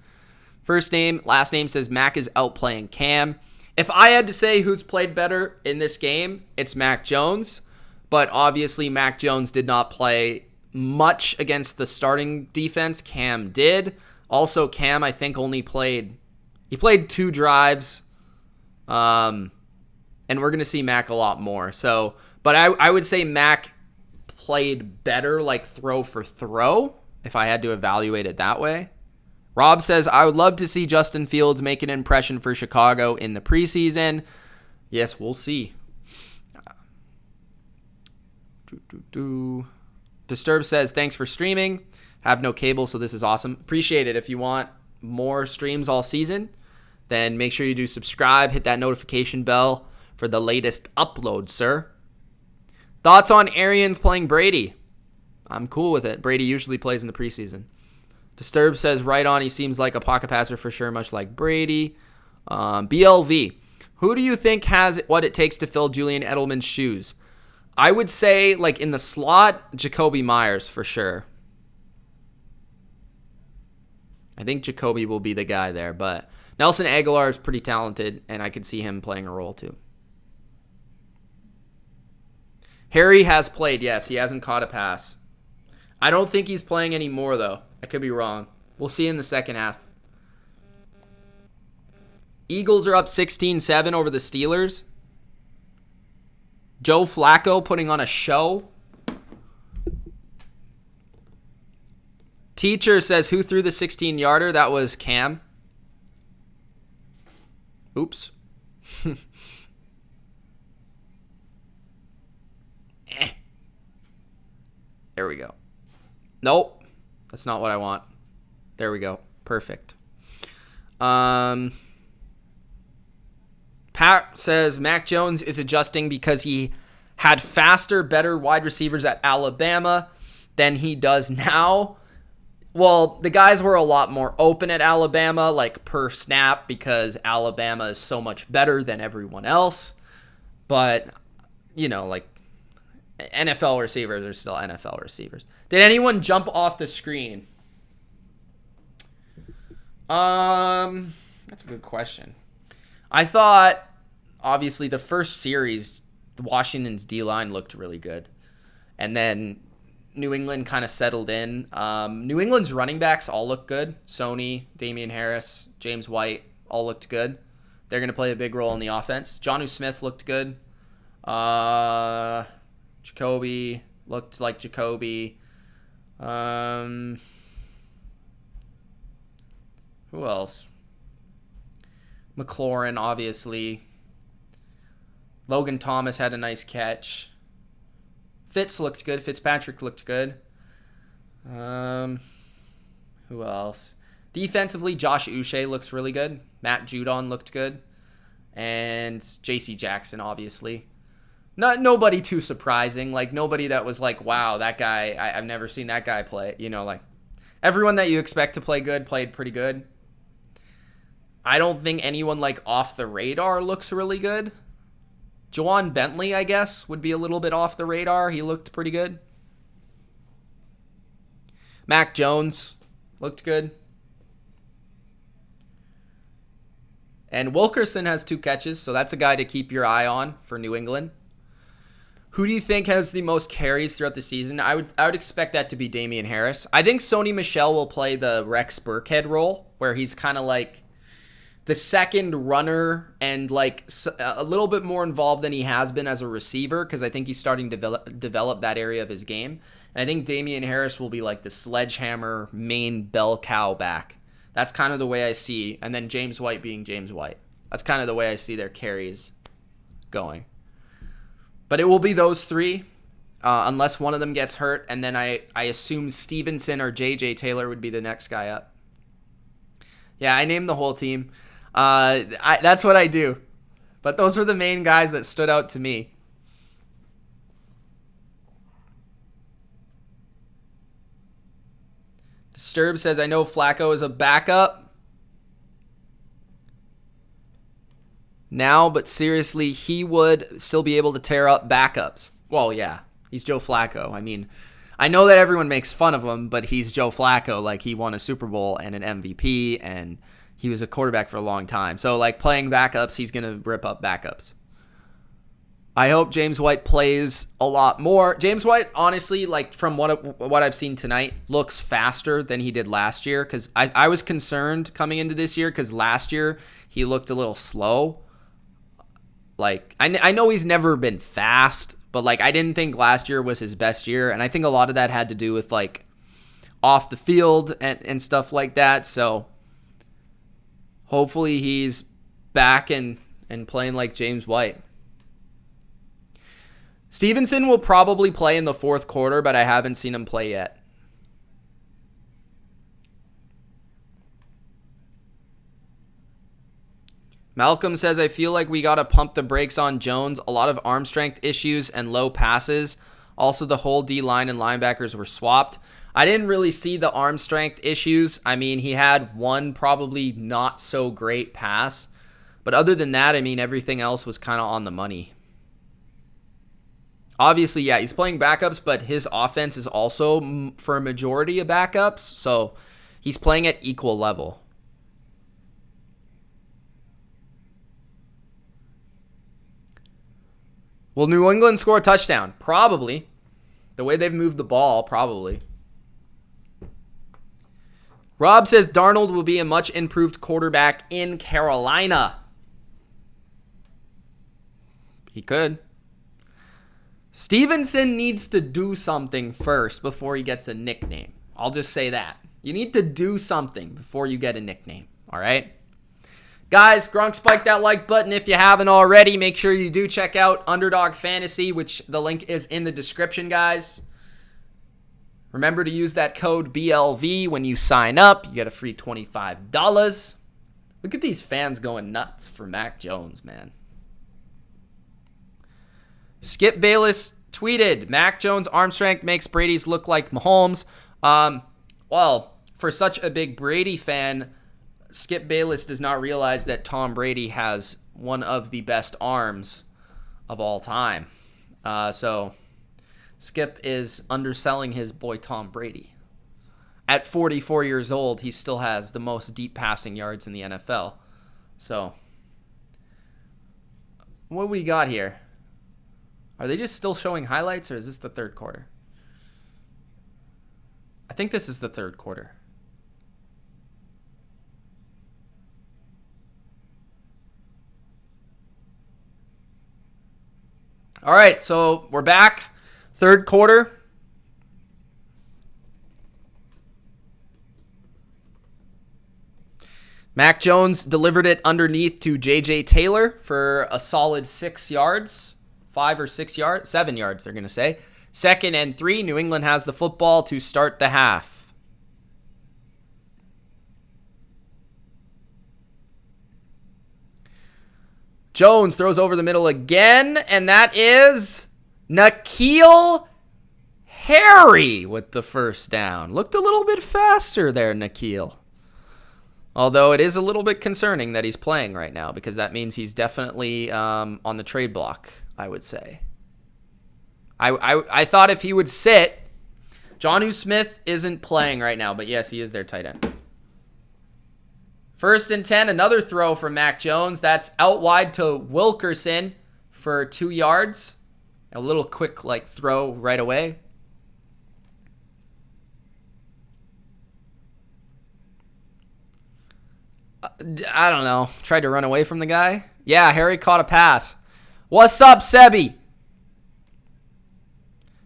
First name, last name says Mac is outplaying Cam. If I had to say who's played better in this game, it's Mac Jones. But obviously, Mac Jones did not play much against the starting defense. Cam did. Also, Cam, I think, only played 2 drives. And we're going to see Mac a lot more. So... But I would say Mac played better, like throw for throw, if I had to evaluate it that way. Rob says, I would love to see Justin Fields make an impression for Chicago in the preseason. Yes, we'll see. Disturb says, thanks for streaming. Have no cable, so this is awesome. Appreciate it. If you want more streams all season, then make sure you do subscribe. Hit that notification bell for the latest upload, sir. Thoughts on Arians playing Brady? I'm cool with it. Brady usually plays in the preseason. Disturb says, right on, he seems like a pocket passer for sure, much like Brady. BLV, who do you think has what it takes to fill Julian Edelman's shoes? I would say, like, in the slot, Jacoby Myers for sure. I think Jacoby will be the guy there, but Nelson Aguilar is pretty talented, and I could see him playing a role too. Harry has played, yes. He hasn't caught a pass. I don't think he's playing anymore, though. I could be wrong. We'll see in the second half. Eagles are up 16-7 over the Steelers. Joe Flacco putting on a show. Teacher says, who threw the 16-yarder? That was Cam. Oops. There we go. Nope. That's not what I want. There we go. Perfect. Pat says Mac Jones is adjusting because he had faster, better wide receivers at Alabama than he does now. Well, the guys were a lot more open at Alabama, like per snap, because Alabama is so much better than everyone else. But, you know, like, NFL receivers are still NFL receivers. Did anyone jump off the screen? That's a good question. I thought, obviously, the first series, Washington's D-line looked really good. And then New England kind of settled in. New England's running backs all look good. Sony, Damian Harris, James White all looked good. They're going to play a big role in the offense. Jonnu Smith looked good. Jacoby looked like Jacoby. Who else? McLaurin, obviously. Logan Thomas had a nice catch. Fitz looked good. Fitzpatrick looked good. Who else? Defensively, Josh Uche looks really good. Matt Judon looked good. And J.C. Jackson, obviously. Nobody too surprising. Like, nobody that was like, wow, that guy, I've never seen that guy play. You know, like, everyone that you expect to play good played pretty good. I don't think anyone, like, off the radar looks really good. Juwan Bentley, I guess, would be a little bit off the radar. He looked pretty good. Mac Jones looked good. And Wilkerson has 2 catches, so that's a guy to keep your eye on for New England. Who do you think has the most carries throughout the season? I would expect that to be Damian Harris. I think Sony Michel will play the Rex Burkhead role, where he's kind of like the second runner and like a little bit more involved than he has been as a receiver, because I think he's starting to develop that area of his game. And I think Damian Harris will be like the sledgehammer main bell cow back. That's kind of the way I see. And then James White being James White. That's kind of the way I see their carries going. But it will be those 3. unless one of them gets hurt, and then I assume Stevenson or J.J. Taylor would be the next guy up. Yeah, I named the whole team. That's what I do. But those were the main guys that stood out to me. Disturb says, I know Flacco is a backup now, but seriously, he would still be able to tear up backups. Well, yeah, he's Joe Flacco. I mean, I know that everyone makes fun of him, but he's Joe Flacco. Like, he won a Super Bowl and an MVP, and he was a quarterback for a long time. So, like, playing backups, he's going to rip up backups. I hope James White plays a lot more. James White, honestly, like, from what I've seen tonight, looks faster than he did last year. Because I was concerned coming into this year because last year he looked a little slow. Like, I know he's never been fast, but, like, I didn't think last year was his best year. And I think a lot of that had to do with, like, off the field and stuff like that. So hopefully he's back and playing like James White. Stevenson will probably play in the fourth quarter, but I haven't seen him play yet. Malcolm says, I feel like we got to pump the brakes on Jones. A lot of arm strength issues and low passes. Also, the whole D-line and linebackers were swapped. I didn't really see the arm strength issues. I mean, he had one probably not so great pass. But other than that, I mean, everything else was kind of on the money. Obviously, yeah, he's playing backups, but his offense is also for a majority of backups. So he's playing at equal level. Will New England score a touchdown? Probably. The way they've moved the ball, probably. Rob says Darnold will be a much improved quarterback in Carolina. He could. Stevenson needs to do something first before he gets a nickname. I'll just say that. You need to do something before you get a nickname. All right? Guys, Gronk, spike that like button if you haven't already. Make sure you do check out Underdog Fantasy, which the link is in the description, guys. Remember to use that code BLV when you sign up. You get a free $25. Look at these fans going nuts for Mac Jones, man. Skip Bayless tweeted, Mac Jones' arm strength makes Brady's look like Mahomes. Well, for such a big Brady fan, Skip Bayless does not realize that Tom Brady has one of the best arms of all time. So Skip is underselling his boy Tom Brady. At 44 years old, he still has the most deep passing yards in the NFL. So what do we got here? Are they just still showing highlights, or is this the third quarter? I think this is the third quarter. All right, so we're back. Third quarter. Mac Jones delivered it underneath to J.J. Taylor for a solid 6 yards. 5 or 6 yards, 7 yards, they're going to say. 2nd and 3, New England has the football to start the half. Jones throws over the middle again, and that is N'Keal Harry with the first down. Looked a little bit faster there, N'Keal. Although it is a little bit concerning that he's playing right now, because that means he's definitely on the trade block, I would say. I thought if he would sit, Jonnu Smith isn't playing right now, but yes, he is their tight end. 1st and 10, another throw from Mac Jones. That's out wide to Wilkerson for 2 yards. A little quick throw right away. I don't know. Tried to run away from the guy. Yeah, Harry caught a pass. What's up, Sebi?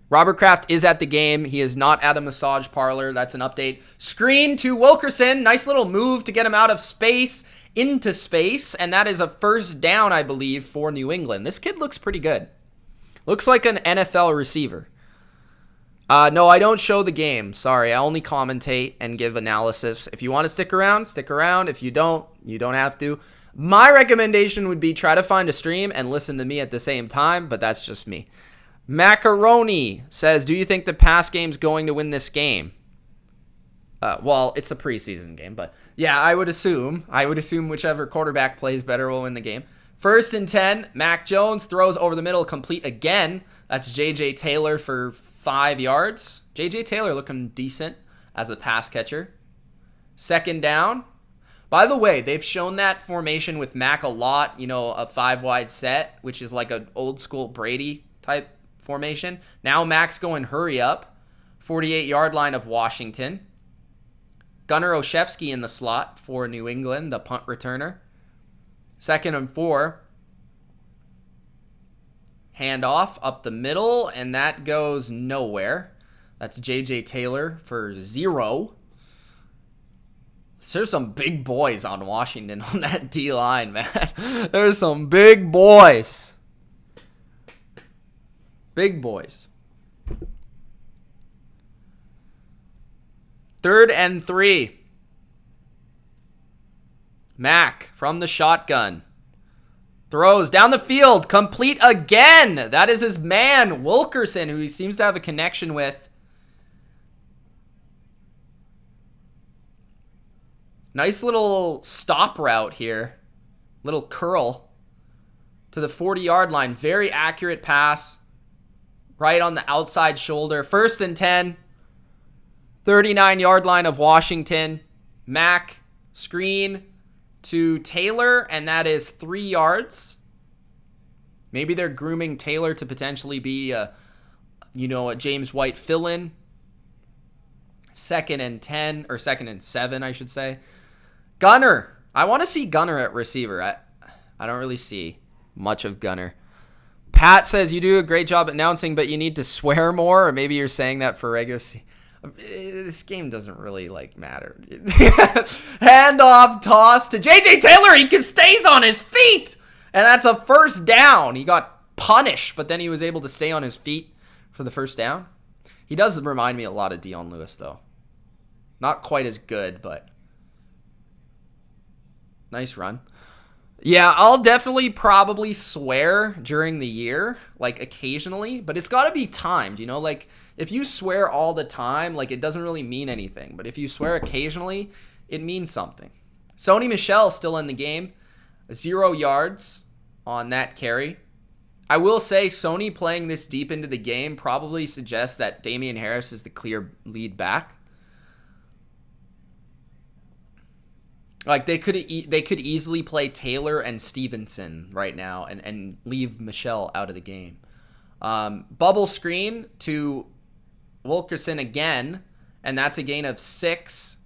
Robert Kraft is at the game. He is not at a massage parlor. That's an update. Screen to Wilkerson. Nice little move to get him out of space into space. And that is a first down, I believe, for New England. This kid looks pretty good. Looks like an NFL receiver. No, I don't show the game. Sorry, I only commentate and give analysis. If you want to stick around, stick around. If you don't have to. My recommendation would be try to find a stream and listen to me at the same time, but that's just me. Macaroni says, do you think the pass game's going to win this game? Well, it's a preseason game, but yeah, I would assume whichever quarterback plays better will win the game. 1st and 10, Mac Jones throws over the middle, complete again. That's J.J. Taylor for 5 yards. J.J. Taylor looking decent as a pass catcher. 2nd down. By the way, they've shown that formation with Mac a lot, a 5-wide set, which is like an old school Brady type formation. Now Mac's going hurry up. 48-yard line of Washington. Gunnar Olszewski in the slot for New England, the punt returner. 2nd and 4. Handoff up the middle, and that goes nowhere. That's J.J. Taylor for 0. There's some big boys on Washington on that D-line, man. There's some big boys. Big boys. 3rd and 3. Mac from the shotgun. Throws down the field. Complete again. That is his man, Wilkerson, who he seems to have a connection with. Nice little stop route here. Little curl to the 40-yard line. Very accurate pass. Right on the outside shoulder. 1st and 10. 39-yard line of Washington. Mac screen to Taylor, and that is 3 yards. Maybe they're grooming Taylor to potentially be a James White fill-in. 2nd and 10, or 2nd and 7, I should say. Gunner. I want to see Gunner at receiver. I don't really see much of Gunner. Pat says, you do a great job announcing, but you need to swear more, or maybe you're saying that for regular season. This game doesn't really matter. Handoff toss to J.J. Taylor. He stays on his feet, and that's a 1st down. He got punished, but then he was able to stay on his feet for the 1st down. He does remind me a lot of Dion Lewis, though. Not quite as good, but nice run. Yeah, I'll definitely probably swear during the year, occasionally, but it's got to be timed, if you swear all the time, it doesn't really mean anything. But if you swear occasionally, it means something. Sony Michel still in the game. 0 yards on that carry. I will say Sony playing this deep into the game probably suggests that Damian Harris is the clear lead back. They could easily play Taylor and Stevenson right now and leave Michel out of the game. Bubble screen to Wilkerson again, and that's a gain of 6.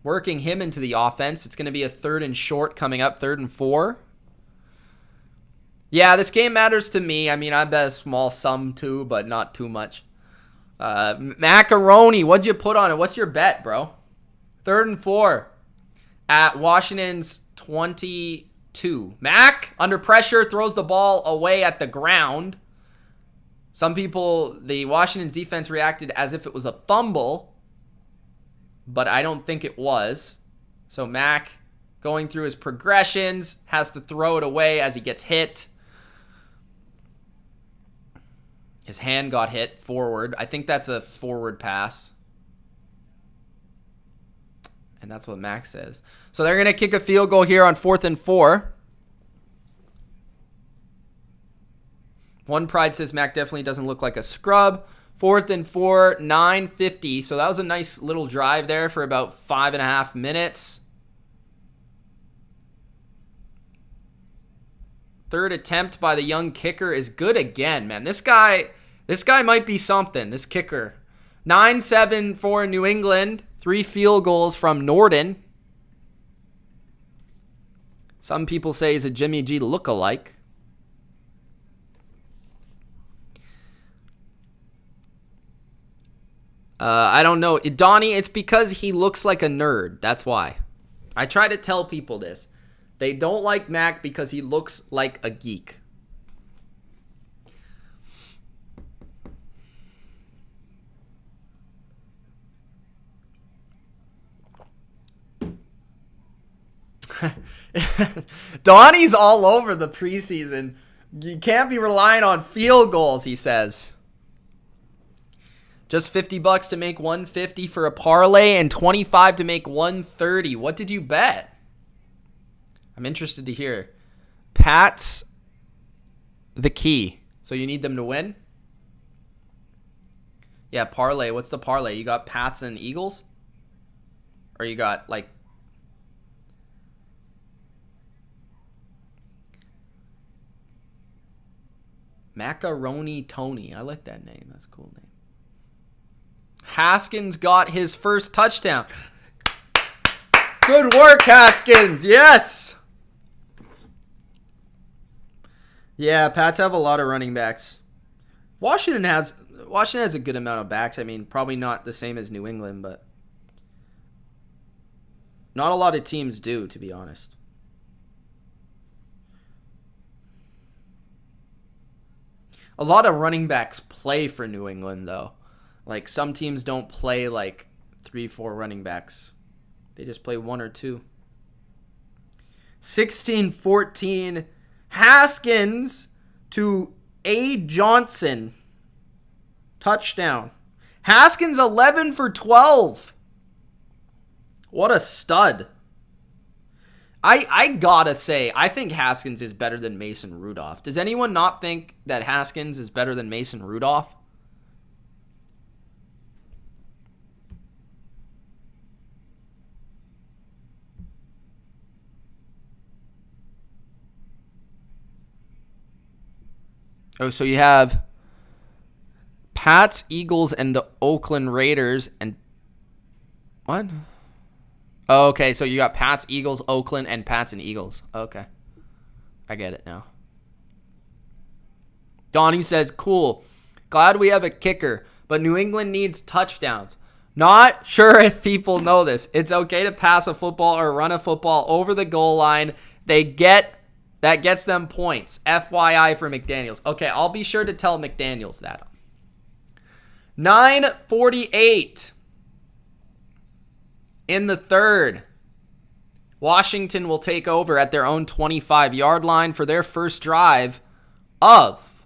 Working him into the offense. It's going to be a 3rd and short coming up, 3rd and 4. Yeah, this game matters to me. I mean, I bet a small sum too, but not too much. Macaroni, what'd you put on it? What's your bet, bro? 3rd and 4 at Washington's 22. Mac, under pressure, throws the ball away at the ground. Some people, the Washington's defense reacted as if it was a fumble, but I don't think it was. So Mac, going through his progressions, has to throw it away as he gets hit. His hand got hit forward. I think that's a forward pass. And that's what Mac says. So they're going to kick a field goal here on 4th and 4. One Pride says Mac definitely doesn't look like a scrub. 4th and 4, 9:50. So that was a nice little drive there for about 5.5 minutes. 3rd attempt by the young kicker is good again, man. This guy might be something, this kicker. 9-7 for New England. 3 field goals from Norden. Some people say he's a Jimmy G lookalike. I don't know. Donnie, it's because he looks like a nerd. That's why. I try to tell people this. They don't like Mac because he looks like a geek. Donnie's all over the preseason. You can't be relying on field goals, he says. Just $50 to make 150 for a parlay and 25 to make 130. What did you bet? I'm interested to hear. Pat's the key. So you need them to win? Yeah, parlay. What's the parlay? You got Pats and Eagles? Or you got like Macaroni Tony. I like that name. That's a cool name. Haskins got his first touchdown. Good work, Haskins. Yes. Yeah, Pats have a lot of running backs. Washington has a good amount of backs. I mean, probably not the same as New England, but not a lot of teams do, to be honest. A lot of running backs play for New England, though. Like, some teams don't play, like, 3-4 running backs. They just play 1 or 2. 16-14. Haskins to A. Johnson. Touchdown. Haskins 11 for 12. What a stud. I gotta say, I think Haskins is better than Mason Rudolph. Does anyone not think that Haskins is better than Mason Rudolph? Oh, so you have Pats, Eagles, and the Oakland Raiders. And what? Oh, okay, so you got Pats, Eagles, Oakland, and Pats and Eagles. Okay. I get it now. Donnie says, cool. Glad we have a kicker, but New England needs touchdowns. Not sure if people know this. It's okay to pass a football or run a football over the goal line. That gets them points. FYI for McDaniels. Okay, I'll be sure to tell McDaniels that. 9:48 in the third. Washington will take over at their own 25-yard line for their first drive of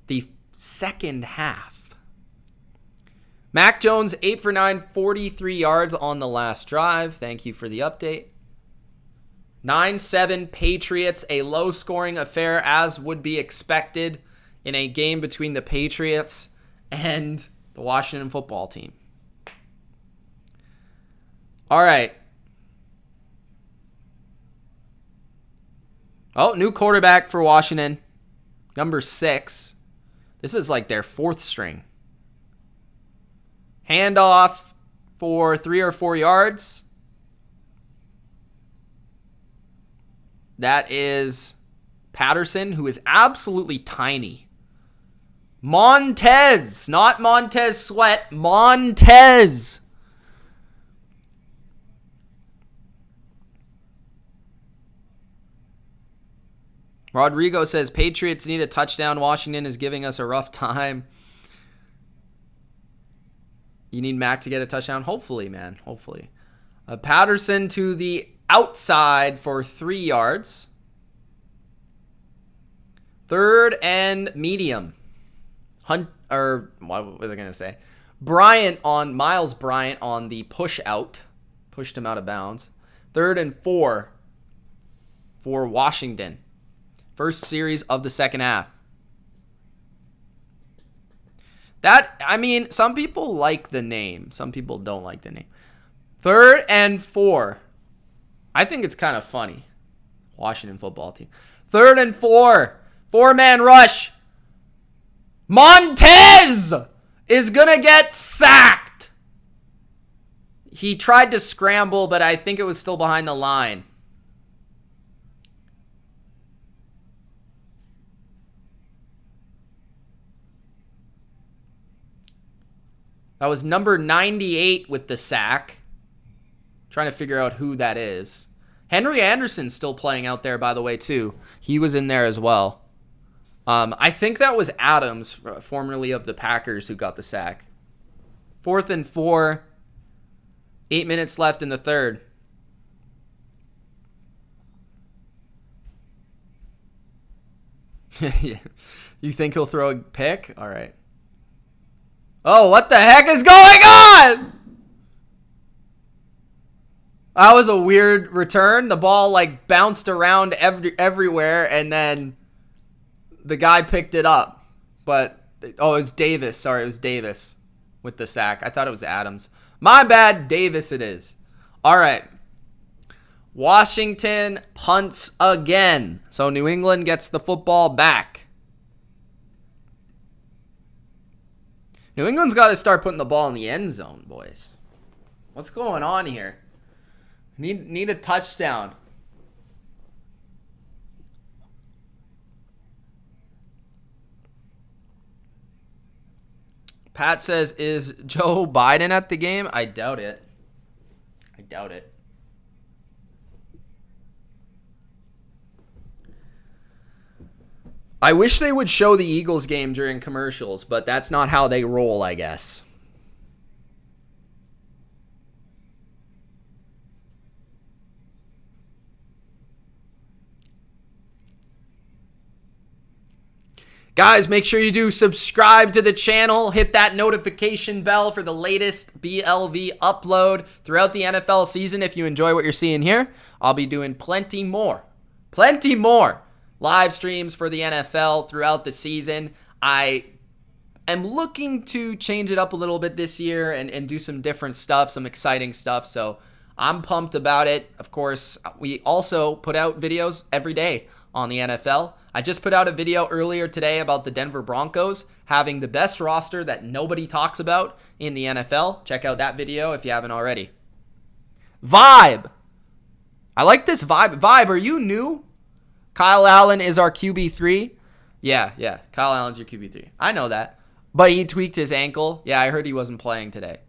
the second half. Mac Jones, 8 for 9, 43 yards on the last drive. Thank you for the update. 9-7 Patriots, a low-scoring affair as would be expected in a game between the Patriots and the Washington football team. All right. Oh, new quarterback for Washington. Number 6. This is like their 4th string. Handoff for 3 or 4 yards. That is Patterson, who is absolutely tiny. Montez, not Montez Sweat, Montez. Rodrigo says, Patriots need a touchdown. Washington is giving us a rough time. You need Mac to get a touchdown? Hopefully, man. Hopefully. Patterson to the outside for 3 yards. 3rd and medium. What was I going to say? Miles Bryant on the push out. Pushed him out of bounds. 3rd and 4 for Washington. First series of the second half. Some people like the name. Some people don't like the name. 3rd and 4. I think it's kind of funny. Washington football team. 3rd and 4. 4-man rush. Montez is going to get sacked. He tried to scramble, but I think it was still behind the line. That was number 98 with the sack. Trying to figure out who that is. Henry Anderson's still playing out there, by the way, too. He was in there as well. I think that was Adams, formerly of the Packers, who got the sack. 4th and 4. 8 minutes left in the third. You think he'll throw a pick? All right. Oh, what the heck is going on? That was a weird return. The ball like bounced around everywhere, and then the guy picked it up. But, oh, it was Davis. Sorry, it was Davis with the sack. I thought it was Adams. My bad, Davis it is. All right. Washington punts again. So New England gets the football back. New England's got to start putting the ball in the end zone, boys. What's going on here? Need a touchdown. Pat says, is Joe Biden at the game? I doubt it. I doubt it. I wish they would show the Eagles game during commercials, but that's not how they roll, I guess. Guys, make sure you do subscribe to the channel. Hit that notification bell for the latest BLV upload throughout the NFL season. If you enjoy what you're seeing here, I'll be doing plenty more live streams for the NFL throughout the season. I am looking to change it up a little bit this year and do some different stuff, some exciting stuff. So I'm pumped about it. Of course, we also put out videos every day on the NFL. I just put out a video earlier today about the Denver Broncos having the best roster that nobody talks about in the NFL. Check out that video if you haven't already. Vibe. I like this vibe. Vibe, are you new? Kyle Allen is our QB3. Yeah. Kyle Allen's your QB3. I know that. But he tweaked his ankle. Yeah, I heard he wasn't playing today.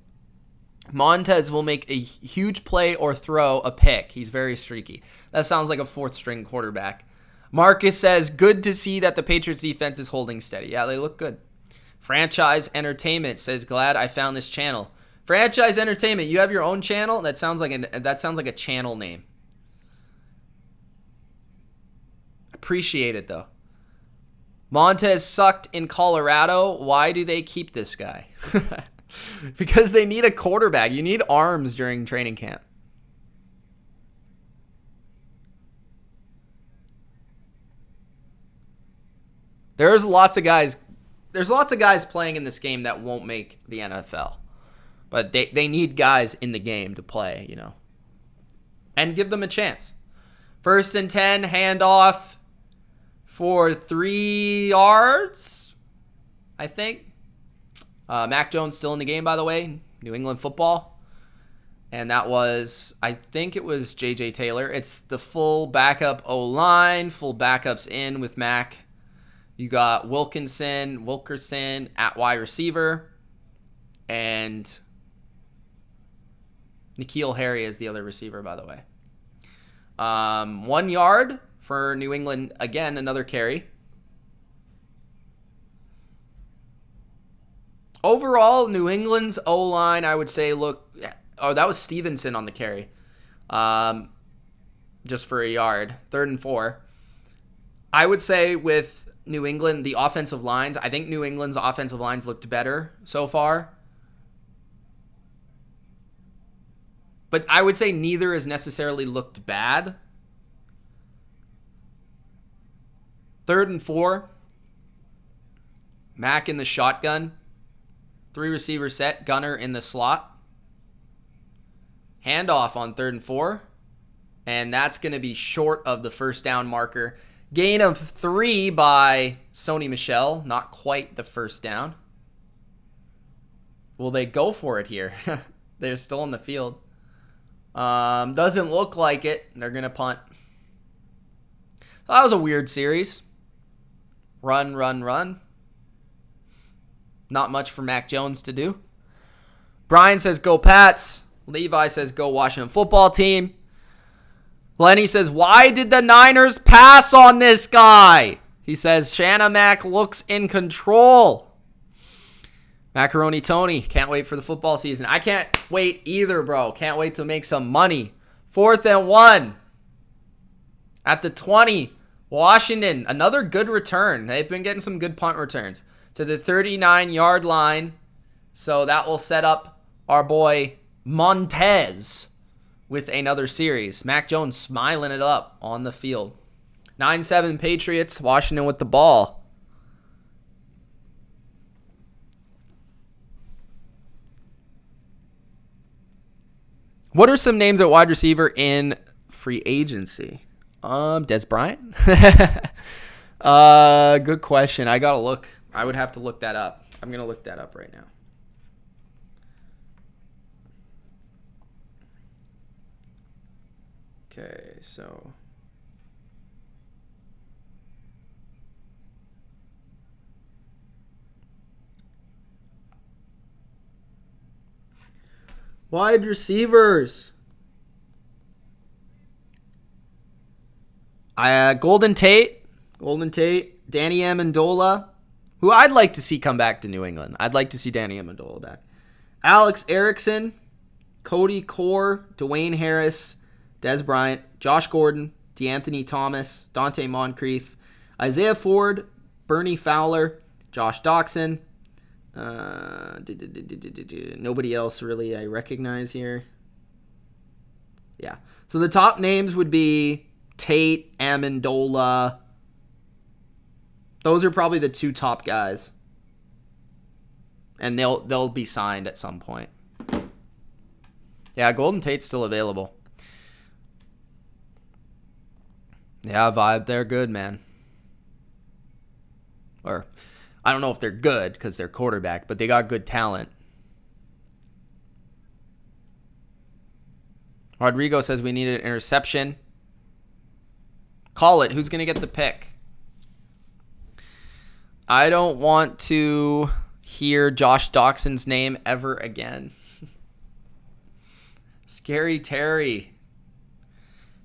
Montez will make a huge play or throw a pick. He's very streaky. That sounds like a fourth-string quarterback. Marcus says, good to see that the Patriots defense is holding steady. Yeah, they look good. Franchise Entertainment says, glad I found this channel. Franchise Entertainment, you have your own channel? That sounds like a channel name. Appreciate it, though. Montez sucked in Colorado. Why do they keep this guy? Because they need a quarterback. You need arms during training camp. There's lots of guys playing in this game that won't make the NFL. But they need guys in the game to play, you know. And give them a chance. 1st and 10, handoff for 3 yards, I think. Mac Jones still in the game, by the way. New England football. And that was, I think it was J.J. Taylor. It's the full backup O-line. Full backups in with Mac. You got Wilkerson at wide receiver. And N'Keal Harry is the other receiver, by the way. 1 yard for New England. Again, another carry. Overall, New England's O-line, I would say, oh, that was Stevenson on the carry. Just for a yard. 3rd and 4. I would say with New England, the offensive lines, I think New England's offensive lines looked better so far. But I would say neither has necessarily looked bad. 3rd and 4. Mac in the shotgun. 3 receiver set. Gunner in the slot. Handoff on 3rd and 4. And that's going to be short of the first down marker. Gain of 3 by Sony Michel. Not quite the first down. Will they go for it here? They're still in the field. Doesn't look like it. They're going to punt. That was a weird series. Run. Not much for Mac Jones to do. Brian says, go Pats. Levi says, go Washington football team. Lenny says, why did the Niners pass on this guy? He says, Shanna Mac looks in control. Macaroni Tony, can't wait for the football season. I can't wait either, bro. Can't wait to make some money. 4th and 1. At the 20. Washington, another good return. They've been getting some good punt returns to the 39-yard line. So that will set up our boy Montez with another series. Mac Jones smiling it up on the field. 9-7 Patriots, Washington with the ball. What are some names at wide receiver in free agency? Des Bryant? Good question. I gotta look. I would have to look that up. I'm gonna look that up right now. Okay, so wide receivers. Golden Tate, Danny Amendola, who I'd like to see come back to New England. I'd like to see Danny Amendola back. Alex Erickson, Cody Core, Dwayne Harris, Des Bryant, Josh Gordon, DeAnthony Thomas, Dante Moncrief, Isaiah Ford, Bernie Fowler, Josh Doxson. Nobody else really I recognize here. Yeah. So the top names would be Tate, Amendola. Those are probably the two top guys. And they'll be signed at some point. Yeah, Golden Tate's still available. Yeah, Vibe, they're good, man. Or, I don't know if they're good because they're quarterback, but they got good talent. Rodrigo says we need an interception. Call it. Who's going to get the pick? I don't want to hear Josh Doxson's name ever again. Scary Terry.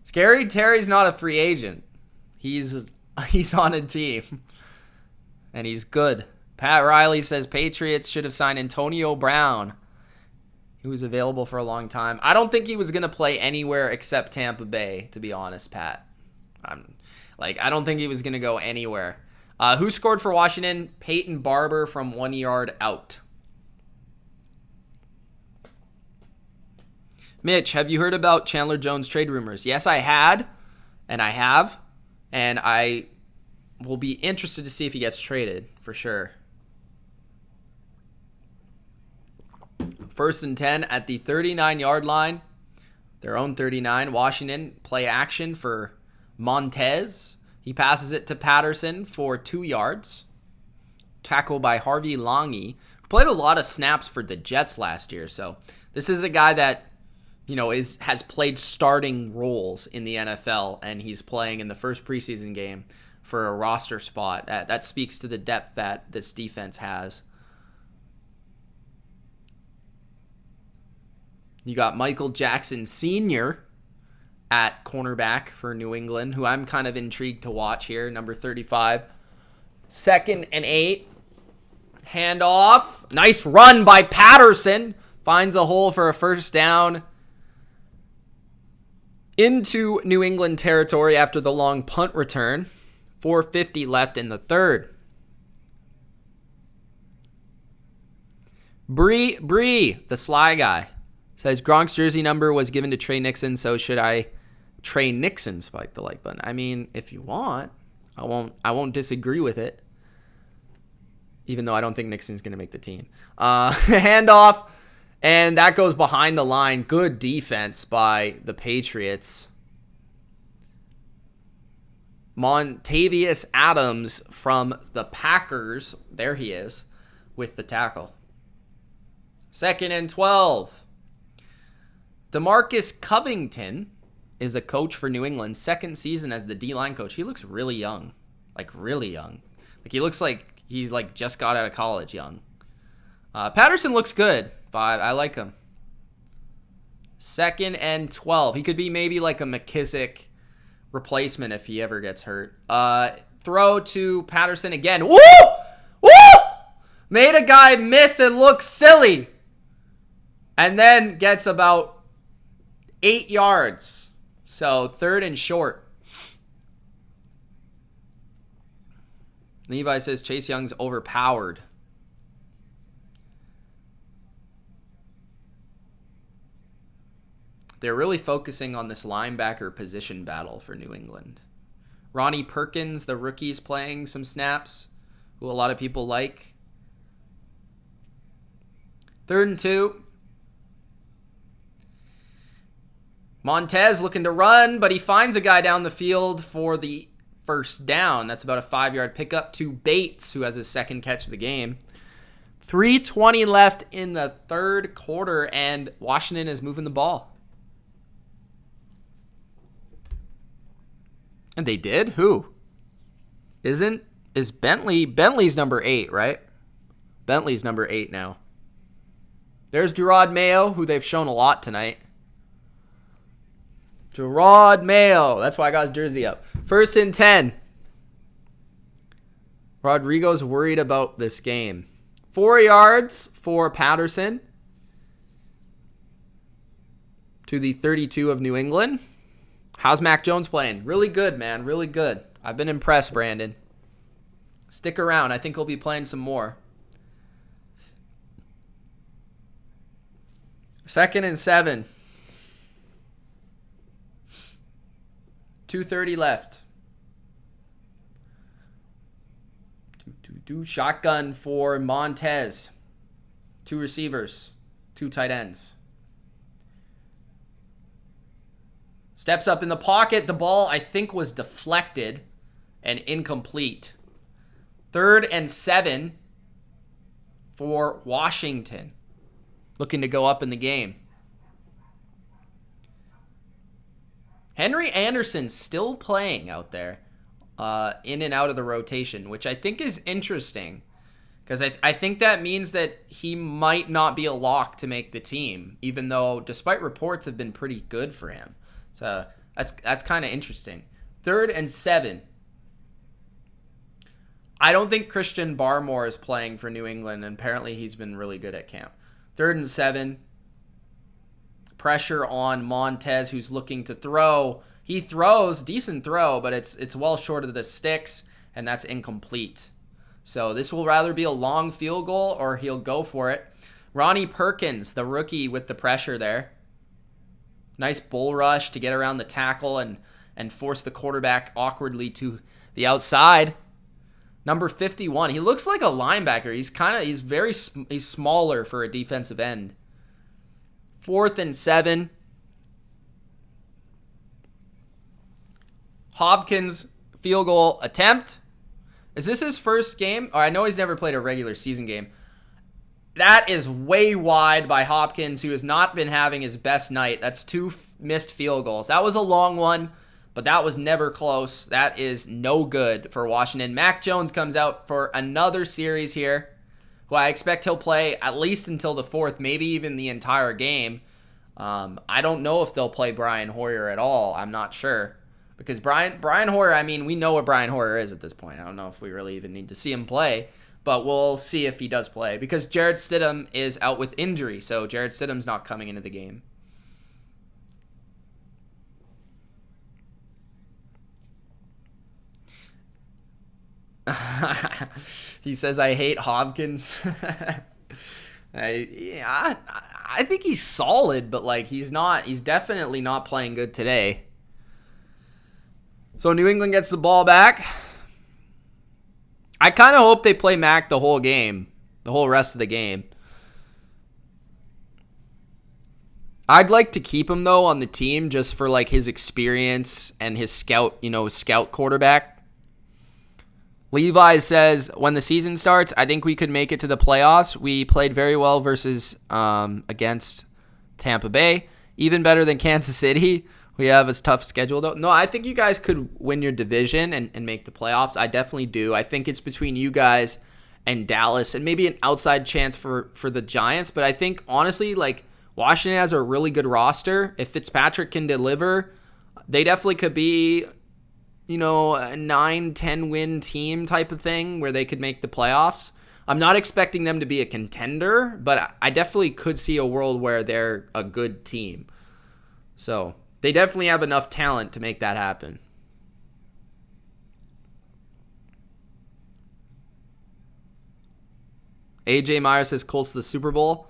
Scary Terry's not a free agent. He's on a team. And he's good. Pat Riley says Patriots should have signed Antonio Brown. He was available for a long time. I don't think he was going to play anywhere except Tampa Bay, to be honest, Pat. I don't think he was going to go anywhere. Who scored for Washington? Peyton Barber from 1 yard out. Mitch, have you heard about Chandler Jones trade rumors? Yes, I had, and I have, and I will be interested to see if he gets traded, for sure. 1st and 10 at the 39-yard line. Their own 39. Washington play action for Montez. He passes it to Patterson for 2 yards. Tackle by Harvey Langi, who played a lot of snaps for the Jets last year. So this is a guy that, has played starting roles in the NFL, and he's playing in the first preseason game for a roster spot. That speaks to the depth that this defense has. You got Michael Jackson Sr. at cornerback for New England, who I'm kind of intrigued to watch here, number 35. 2nd and 8. Handoff. Nice run by Patterson. Finds a hole for a first down into New England territory after the long punt return. 4:50 left in the third. Bree, the sly guy, says Gronk's jersey number was given to Trey Nixon, so should I Trey Nixon spike the like button? I mean, if you want, I won't disagree with it. Even though I don't think Nixon's going to make the team. Handoff, and that goes behind the line. Good defense by the Patriots. Montavious Adams from the Packers. There he is with the tackle. 2nd and 12. DeMarcus Covington is a coach for New England. 2nd season as the D-line coach. He looks really young. Really young. He looks like he's just got out of college young. Patterson looks good. I like him. 2nd and 12. He could be maybe like a McKissick replacement if he ever gets hurt. Throw to Patterson again. Woo! Woo! Made a guy miss and look silly. And then gets about 8 yards. So 3rd and short. Levi says Chase Young's overpowered. They're really focusing on this linebacker position battle for New England. Ronnie Perkins, the rookie's playing some snaps, who a lot of people like. 3rd and 2. Montez looking to run, but he finds a guy down the field for the first down. That's about a 5-yard pickup to Bates, who has his second catch of the game. 3:20 left in the third quarter, and Washington is moving the ball. And they did? Who? Is Bentley? Bentley's number 8, right? Bentley's number 8 now. There's Gerard Mayo, who they've shown a lot tonight. Gerard Mayo. That's why I got his jersey up. 1st and 10. Rodrigo's worried about this game. 4 yards for Patterson to the 32 of New England. How's Mac Jones playing? Really good, man. Really good. I've been impressed, Brandon. Stick around. I think he'll be playing some more. 2nd and 7. 2:30 left. Shotgun for Montez. 2 receivers. 2 tight ends. Steps up in the pocket. The ball, I think, was deflected and incomplete. 3rd and 7 for Washington. Looking to go up in the game. Henry Anderson still playing out there in and out of the rotation, which I think is interesting because I think that means that he might not be a lock to make the team, even though despite reports have been pretty good for him. So that's kind of interesting. 3rd and 7. I don't think Christian Barmore is playing for New England, and apparently he's been really good at camp. 3rd and 7. Pressure on Montez, who's looking to throw. He throws, decent throw, but it's well short of the sticks, and that's incomplete. So this will rather be a long field goal, or he'll go for it. Ronnie Perkins, the rookie, with the pressure there. Nice bull rush to get around the tackle and force the quarterback awkwardly to the outside. Number 51. He looks like a linebacker. He's smaller for a defensive end. 4th and 7. Hopkins field goal attempt. Is this his first game? I know he's never played a regular season game. That is way wide by Hopkins, who has not been having his best night. That's 2 missed field goals. That was a long one, but that was never close. That is no good for Washington. Mac Jones comes out for another series here, who I expect he'll play at least until the 4th, maybe even the entire game. I don't know if they'll play Brian Hoyer at all. I'm not sure. Because Brian Hoyer, I mean, we know what Brian Hoyer is at this point. I don't know if we really even need to see him play. But we'll see if he does play. Because Jared Stidham is out with injury. So Jared Stidham's not coming into the game. He says, I hate Hopkins. I think he's solid, but like he's definitely not playing good today. So New England gets the ball back. I kind of hope they play Mac the whole game, the whole rest of the game. I'd like to keep him though on the team just for like his experience and his scout quarterback. Levi says, when the season starts, I think we could make it to the playoffs. We played very well versus against Tampa Bay. Even better than Kansas City. We have a tough schedule, though. No, I think you guys could win your division and make the playoffs. I definitely do. I think it's between you guys and Dallas and maybe an outside chance for the Giants. But I think, honestly, like Washington has a really good roster. If Fitzpatrick can deliver, they definitely could be, a 9-10 win team type of thing where they could make the playoffs. I'm not expecting them to be a contender, but I definitely could see a world where they're a good team. So they definitely have enough talent to make that happen. AJ Meyer says Colts to the Super Bowl.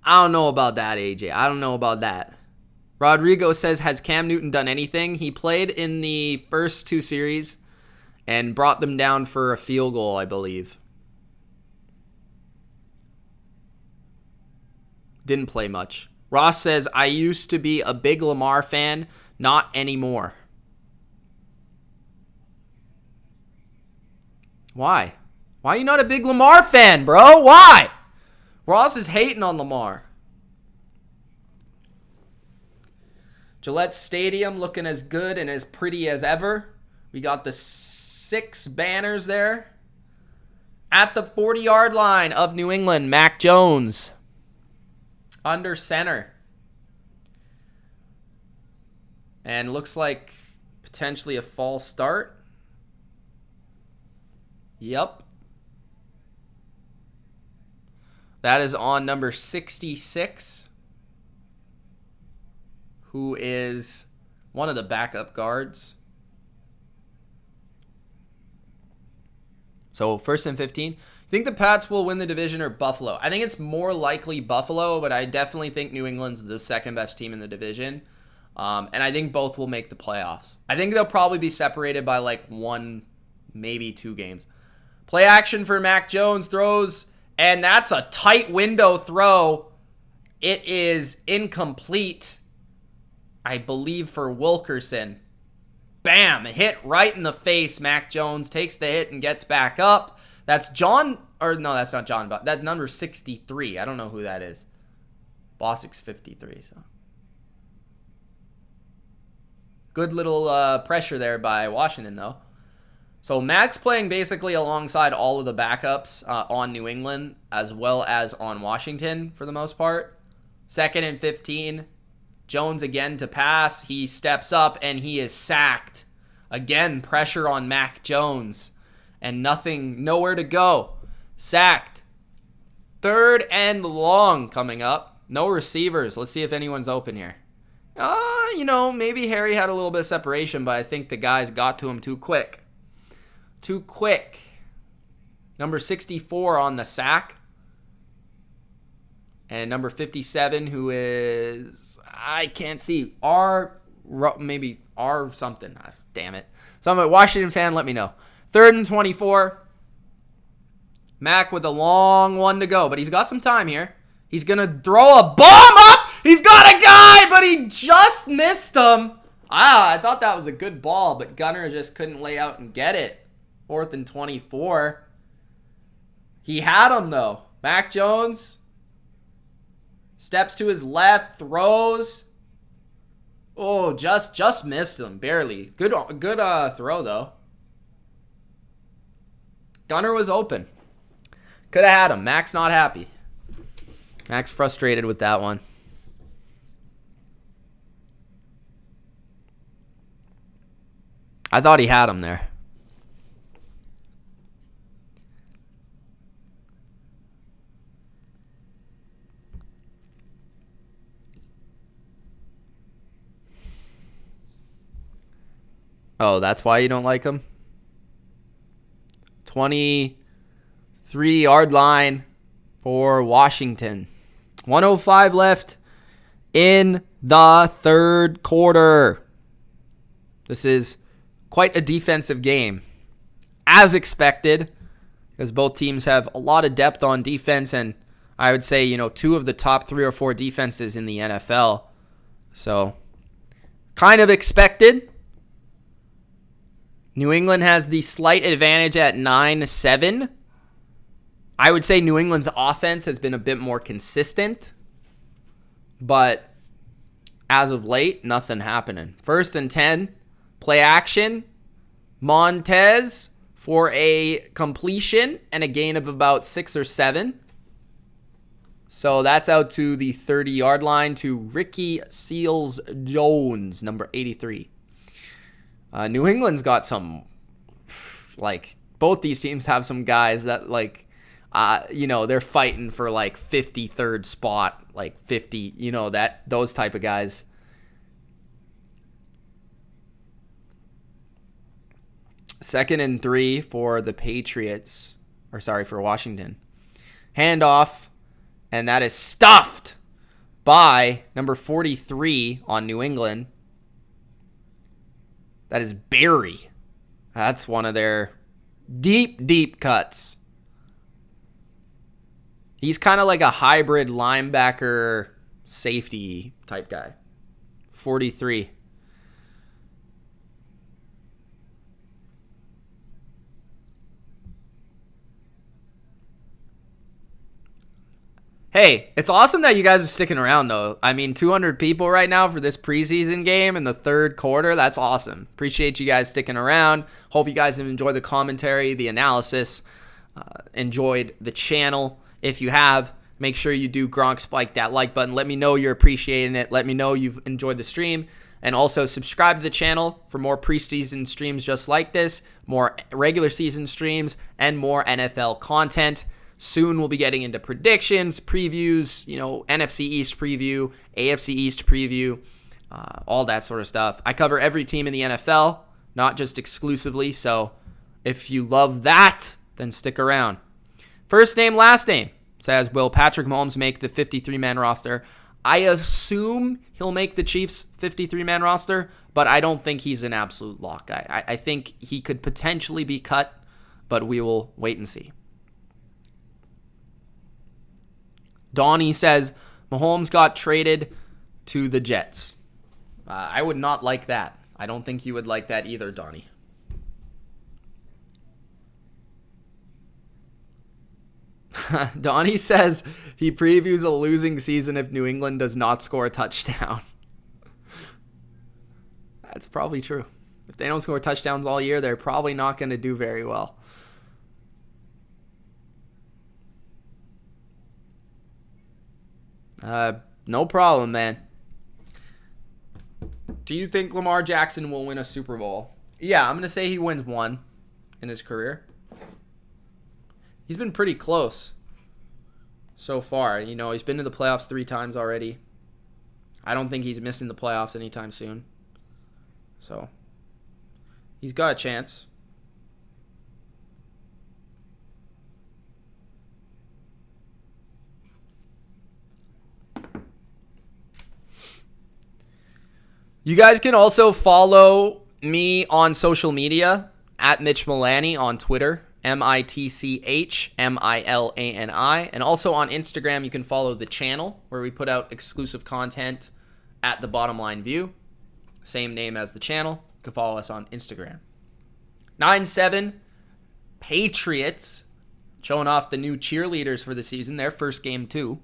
I don't know about that, AJ. I don't know about that. Rodrigo says, has Cam Newton done anything? He played in the first 2 series and brought them down for a field goal, I believe. Didn't play much. Ross says, I used to be a big Lamar fan, not anymore. Why? Why are you not a big Lamar fan, bro? Why? Ross is hating on Lamar. Gillette Stadium looking as good and as pretty as ever. We got the 6 banners there. At the 40-yard line of New England, Mac Jones. Under center. And looks like potentially a false start. Yep. That is on number 66, who is one of the backup guards. So 1st and 15. You think the Pats will win the division or Buffalo? I think it's more likely Buffalo, but I definitely think New England's the second best team in the division. And I think both will make the playoffs. I think they'll probably be separated by like 1, maybe 2 games. Play action for Mac Jones, throws, and that's a tight window throw. It is incomplete, I believe, for Wilkerson. Bam, hit right in the face. Mac Jones takes the hit and gets back up. That's John, or no, that's not John, but that's number 63. I don't know who that is. Bostic's 53, so. Good little pressure there by Washington, though. So Mac's playing basically alongside all of the backups on New England as well as on Washington for the most part. 2nd and 15. Jones again to pass. He steps up and he is sacked. Again, pressure on Mac Jones. And nowhere to go. Sacked. 3rd and long coming up. No receivers. Let's see if anyone's open here. Maybe Harry had a little bit of separation, but I think the guys got to him too quick. Too quick. Number 64 on the sack. And number 57, who is, I can't see, maybe R something. Damn it. Some Washington fan, let me know. 3rd and 24. Mac with a long one to go, but he's got some time here. He's going to throw a bomb up. He's got a guy, but he just missed him. I thought that was a good ball, but Gunner just couldn't lay out and get it. 4th and 24. He had him, though. Mac Jones steps to his left, throws. Oh, just missed him, barely. Good throw, though. Gunner was open. Could have had him. Mac's not happy. Mac's frustrated with that one. I thought he had him there. Oh, that's why you don't like him? 23-yard line for Washington. 1:05 left in the 3rd quarter. This is quite a defensive game, as expected, because both teams have a lot of depth on defense, and I would say, 2 of the top 3 or 4 defenses in the NFL. So, kind of expected. New England has the slight advantage at 9-7. I would say New England's offense has been a bit more consistent, but as of late, nothing happening. 1st and 10, play action. Montez for a completion and a gain of about 6 or 7. So that's out to the 30-yard line to Ricky Seals-Jones, number 83. New England's got some, both these teams have some guys that, they're fighting for, 53rd spot, 50, those type of guys. Second and 3 for the Patriots, for Washington. Handoff. And that is stuffed by number 43 on New England. That is Barry. That's one of their deep, deep cuts. He's kind of like a hybrid linebacker safety type guy. 43. Hey, it's awesome that you guys are sticking around, though. I mean, 200 people right now for this preseason game in the third quarter. That's awesome. Appreciate you guys sticking around. Hope you guys have enjoyed the commentary, the analysis, enjoyed the channel. If you have, make sure you do Gronk Spike that like button. Let me know you're appreciating it. Let me know you've enjoyed the stream. And also subscribe to the channel for more preseason streams just like this, more regular season streams, and more NFL content. Soon we'll be getting into predictions, previews, NFC East preview, AFC East preview, all that sort of stuff. I cover every team in the NFL, not just exclusively. So if you love that, then stick around. First name, last name says, will Patrick Mahomes make the 53-man roster? I assume he'll make the Chiefs 53-man roster, but I don't think he's an absolute lock. I think he could potentially be cut, but we will wait and see. Donnie says, Mahomes got traded to the Jets. I would not like that. I don't think you would like that either, Donnie. Donnie says he previews a losing season if New England does not score a touchdown. That's probably true. If they don't score touchdowns all year, they're probably not going to do very well. No problem, man. Do you think Lamar Jackson will win a Super Bowl? Yeah, I'm going to say he wins one in his career. He's been pretty close so far. He's been to the playoffs 3 times already. I don't think he's missing the playoffs anytime soon. So, he's got a chance. You guys can also follow me on social media at Mitch Milani on Twitter, MITCHMILANI. And also on Instagram, you can follow the channel where we put out exclusive content at the Bottom Line View. Same name as the channel. You can follow us on Instagram. 9-7 Patriots showing off the new cheerleaders for the season. Their first game too.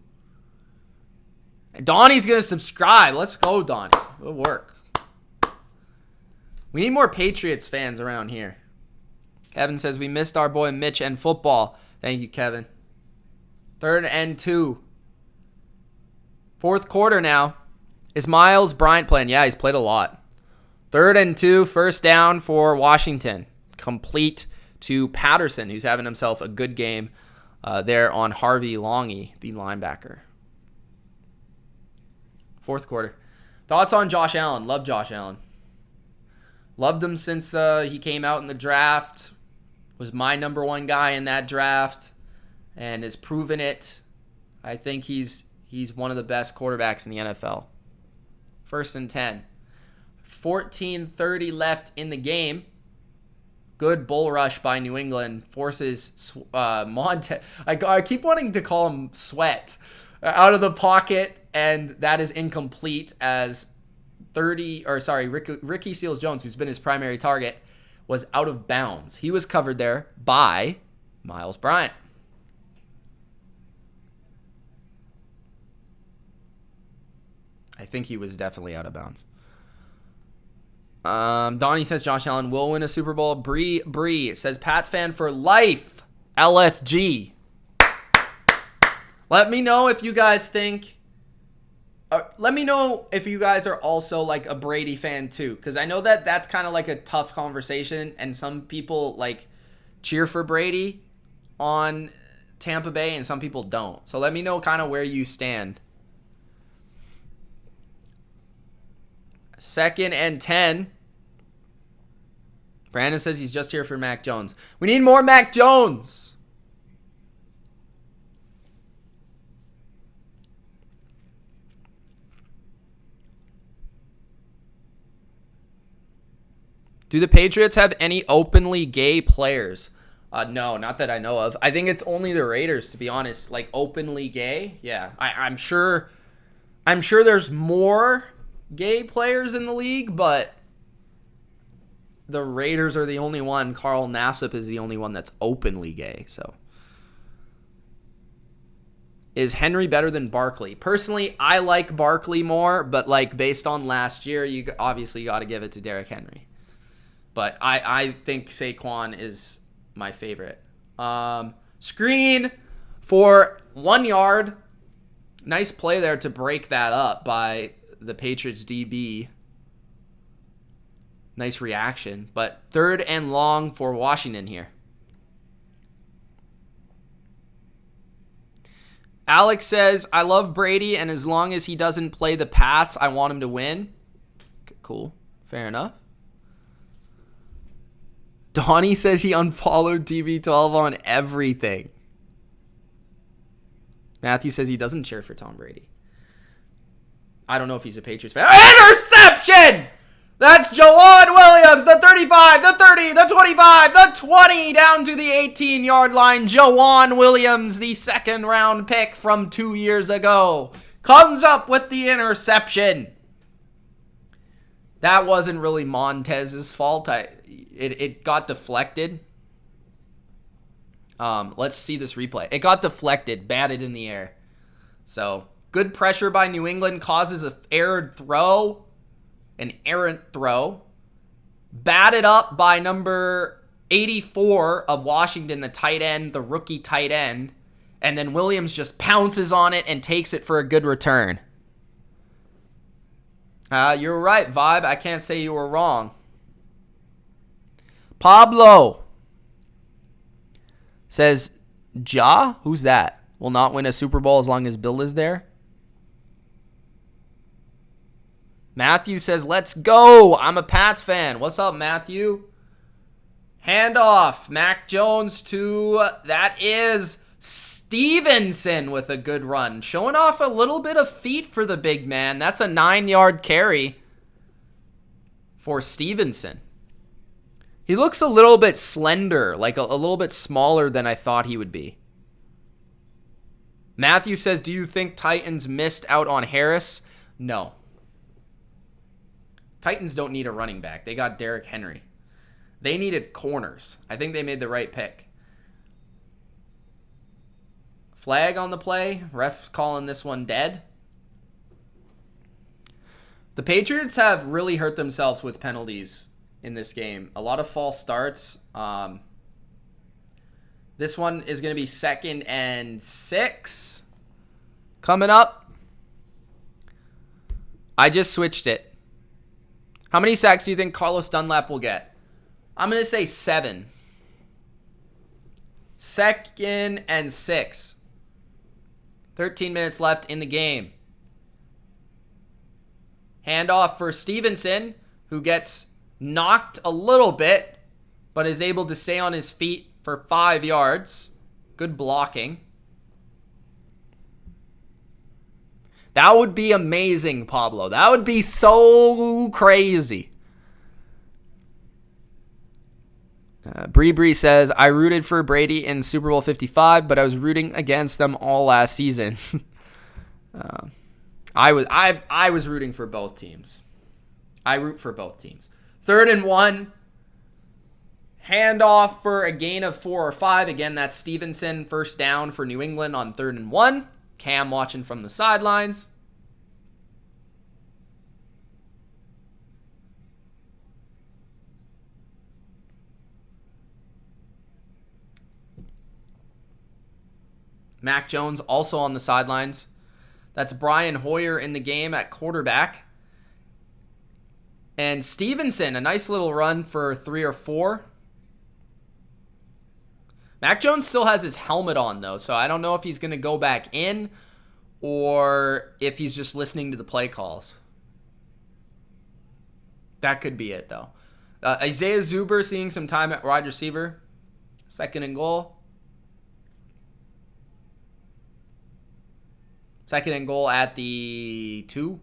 And Donnie's going to subscribe. Let's go, Donnie. Good work. We need more Patriots fans around here. Kevin says, we missed our boy Mitch and football. Thank you, Kevin. 3rd and 2. Fourth quarter now. Is Miles Bryant playing? Yeah, he's played a lot. 3rd and 2, first down for Washington. Complete to Patterson, who's having himself a good game there on Harvey Longy, the linebacker. Fourth quarter. Thoughts on Josh Allen? Love Josh Allen. Loved him since he came out in the draft. Was my number 1 guy in that draft and has proven it. I think he's one of the best quarterbacks in the NFL. 1st and 10. 14:30 left in the game. Good bull rush by New England. Forces I keep wanting to call him Sweat out of the pocket, and that is incomplete as Ricky Seals-Jones, who's been his primary target, was out of bounds. He was covered there by Miles Bryant. I think he was definitely out of bounds. Donnie says Josh Allen will win a Super Bowl. Bree says Pats fan for life. LFG. Let me know if you guys think... let me know if you guys are also like a Brady fan too, because I know that that's kind of like a tough conversation, and some people like cheer for Brady on Tampa Bay and some people don't. So let me know kind of where you stand. 2nd and 10. Brandon says he's just here for Mac Jones. We need more Mac Jones. Do the Patriots have any openly gay players? No, not that I know of. I think it's only the Raiders, to be honest. Like, openly gay? Yeah, I'm sure there's more gay players in the league, but the Raiders are the only one. Carl Nassib is the only one that's openly gay. So, is Henry better than Barkley? Personally, I like Barkley more, but like based on last year, you obviously got to give it to Derrick Henry. But I think Saquon is my favorite. Screen for 1 yard. Nice play there to break that up by the Patriots DB. Nice reaction. But 3rd and long for Washington here. Alex says, I love Brady, and as long as he doesn't play the Pats, I want him to win. Cool. Fair enough. Donnie says he unfollowed TB12 on everything. Matthew says he doesn't cheer for Tom Brady. I don't know if he's a Patriots fan. Interception! That's Jawan Williams, the 35, the 30, the 25, the 20, down to the 18-yard line. Jawan Williams, the 2nd-round pick from 2 years ago, comes up with the interception. That wasn't really Montez's fault. It got deflected. Let's see this replay. It got deflected, batted in the air. So, good pressure by New England causes an errant throw. Batted up by number 84 of Washington, the tight end, the rookie tight end. And then Williams just pounces on it and takes it for a good return. You're right, Vibe. I can't say you were wrong. Pablo says, Ja? Who's that? Will not win a Super Bowl as long as Bill is there. Matthew says, let's go. I'm a Pats fan. What's up, Matthew? Handoff. Mac Jones to, that is Stevenson with a good run. Showing off a little bit of feet for the big man. That's a 9-yard carry for Stevenson. He looks a little bit slender, like a little bit smaller than I thought he would be. Matthew says, do you think Titans missed out on Harris? No. Titans don't need a running back. They got Derrick Henry. They needed corners. I think they made the right pick. Flag on the play. Ref's calling this one dead. The Patriots have really hurt themselves with penalties in this game. A lot of false starts. This one is going to be 2nd and 6. Coming up. I just switched it. How many sacks do you think Carlos Dunlap will get? I'm going to say 7. 2nd and 6. 13 minutes left in the game. Handoff for Stevenson, who gets knocked a little bit, but is able to stay on his feet for 5 yards. Good blocking. That would be amazing, Pablo. That would be so crazy. Bree says, I rooted for Brady in Super Bowl 55, but I was rooting against them all last season. I was rooting for both teams. I root for both teams. 3rd and 1. Handoff for a gain of 4 or 5. Again, that's Stevenson. First down for New England on 3rd and 1. Cam watching from the sidelines. Mac Jones also on the sidelines. That's Brian Hoyer in the game at quarterback. And Stevenson, a nice little run for 3 or 4. Mac Jones still has his helmet on, though, so I don't know if he's going to go back in or if he's just listening to the play calls. That could be it, though. Isaiah Zuber seeing some time at wide receiver. 2nd and goal. 2nd and goal at the 2.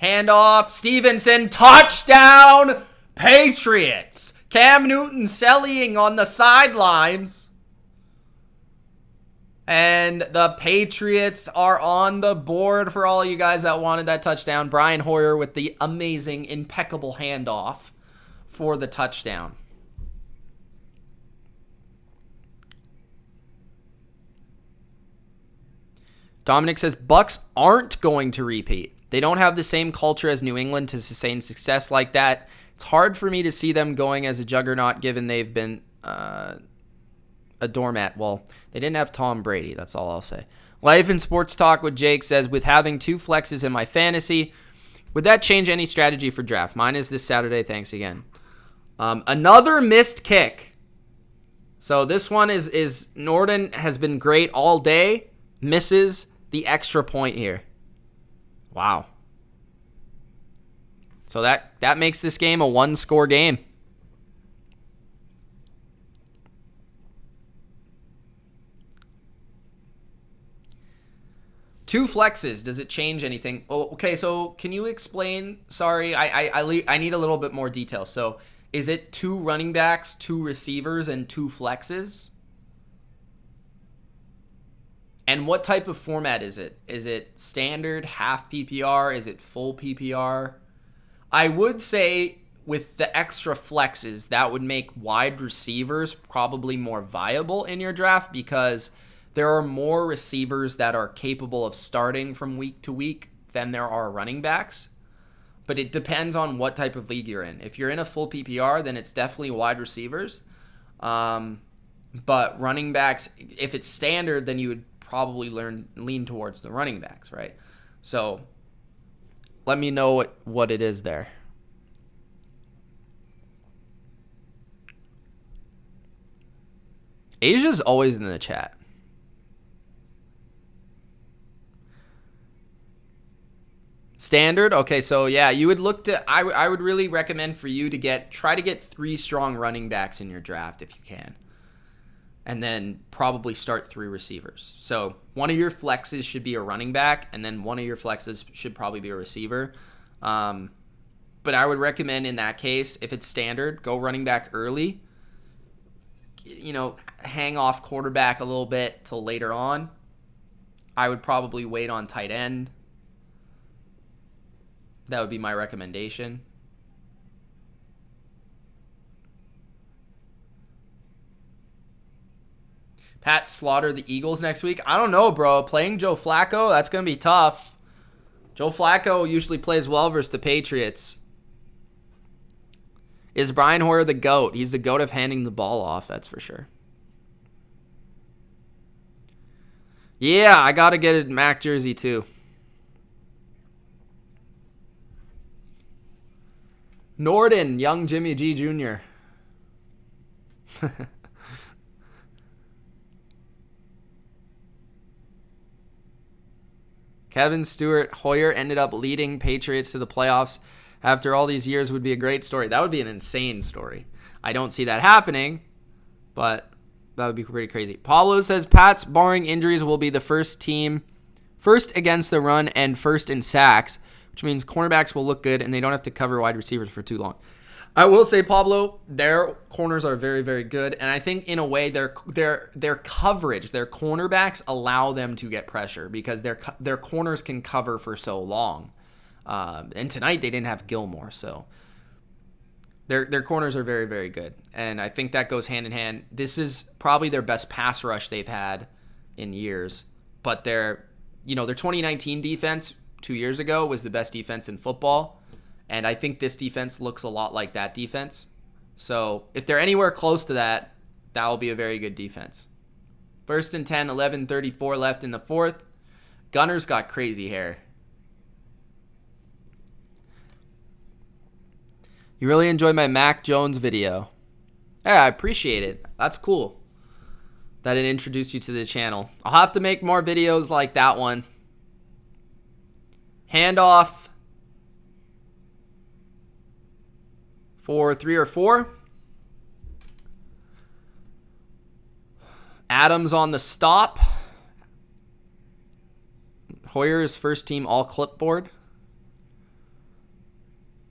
Handoff. Stevenson. Touchdown. Patriots. Cam Newton selling on the sidelines. And the Patriots are on the board for all you guys that wanted that touchdown. Brian Hoyer with the amazing, impeccable handoff for the touchdown. Dominic says, Bucks aren't going to repeat. They don't have the same culture as New England to sustain success like that. It's hard for me to see them going as a juggernaut given they've been a doormat. Well, they didn't have Tom Brady. That's all I'll say. Life and Sports Talk with Jake says, with having 2 flexes in my fantasy, would that change any strategy for draft? Mine is this Saturday. Thanks again. Another missed kick. So this one is Norden has been great all day. Misses the extra point here. Wow. So that makes this game a 1-score game. Two flexes. Does it change anything? Oh, okay. So can you explain? Sorry, I need a little bit more detail. So is it 2 running backs, 2 receivers, and 2 flexes? And what type of format is it? Is it standard, half PPR? Is it full PPR? I would say with the extra flexes, that would make wide receivers probably more viable in your draft because there are more receivers that are capable of starting from week to week than there are running backs. But it depends on what type of league you're in. If you're in a full PPR, then it's definitely wide receivers. But running backs, if it's standard, then you would probably lean towards the running backs, right? So let me know what it is there. Asia's always in the chat. Standard? Okay, so yeah, you would look to, I would really recommend for you to try to get 3 strong running backs in your draft if you can. And then probably start 3 receivers. So one of your flexes should be a running back, and then one of your flexes should probably be a receiver. But I would recommend in that case, if it's standard, go running back early. Hang off quarterback a little bit till later on. I would probably wait on tight end. That would be my recommendation. Pat slaughter the Eagles next week. I don't know, bro. Playing Joe Flacco, that's going to be tough. Joe Flacco usually plays well versus the Patriots. Is Brian Hoyer the GOAT? He's the GOAT of handing the ball off, that's for sure. Yeah, I got to get a Mac jersey too. Norden, young Jimmy G Jr. Kevin Stewart, Hoyer ended up leading Patriots to the playoffs after all these years would be a great story. That would be an insane story. I don't see that happening, but that would be pretty crazy. Pablo says Pats, barring injuries, will be the first against the run and first in sacks, which means cornerbacks will look good and they don't have to cover wide receivers for too long. I will say, Pablo, their corners are very, very good. And I think in a way their coverage, their cornerbacks allow them to get pressure because their corners can cover for so long. And tonight they didn't have Gilmore, so their corners are very, very good. And I think that goes hand in hand. This is probably their best pass rush they've had in years. But their 2019 defense 2 years ago was the best defense in football. And I think this defense looks a lot like that defense. So if they're anywhere close to that, that will be a very good defense. 1st and 10, 11:34 left in the 4th. Gunner's got crazy hair. You really enjoyed my Mac Jones video. Yeah, I appreciate it. That's cool that it introduced you to the channel. I'll have to make more videos like that one. Handoff for 3 or 4. Adams on the stop. Hoyer's first team all clipboard.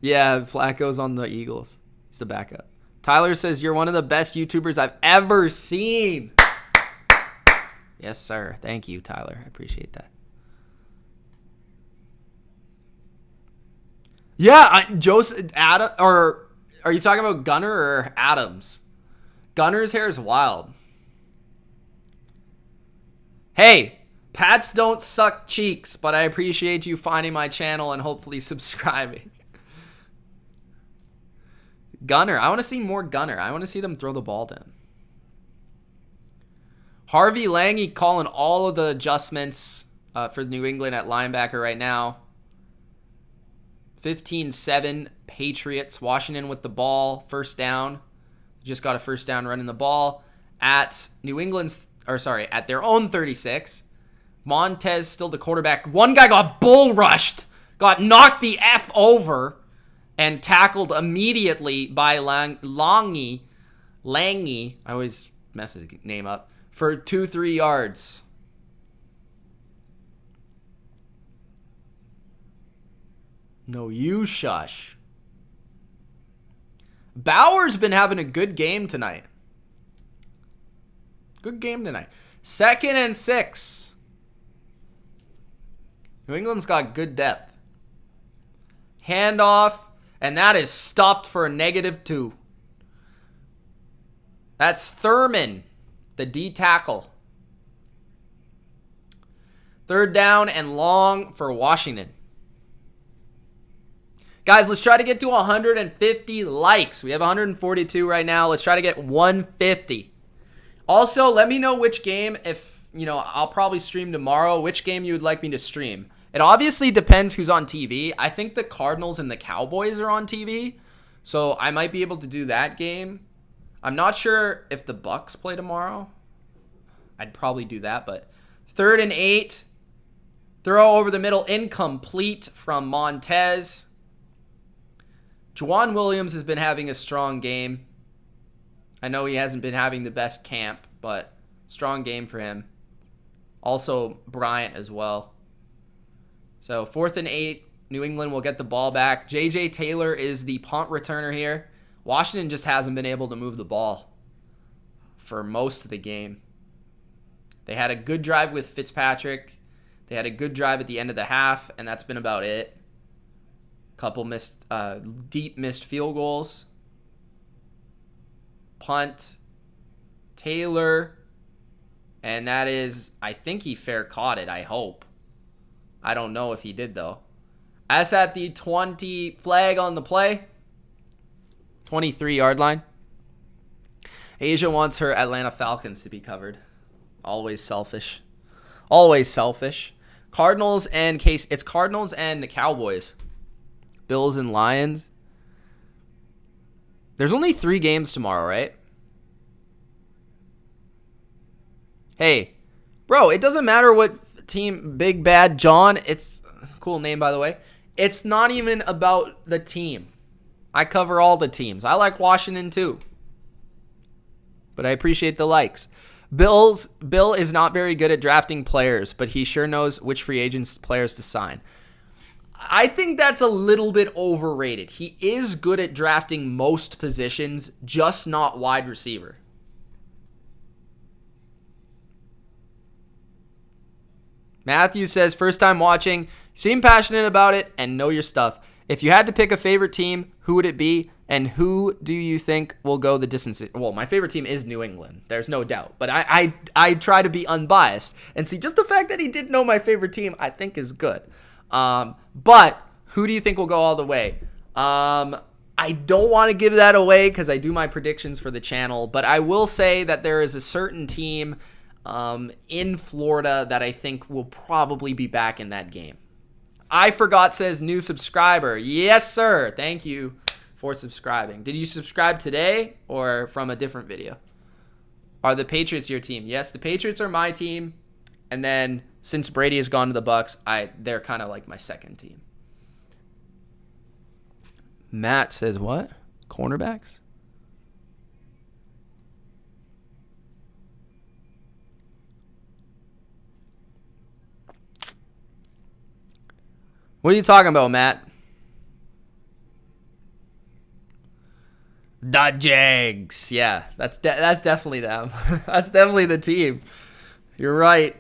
Yeah, Flacco's on the Eagles. He's the backup. Tyler says, you're one of the best YouTubers I've ever seen. Yes, sir. Thank you, Tyler. I appreciate that. Yeah, Joseph Adam, or are you talking about Gunner or Adams? Gunner's hair is wild. Hey, Pats don't suck cheeks, but I appreciate you finding my channel and hopefully subscribing. Gunner, I want to see more Gunner. I want to see them throw the ball to him. Harvey Lange calling all of the adjustments for New England at linebacker right now. 15-7 Patriots. Washington with the ball. First down. Just got a first down running the ball at New England's, or sorry, at their own 36. Montez still the quarterback. One guy got bull rushed. Got knocked the F over and tackled immediately by Lange. I always mess his name up. For 2-3 yards. No, you shush. Bauer's been having a good game tonight. Good game tonight. 2nd and 6. New England's got good depth. Handoff, and that is stuffed for a -2. That's Thurman, the D tackle. 3rd down and long for Washington. Guys, let's try to get to 150 likes. We have 142 right now. Let's try to get 150. Also, let me know which game, if, I'll probably stream tomorrow, which game you would like me to stream. It obviously depends who's on TV. I think the Cardinals and the Cowboys are on TV, so I might be able to do that game. I'm not sure if the Bucks play tomorrow. I'd probably do that, but 3rd and 8. Throw over the middle, incomplete from Montez. Juwan Williams has been having a strong game. I know he hasn't been having the best camp, but strong game for him. Also, Bryant as well. So 4th and 8. New England will get the ball back. J.J. Taylor is the punt returner here. Washington just hasn't been able to move the ball for most of the game. They had a good drive with Fitzpatrick. They had a good drive at the end of the half, and that's been about it. Couple deep missed field goals. Punt. Taylor. And that is, I think he fair caught it, I hope. I don't know if he did, though. As at the 20 flag on the play. 23-yard line. Asia wants her Atlanta Falcons to be covered. Always selfish. Always selfish. Cardinals and Case. It's Cardinals and the Cowboys. Bills and Lions. There's only 3 games tomorrow, right? Hey, bro, it doesn't matter what team, Big Bad John, it's a cool name, by the way. It's not even about the team. I cover all the teams. I like Washington too. But I appreciate the likes. Bill is not very good at drafting players, but he sure knows which free agents players to sign. I think that's a little bit overrated. He is good at drafting most positions, just not wide receiver. Matthew says, first time watching, you seem passionate about it and know your stuff. If you had to pick a favorite team, who would it be? And who do you think will go the distance? Well, my favorite team is New England. There's no doubt. But I try to be unbiased. And see, just the fact that he did know my favorite team, I think is good. But who do you think will go all the way? I don't want to give that away because I do my predictions for the channel. But I will say that there is a certain team in Florida that I think will probably be back in that game. I Forgot says new subscriber. Yes, sir. Thank you for subscribing. Did you subscribe today or from a different video? Are the Patriots your team? Yes, the Patriots are my team. And then since Brady has gone to the Bucks, they're kind of like my second team. Matt says what? Cornerbacks? What are you talking about, Matt? The Jags. Yeah, that's definitely them. That's definitely the team. You're right.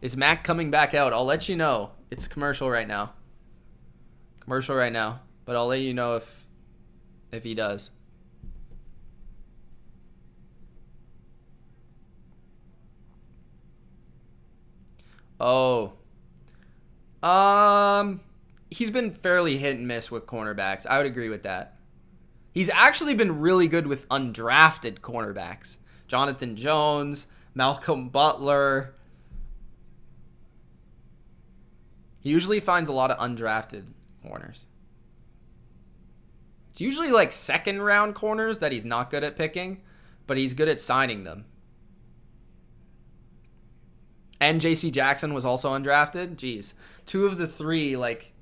Is Mac coming back out? I'll let you know. It's commercial right now. But I'll let you know if he does. Oh. He's been fairly hit and miss with cornerbacks. I would agree with that. He's actually been really good with undrafted cornerbacks. Jonathan Jones, Malcolm Butler. He usually finds a lot of undrafted corners. It's usually like second round corners that he's not good at picking, but he's good at signing them. And J.C. Jackson was also undrafted. Jeez. 2 of the 3, like...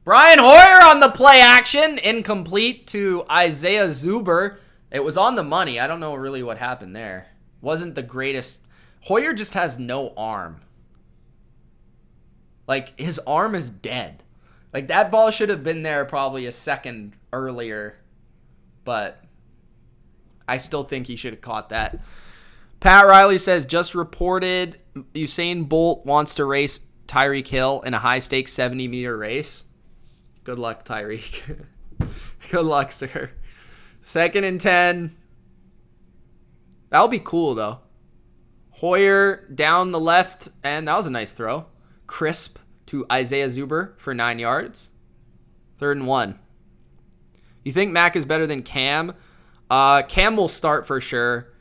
Brian Hoyer on the play action. Incomplete to Isaiah Zuber. It was on the money. I don't know really what happened there. Wasn't the greatest. Hoyer just has no arm. Like, his arm is dead. Like, that ball should have been there probably a second earlier. But I still think he should have caught that. Pat Riley says, just reported Usain Bolt wants to race Tyreek Hill in a high-stakes 70-meter race. Good luck, Tyreek. Good luck, sir. 2nd and 10. That'll be cool, though. Hoyer down the left, and that was a nice throw. Crisp to Isaiah Zuber for 9 yards. 3rd and 1. You think Mac is better than Cam? Cam will start for sure.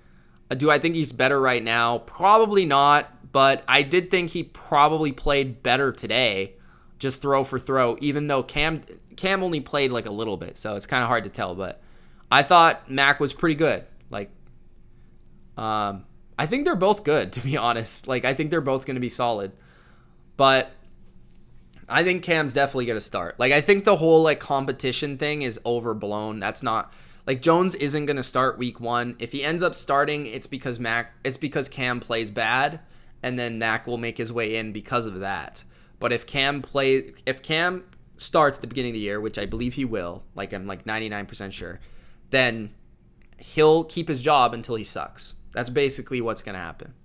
Do I think he's better right now? Probably not, but I did think he probably played better today, just throw for throw, even though Cam only played like a little bit, so it's kind of hard to tell, but I thought Mac was pretty good. Like, I think they're both good, to be honest. Like, I think they're both going to be solid, but I think Cam's definitely going to start. Like, I think the whole, like, competition thing is overblown. That's not... Like, Jones isn't going to start week 1. If he ends up starting, it's because Cam plays bad, and then Mac will make his way in because of that. But if Cam starts at the beginning of the year, which I believe he will, like I'm like 99% sure, then he'll keep his job until he sucks. That's basically what's going to happen.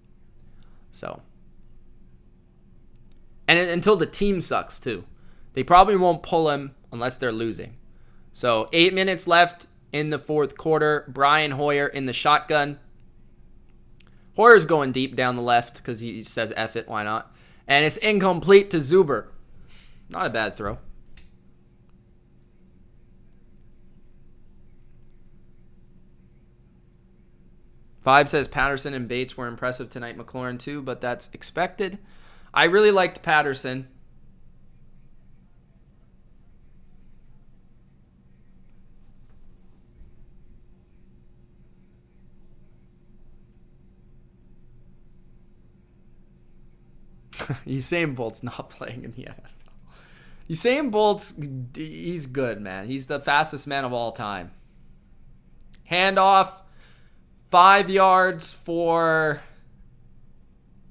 So, and until the team sucks too. They probably won't pull him unless they're losing. So 8 minutes left in the 4th quarter. Brian Hoyer in the shotgun. Hoyer's going deep down the left because he says F it, why not? And it's incomplete to Zuber. Not a bad throw. Vibe says Patterson and Bates were impressive tonight. McLaurin too, but that's expected. I really liked Patterson. Usain Bolt's not playing in the NFL. Usain Bolt's, he's good, man. He's the fastest man of all time. Handoff, 5 yards for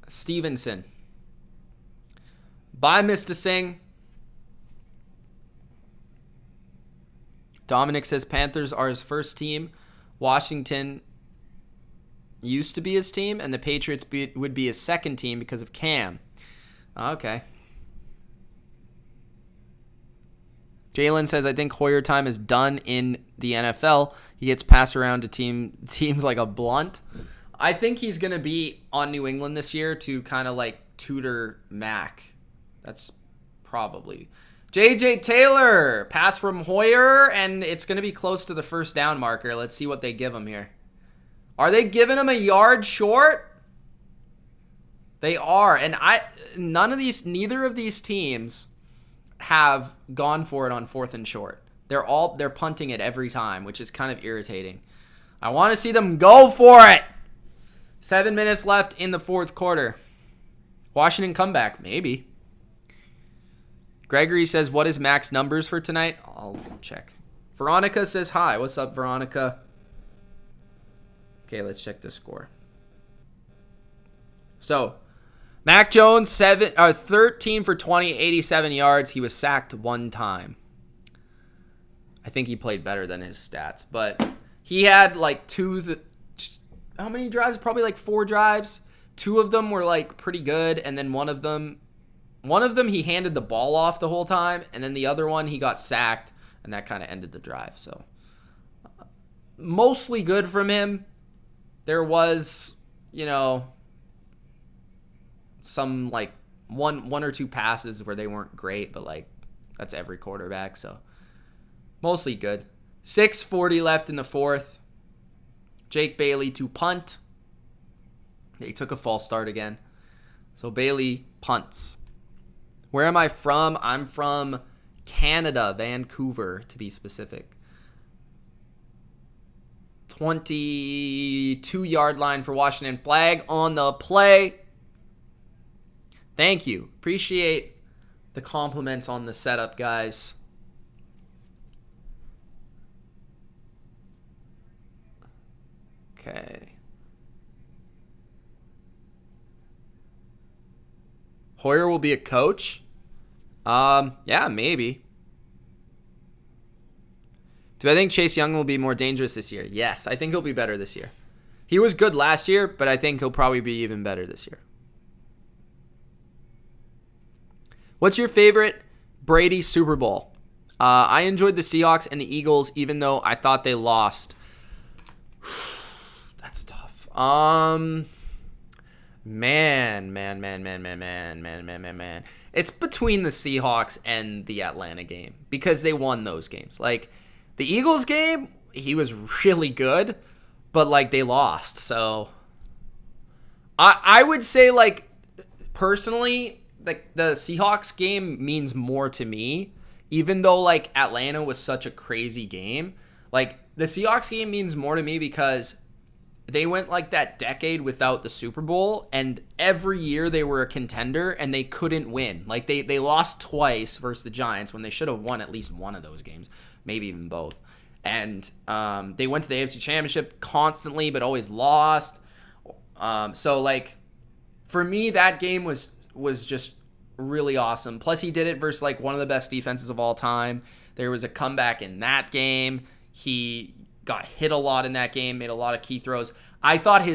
Stevenson. Bye, Mr. Singh. Dominic says Panthers are his first team. Washington used to be his team, and the Patriots would be his second team because of Cam. Okay. Jalen says, I think Hoyer time is done in the NFL. He gets passed around to teams like a Blunt. I think he's going to be on New England this year to kind of like tutor Mac. That's probably. J.J. Taylor, pass from Hoyer, and it's going to be close to the first down marker. Let's see what they give him here. Are they giving him a yard short? They are, and neither of these teams have gone for it on 4th and short. They're punting it every time, which is kind of irritating. I want to see them go for it. 7 minutes left in the 4th quarter. Washington comeback, maybe. Gregory says, what is Mac's numbers for tonight? I'll check. Veronica says hi. What's up, Veronica? Okay, let's check the score. So, Mac Jones, 13 for 20, 87 yards. He was sacked one time. I think he played better than his stats, but he had like how many drives? Probably like 4 drives. 2 of them were like pretty good, and then one of them he handed the ball off the whole time, and then the other one he got sacked, and that kind of ended the drive. So mostly good from him. There was, some like one or two passes where they weren't great, but like that's every quarterback, so mostly good. 6:40 left in the fourth. Jake Bailey to punt. He took a false start again. So Bailey punts. Where am I from? I'm from Canada, Vancouver to be specific. 22-yard line for Washington. Flag on the play. Thank you. Appreciate the compliments on the setup, guys. Okay. Hoyer will be a coach? Yeah, maybe. Do I think Chase Young will be more dangerous this year? Yes, I think he'll be better this year. He was good last year, but I think he'll probably be even better this year. What's your favorite Brady Super Bowl? I enjoyed the Seahawks and the Eagles, even though I thought they lost. That's tough. Man. It's between the Seahawks and the Atlanta game because they won those games. Like, the Eagles game, he was really good, but, like, they lost. So, I would say, like, personally, like, the Seahawks game means more to me, even though, like, Atlanta was such a crazy game. Like, the Seahawks game means more to me because they went like that decade without the Super Bowl, and every year they were a contender, and they couldn't win. Like, they lost twice versus the Giants when they should have won at least one of those games, maybe even both. And they went to the AFC Championship constantly, but always lost. So, like, for me, that game was just really awesome. Plus, he did it versus, like, one of the best defenses of all time. There was a comeback in that game. He got hit a lot in that game, made a lot of key throws. I thought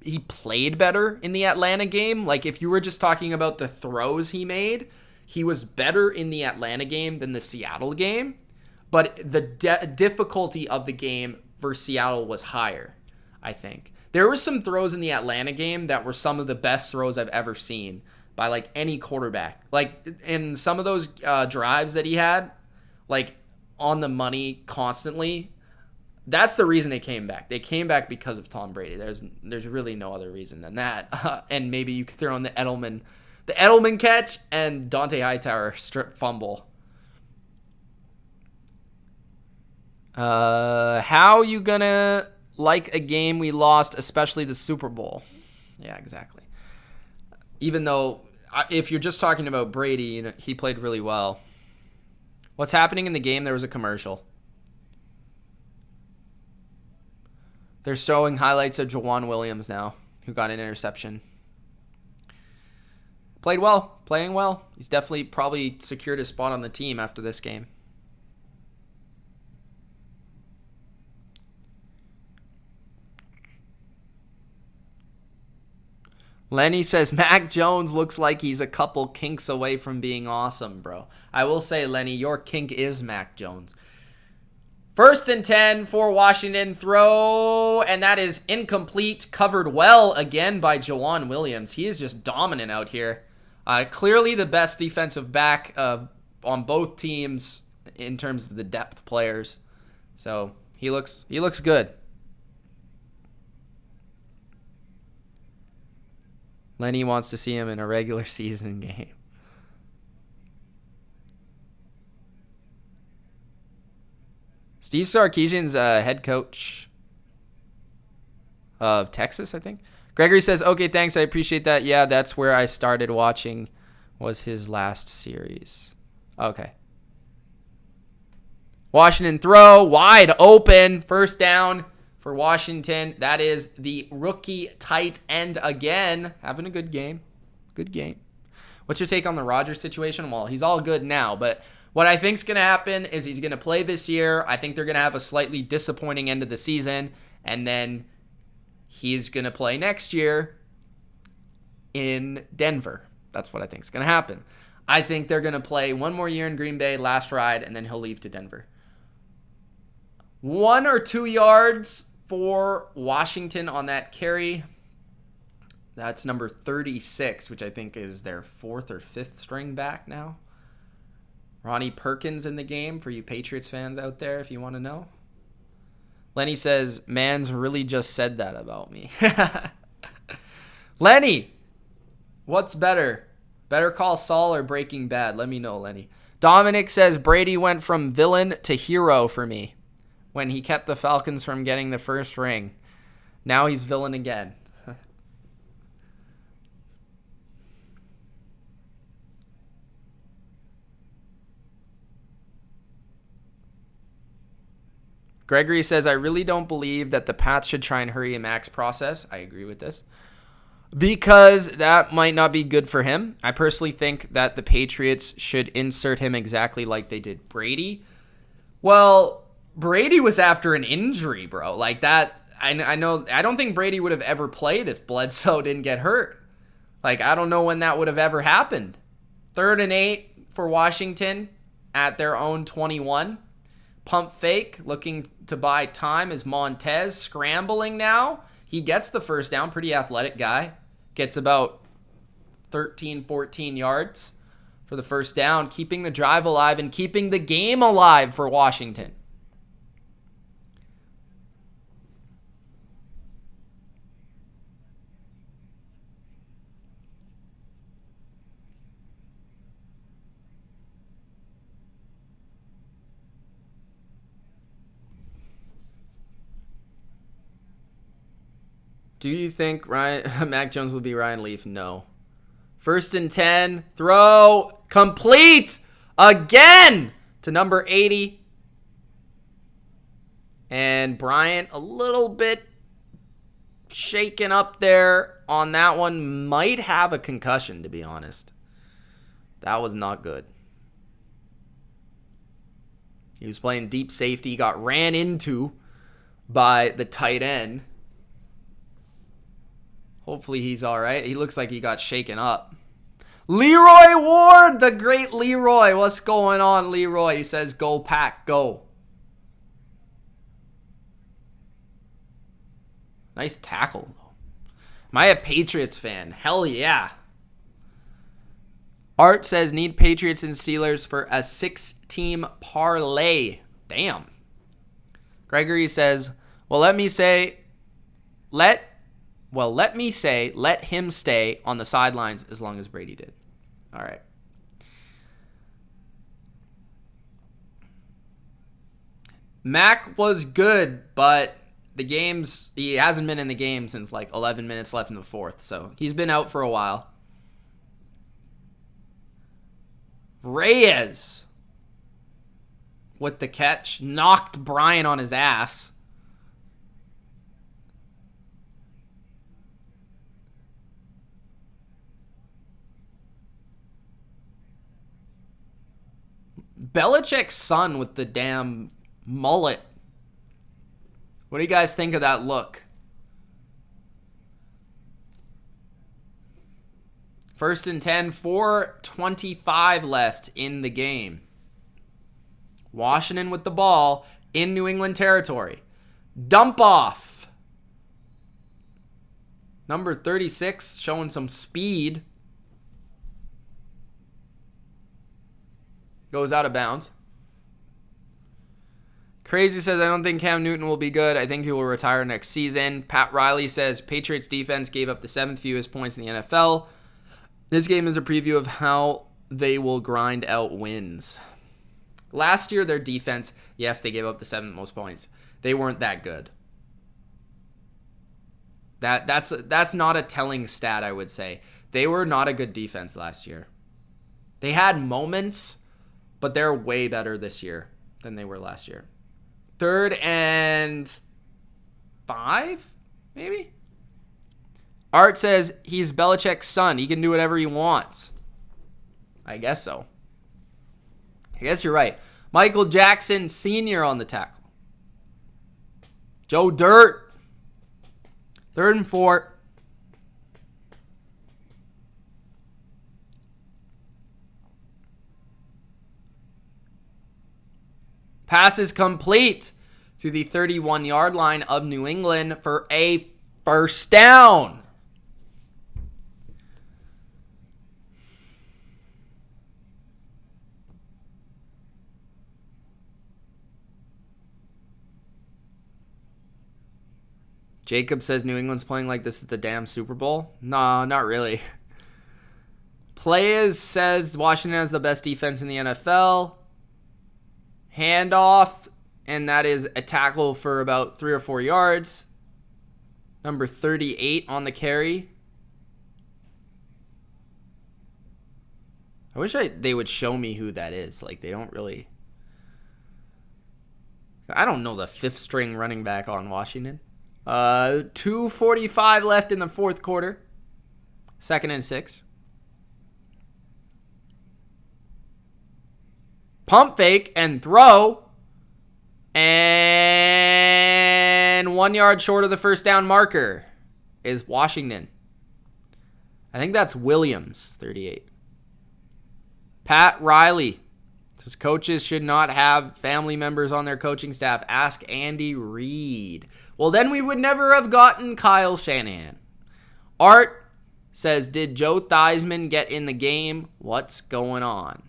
he played better in the Atlanta game. Like, if you were just talking about the throws he made, he was better in the Atlanta game than the Seattle game. But the difficulty of the game versus Seattle was higher, I think. There were some throws in the Atlanta game that were some of the best throws I've ever seen by, like, any quarterback. Like, in some of those drives that he had, like, on the money constantly. That's the reason they came back. They came back because of Tom Brady. There's really no other reason than that. And maybe you could throw in the Edelman catch and Dante Hightower strip fumble. How you gonna like a game we lost, especially the Super Bowl? Yeah, exactly. Even though if you're just talking about Brady, he played really well. What's happening in the game? There was a commercial. They're showing highlights of Jawan Williams now, who got an interception. Playing well. He's definitely probably secured his spot on the team after this game. Lenny says, Mac Jones looks like he's a couple kinks away from being awesome, bro. I will say, Lenny, your kink is Mac Jones. 1st and 10 for Washington. Throw, and that is incomplete. Covered well again by Jawan Williams. He is just dominant out here. Clearly the best defensive back on both teams in terms of the depth players. So he looks good. Lenny wants to see him in a regular season game. Steve Sarkisian's head coach of Texas, I think. Gregory says, okay, thanks. I appreciate that. Yeah, that's where I started watching, was his last series. Okay. Washington throw, wide open. 1st down for Washington. That is the rookie tight end again. Having a good game. Good game. What's your take on the Rodgers situation? Well, he's all good now, but what I think's going to happen is he's going to play this year. I think they're going to have a slightly disappointing end of the season, and then he's going to play next year in Denver. That's what I think is going to happen. I think they're going to play one more year in Green Bay, last ride, and then he'll leave to Denver. 1 or 2 yards for Washington on that carry. That's number 36, which I think is their 4th or 5th string back now. Ronnie Perkins in the game for you Patriots fans out there if you want to know. Lenny says, "Mans really just said that about me." Lenny, what's better? Better Call Saul or Breaking Bad? Let me know, Lenny. Dominic says, "Brady went from villain to hero for me when he kept the Falcons from getting the first ring. Now he's villain again." Gregory says, "I really don't believe that the Pats should try and hurry a Max process." I agree with this. Because that might not be good for him. I personally think that the Patriots should insert him exactly like they did Brady. Well, Brady was after an injury, bro. Like that, I know. I don't think Brady would have ever played if Bledsoe didn't get hurt. Like, I don't know when that would have ever happened. 3rd and 8 for Washington at their own 21. Pump fake, looking to buy time is Montez scrambling now. He gets the first down, pretty athletic guy. Gets about 13, 14 yards for the first down, keeping the drive alive and keeping the game alive for Washington. Do you think Mac Jones will be Ryan Leaf? No. 1st and 10. Throw. Complete. Again to number 80. And Bryant a little bit shaken up there on that one. Might have a concussion, to be honest. That was not good. He was playing deep safety. Got ran into by the tight end. Hopefully he's all right. He looks like he got shaken up. Leroy Ward, the great Leroy. What's going on, Leroy? He says, "Go Pack, go." Nice tackle, though. Am I a Patriots fan? Hell yeah. Art says, "Need Patriots and Steelers for a 6-team parlay." Damn. Gregory says, let me say, let him stay on the sidelines as long as Brady did. All right. Mac was good, but he hasn't been in the game since like 11 minutes left in the 4th, so he's been out for a while. Reyes with the catch, knocked Bryant on his ass. Belichick's son with the damn mullet. What do you guys think of that look? 1st and 10, 4:25 left in the game. Washington with the ball in New England territory. Dump off. Number 36 showing some speed. Goes out of bounds. Crazy says, "I don't think Cam Newton will be good. I think he will retire next season." Pat Riley says, "Patriots defense gave up the 7th fewest points in the NFL. This game is a preview of how they will grind out wins." Last year, their defense, yes, they gave up the 7th most points. They weren't that good. That's not a telling stat, I would say. They were not a good defense last year. They had moments, but they're way better this year than they were last year. 3rd and 5, maybe? Art says he's Belichick's son. He can do whatever he wants. I guess so. I guess you're right. Michael Jackson Sr. on the tackle. Joe Dirt. 3rd and 4. Pass is complete to the 31-yard line of New England for a first down. Jacob says New England's playing like this is the damn Super Bowl. No, not really. Players says Washington has the best defense in the NFL. Handoff, and that is a tackle for about 3 or 4 yards. Number 38 on the carry. I wish they would show me who that is. Like, they don't really... I don't know the 5th string running back on Washington. 2:45 left in the 4th quarter. 2nd and 6. Pump fake and throw. And 1 yard short of the first down marker is Washington. I think that's Williams, 38. Pat Riley says coaches should not have family members on their coaching staff. Ask Andy Reid. Well, then we would never have gotten Kyle Shanahan. Art says, did Joe Theismann get in the game? What's going on?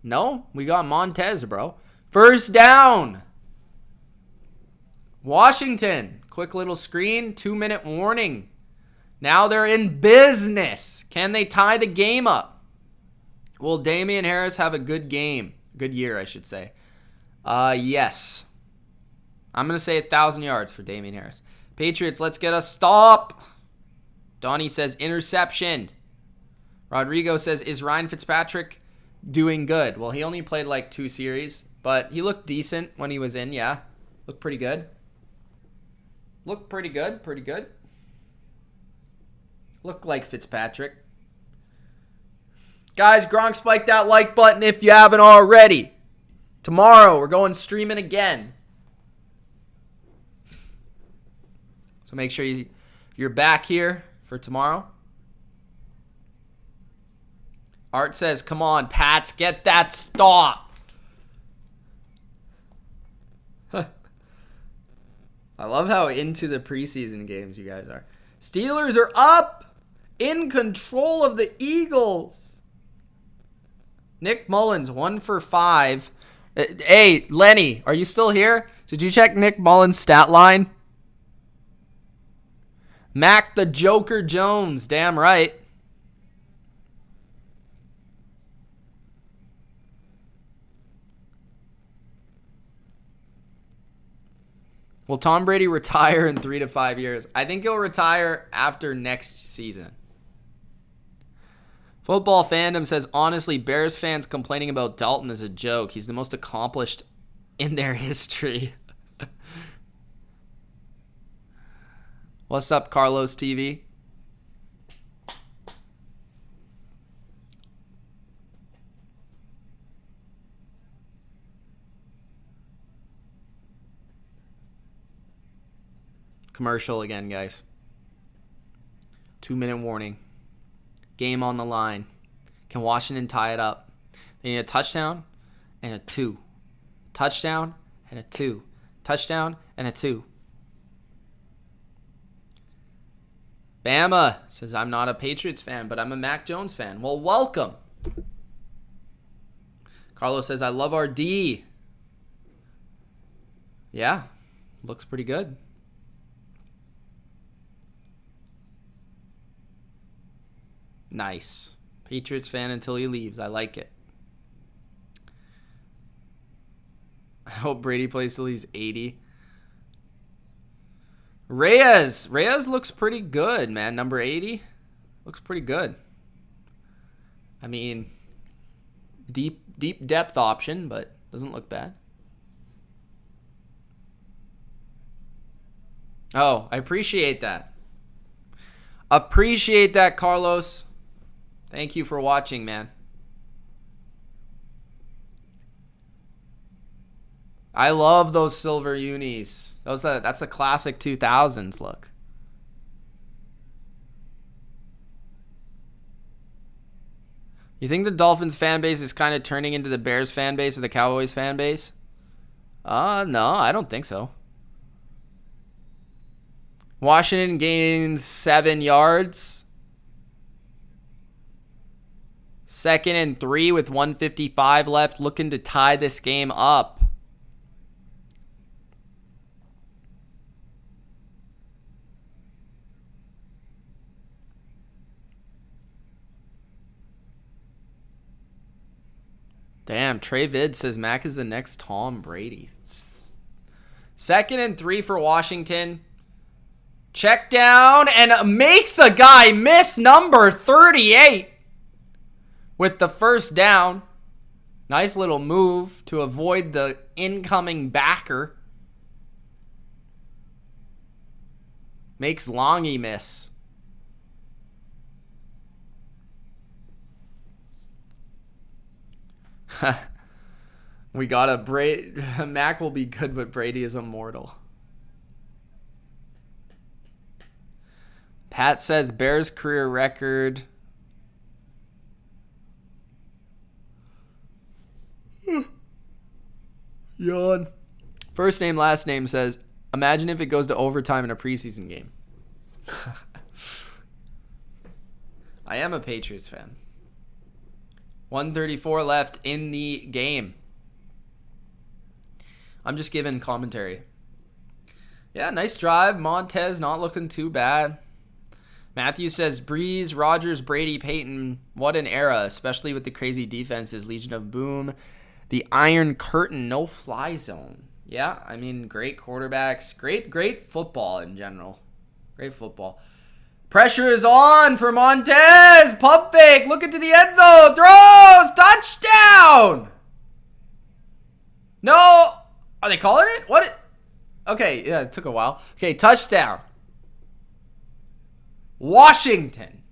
No, we got Montez, bro. First down. Washington. Quick little screen. 2-minute warning. Now they're in business. Can they tie the game up? Will Damian Harris have a good game? Good year, I should say. Yes. I'm going to say 1,000 yards for Damian Harris. Patriots, let's get a stop. Donnie says interception. Rodrigo says, is Ryan Fitzpatrick doing good? Well, he only played like 2 series, but he looked decent when he was in, yeah. Looked pretty good. Looked pretty good. Looked like Fitzpatrick. Guys, Gronk, spike that like button if you haven't already. Tomorrow, we're going streaming again. So make sure you're back here for tomorrow. Art says, come on, Pats, get that stop. I love how into the preseason games you guys are. Steelers are up, in control of the Eagles. Nick Mullins, 1 for 5. Hey, Lenny, are you still here? Did you check Nick Mullins' stat line? Mac the Joker Jones, damn right. Will Tom Brady retire in 3 to 5 years? I think he'll retire after next season. Football Fandom says, honestly, Bears fans complaining about Dalton is a joke. He's the most accomplished in their history. What's up, Carlos TV? Commercial again, guys. 2-minute warning. Game on the line. Can Washington tie it up? They need a touchdown and a 2. Touchdown and a 2. Touchdown and a 2. Bama says, I'm not a Patriots fan, but I'm a Mac Jones fan. Well, welcome. Carlos says, I love our D. Yeah, looks pretty good. Nice. Patriots fan until he leaves. I like it. I hope Brady plays till he's 80. Reyes looks pretty good, man. Number 80 looks pretty good. I mean, deep depth option, but doesn't look bad. Oh, I appreciate that. Appreciate that, Carlos. Thank you for watching, man. I love those silver unis. That's a classic 2000s look. You think the Dolphins fan base is kind of turning into the Bears fan base or the Cowboys fan base? No, I don't think so. Washington gains 7 yards. 2nd and 3 with 1:55 left, looking to tie this game up. Damn, Trey Vid says Mac is the next Tom Brady. 2nd and 3 for Washington. Check down and makes a guy miss, number 38 with the first down. Nice little move to avoid the incoming backer. Makes Longy miss. We got a Mac will be good, but Brady is immortal. Pat says Bears career record. Yawn. First name, last name says, imagine if it goes to overtime in a preseason game. I am a Patriots fan. 1:34 left in the game. I'm just giving commentary. Yeah, nice drive. Montez not looking too bad. Matthew says, Breeze, Rodgers, Brady, Peyton. What an era, especially with the crazy defenses. Legion of Boom. The Iron Curtain, no fly zone. Yeah, I mean, great quarterbacks. Great football in general. Great football. Pressure is on for Montez. Pump fake. Look into the end zone. Throws. Touchdown. No. Are they calling it? What? Okay, yeah, it took a while. Okay, touchdown. Washington.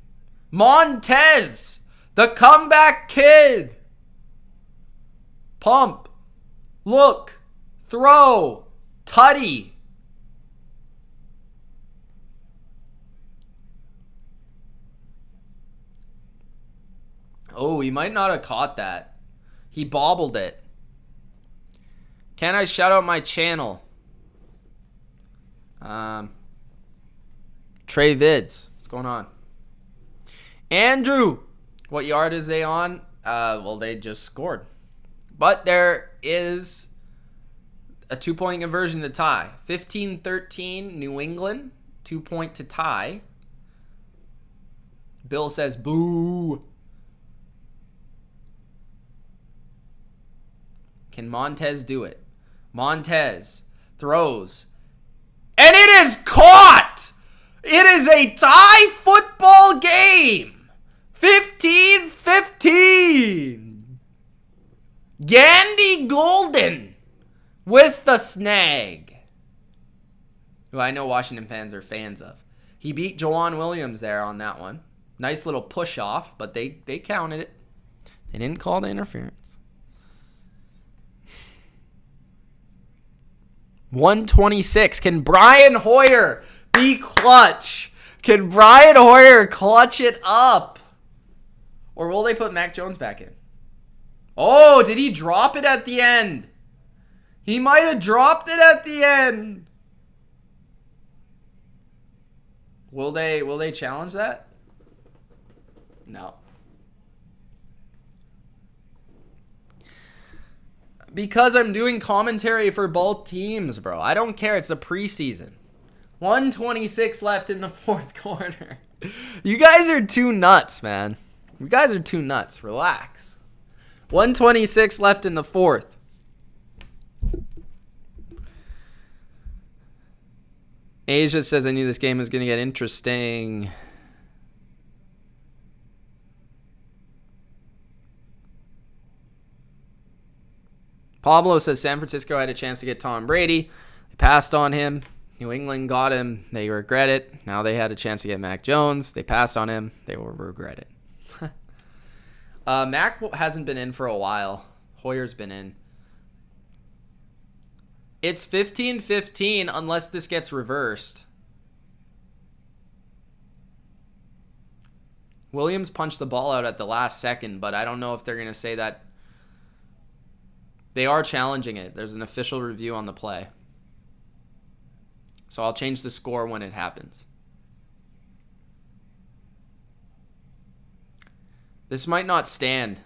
Montez. The comeback kid. Pump. Look. Throw. Tutty. Oh, he might not have caught that. He bobbled it. Can I shout out my channel? Trey Vids. What's going on? Andrew. What yard is they on? Well, they just scored. But there is a 2-point conversion to tie. 15-13 New England. 2-point to tie. Bill says boo. Can Montez do it? Montez throws. And it is caught! It is a tie football game. 15-15. Gandy Golden with the snag. Who I know Washington fans are fans of. He beat Jawan Williams there on that one. Nice little push off, but they counted it. They didn't call the interference. 126. Can Brian Hoyer be clutch? Can Brian Hoyer clutch it up? Or will they put Mac Jones back in? Oh, did he drop it at the end? He might have dropped it at the end. Will they challenge that? No. Because I'm doing commentary for both teams, bro. I don't care. It's a preseason. 126 left in the fourth quarter. You guys are too nuts, man. You guys are too nuts. Relax. 126 left in the fourth. Asia says, I knew this game was going to get interesting. Pablo says San Francisco had a chance to get Tom Brady. They passed on him. New England got him. They regret it. Now they had a chance to get Mac Jones. They passed on him. They will regret it. Mac hasn't been in for a while. Hoyer's been in. It's 15-15 unless this gets reversed. Williams punched the ball out at the last second, but I don't know if they're going to say that. They are challenging it. There's an official review on the play. So I'll change the score when it happens. This might not stand.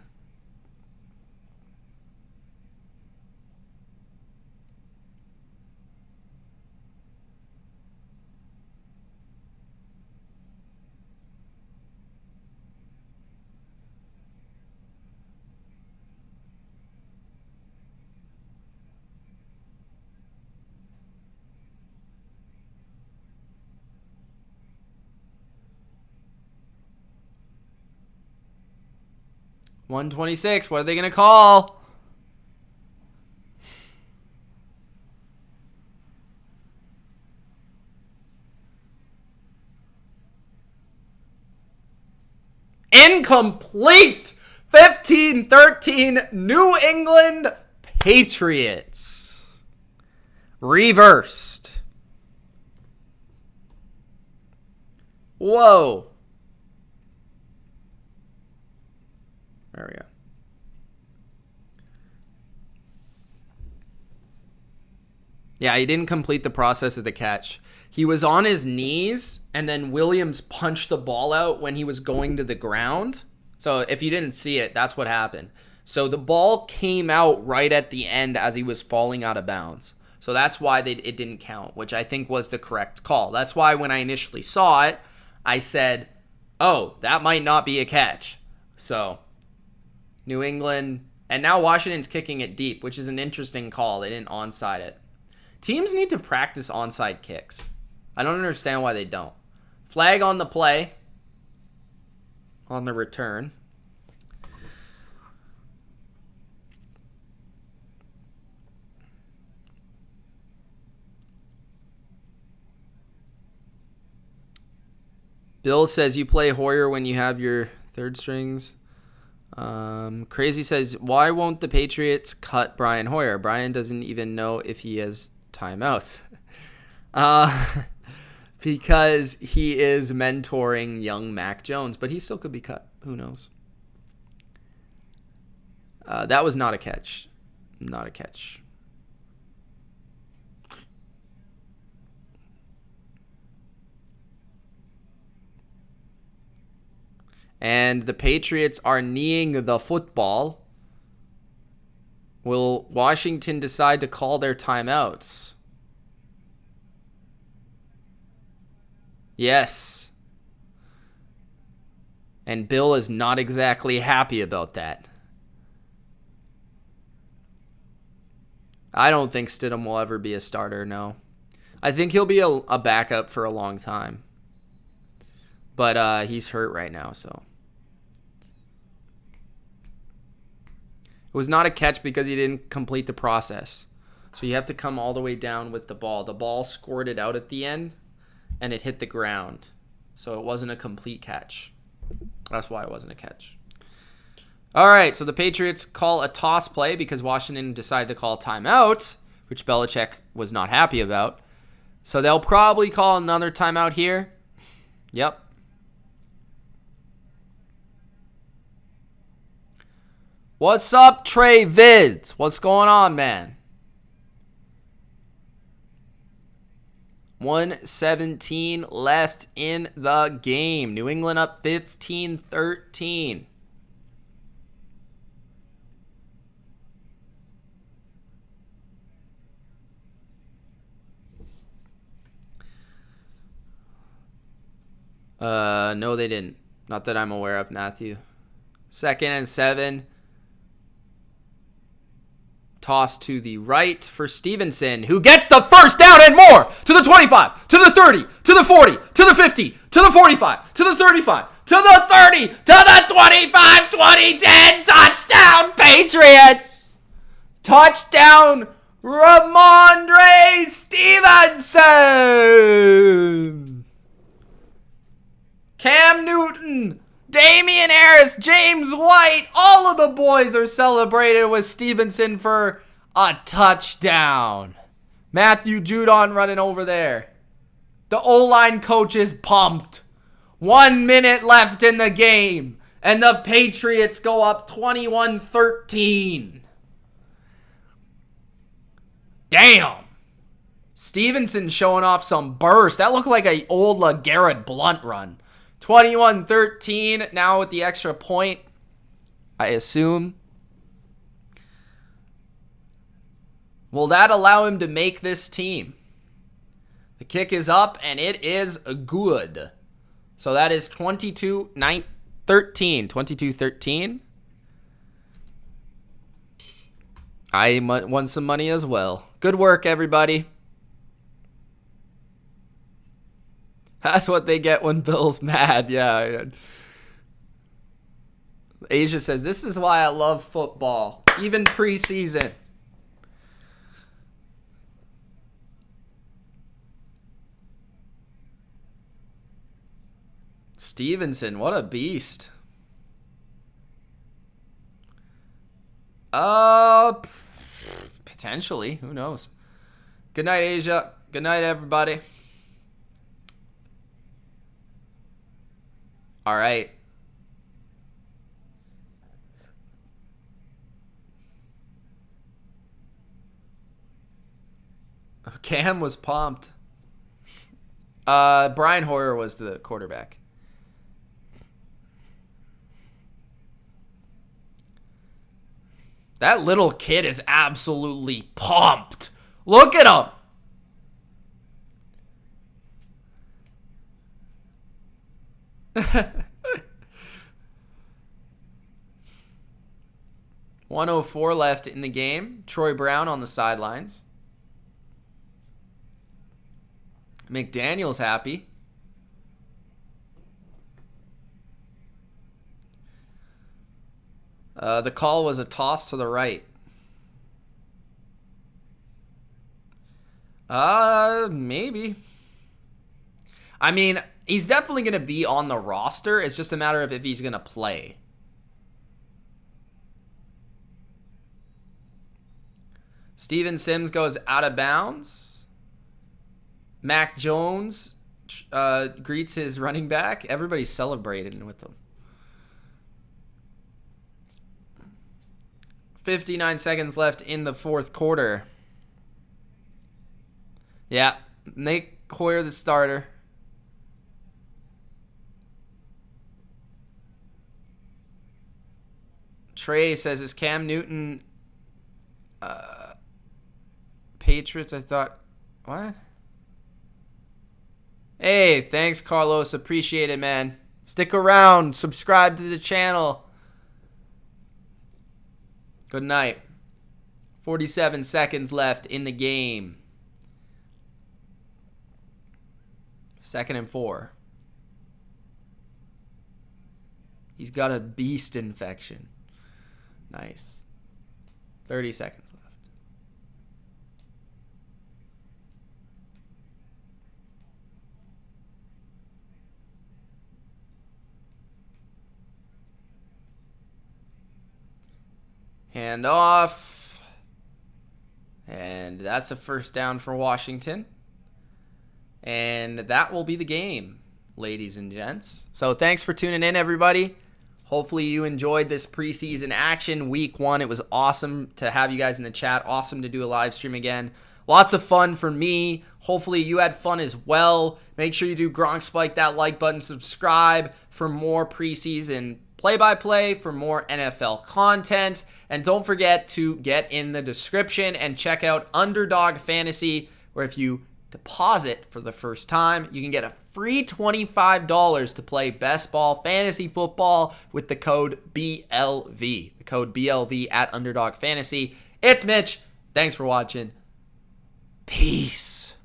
$126. What are they going to call? Incomplete. 15-13. New England Patriots. Reversed. Whoa. There we go. Yeah, he didn't complete the process of the catch. He was on his knees, and then Williams punched the ball out when he was going to the ground. So if you didn't see it, that's what happened. So the ball came out right at the end as he was falling out of bounds. So that's why it didn't count, which I think was the correct call. That's why when I initially saw it, I said, oh, that might not be a catch. So New England, and now Washington's kicking it deep, which is an interesting call. They didn't onside it. Teams need to practice onside kicks. I don't understand why they don't. Flag on the play. On the return. Bill says you play Hoyer when you have your third strings. Crazy says, why won't the Patriots cut Brian Hoyer? Brian doesn't even know if he has timeouts. Because he is mentoring young Mac Jones, but he still could be cut. Who knows? That was not a catch. Not a catch. And the Patriots are kneeing the football. Will Washington decide to call their timeouts? Yes. And Bill is not exactly happy about that. I don't think Stidham will ever be a starter, no. I think he'll be a backup for a long time. But he's hurt right now, so. It was not a catch because he didn't complete the process. So you have to come all the way down with the ball. The ball squirted out at the end, and it hit the ground. So it wasn't a complete catch. That's why it wasn't a catch. All right, so the Patriots call a toss play because Washington decided to call a timeout, which Belichick was not happy about. So they'll probably call another timeout here. Yep. What's up, Trey Vids? What's going on, man? 1:17 left in the game. New England up 15-13. No, they didn't. Not that I'm aware of, Matthew. 2nd and 7. Toss to the right for Stevenson, who gets the first down and more to the 25, to the 30, to the 40, to the 50, to the 45, to the 35, to the 30, to the 25, 20, 10. Touchdown, Patriots! Touchdown, Ramondre Stevenson. Cam Newton, Damian Harris, James White, all of the boys are celebrated with Stevenson for a touchdown. Matthew Judon running over there. The O-line coach is pumped. 1 minute left in the game, and the Patriots go up 21-13. Damn. Stevenson showing off some burst. That looked like an old LeGarrette Blount run. 21-13, now with the extra point, I assume. Will that allow him to make this team? The kick is up, and it is good. So that is 22-13. 22-13. I won some money as well. Good work, everybody. That's what they get when Bill's mad. Yeah. Asia says, this is why I love football. Even preseason. Stevenson, what a beast. Potentially. Who knows? Good night, Asia. Good night, everybody. All right. Cam was pumped. Brian Hoyer was the quarterback. That little kid is absolutely pumped. Look at him. .104 left in the game. Troy Brown on the sidelines. McDaniel's happy. The call was a toss to the right. Maybe. I mean, he's definitely going to be on the roster. It's just a matter of if he's going to play. Steven Sims goes out of bounds. Mac Jones greets his running back. Everybody's celebrating with him. 59 seconds left in the fourth quarter. Yeah, Nate Hoyer the starter. Trey says, is Cam Newton Patriots? I thought, what? Hey, thanks, Carlos. Appreciate it, man. Stick around. Subscribe to the channel. Good night. 47 seconds left in the game. 2nd and 4. He's got a beast infection. Nice. 30 seconds left. Hand off. And that's a first down for Washington. And that will be the game, ladies and gents. So thanks for tuning in, everybody. Hopefully you enjoyed this preseason action. Week 1, it was awesome to have you guys in the chat. Awesome to do a live stream again. Lots of fun for me. Hopefully you had fun as well. Make sure you do Gronk Spike that like button. Subscribe for more preseason play-by-play, for more NFL content. And don't forget to get in the description and check out Underdog Fantasy, where if you deposit for the first time, you can get a free $25 to play best ball fantasy football with the code BLV. The code BLV at Underdog Fantasy. It's Mitch. Thanks for watching. Peace.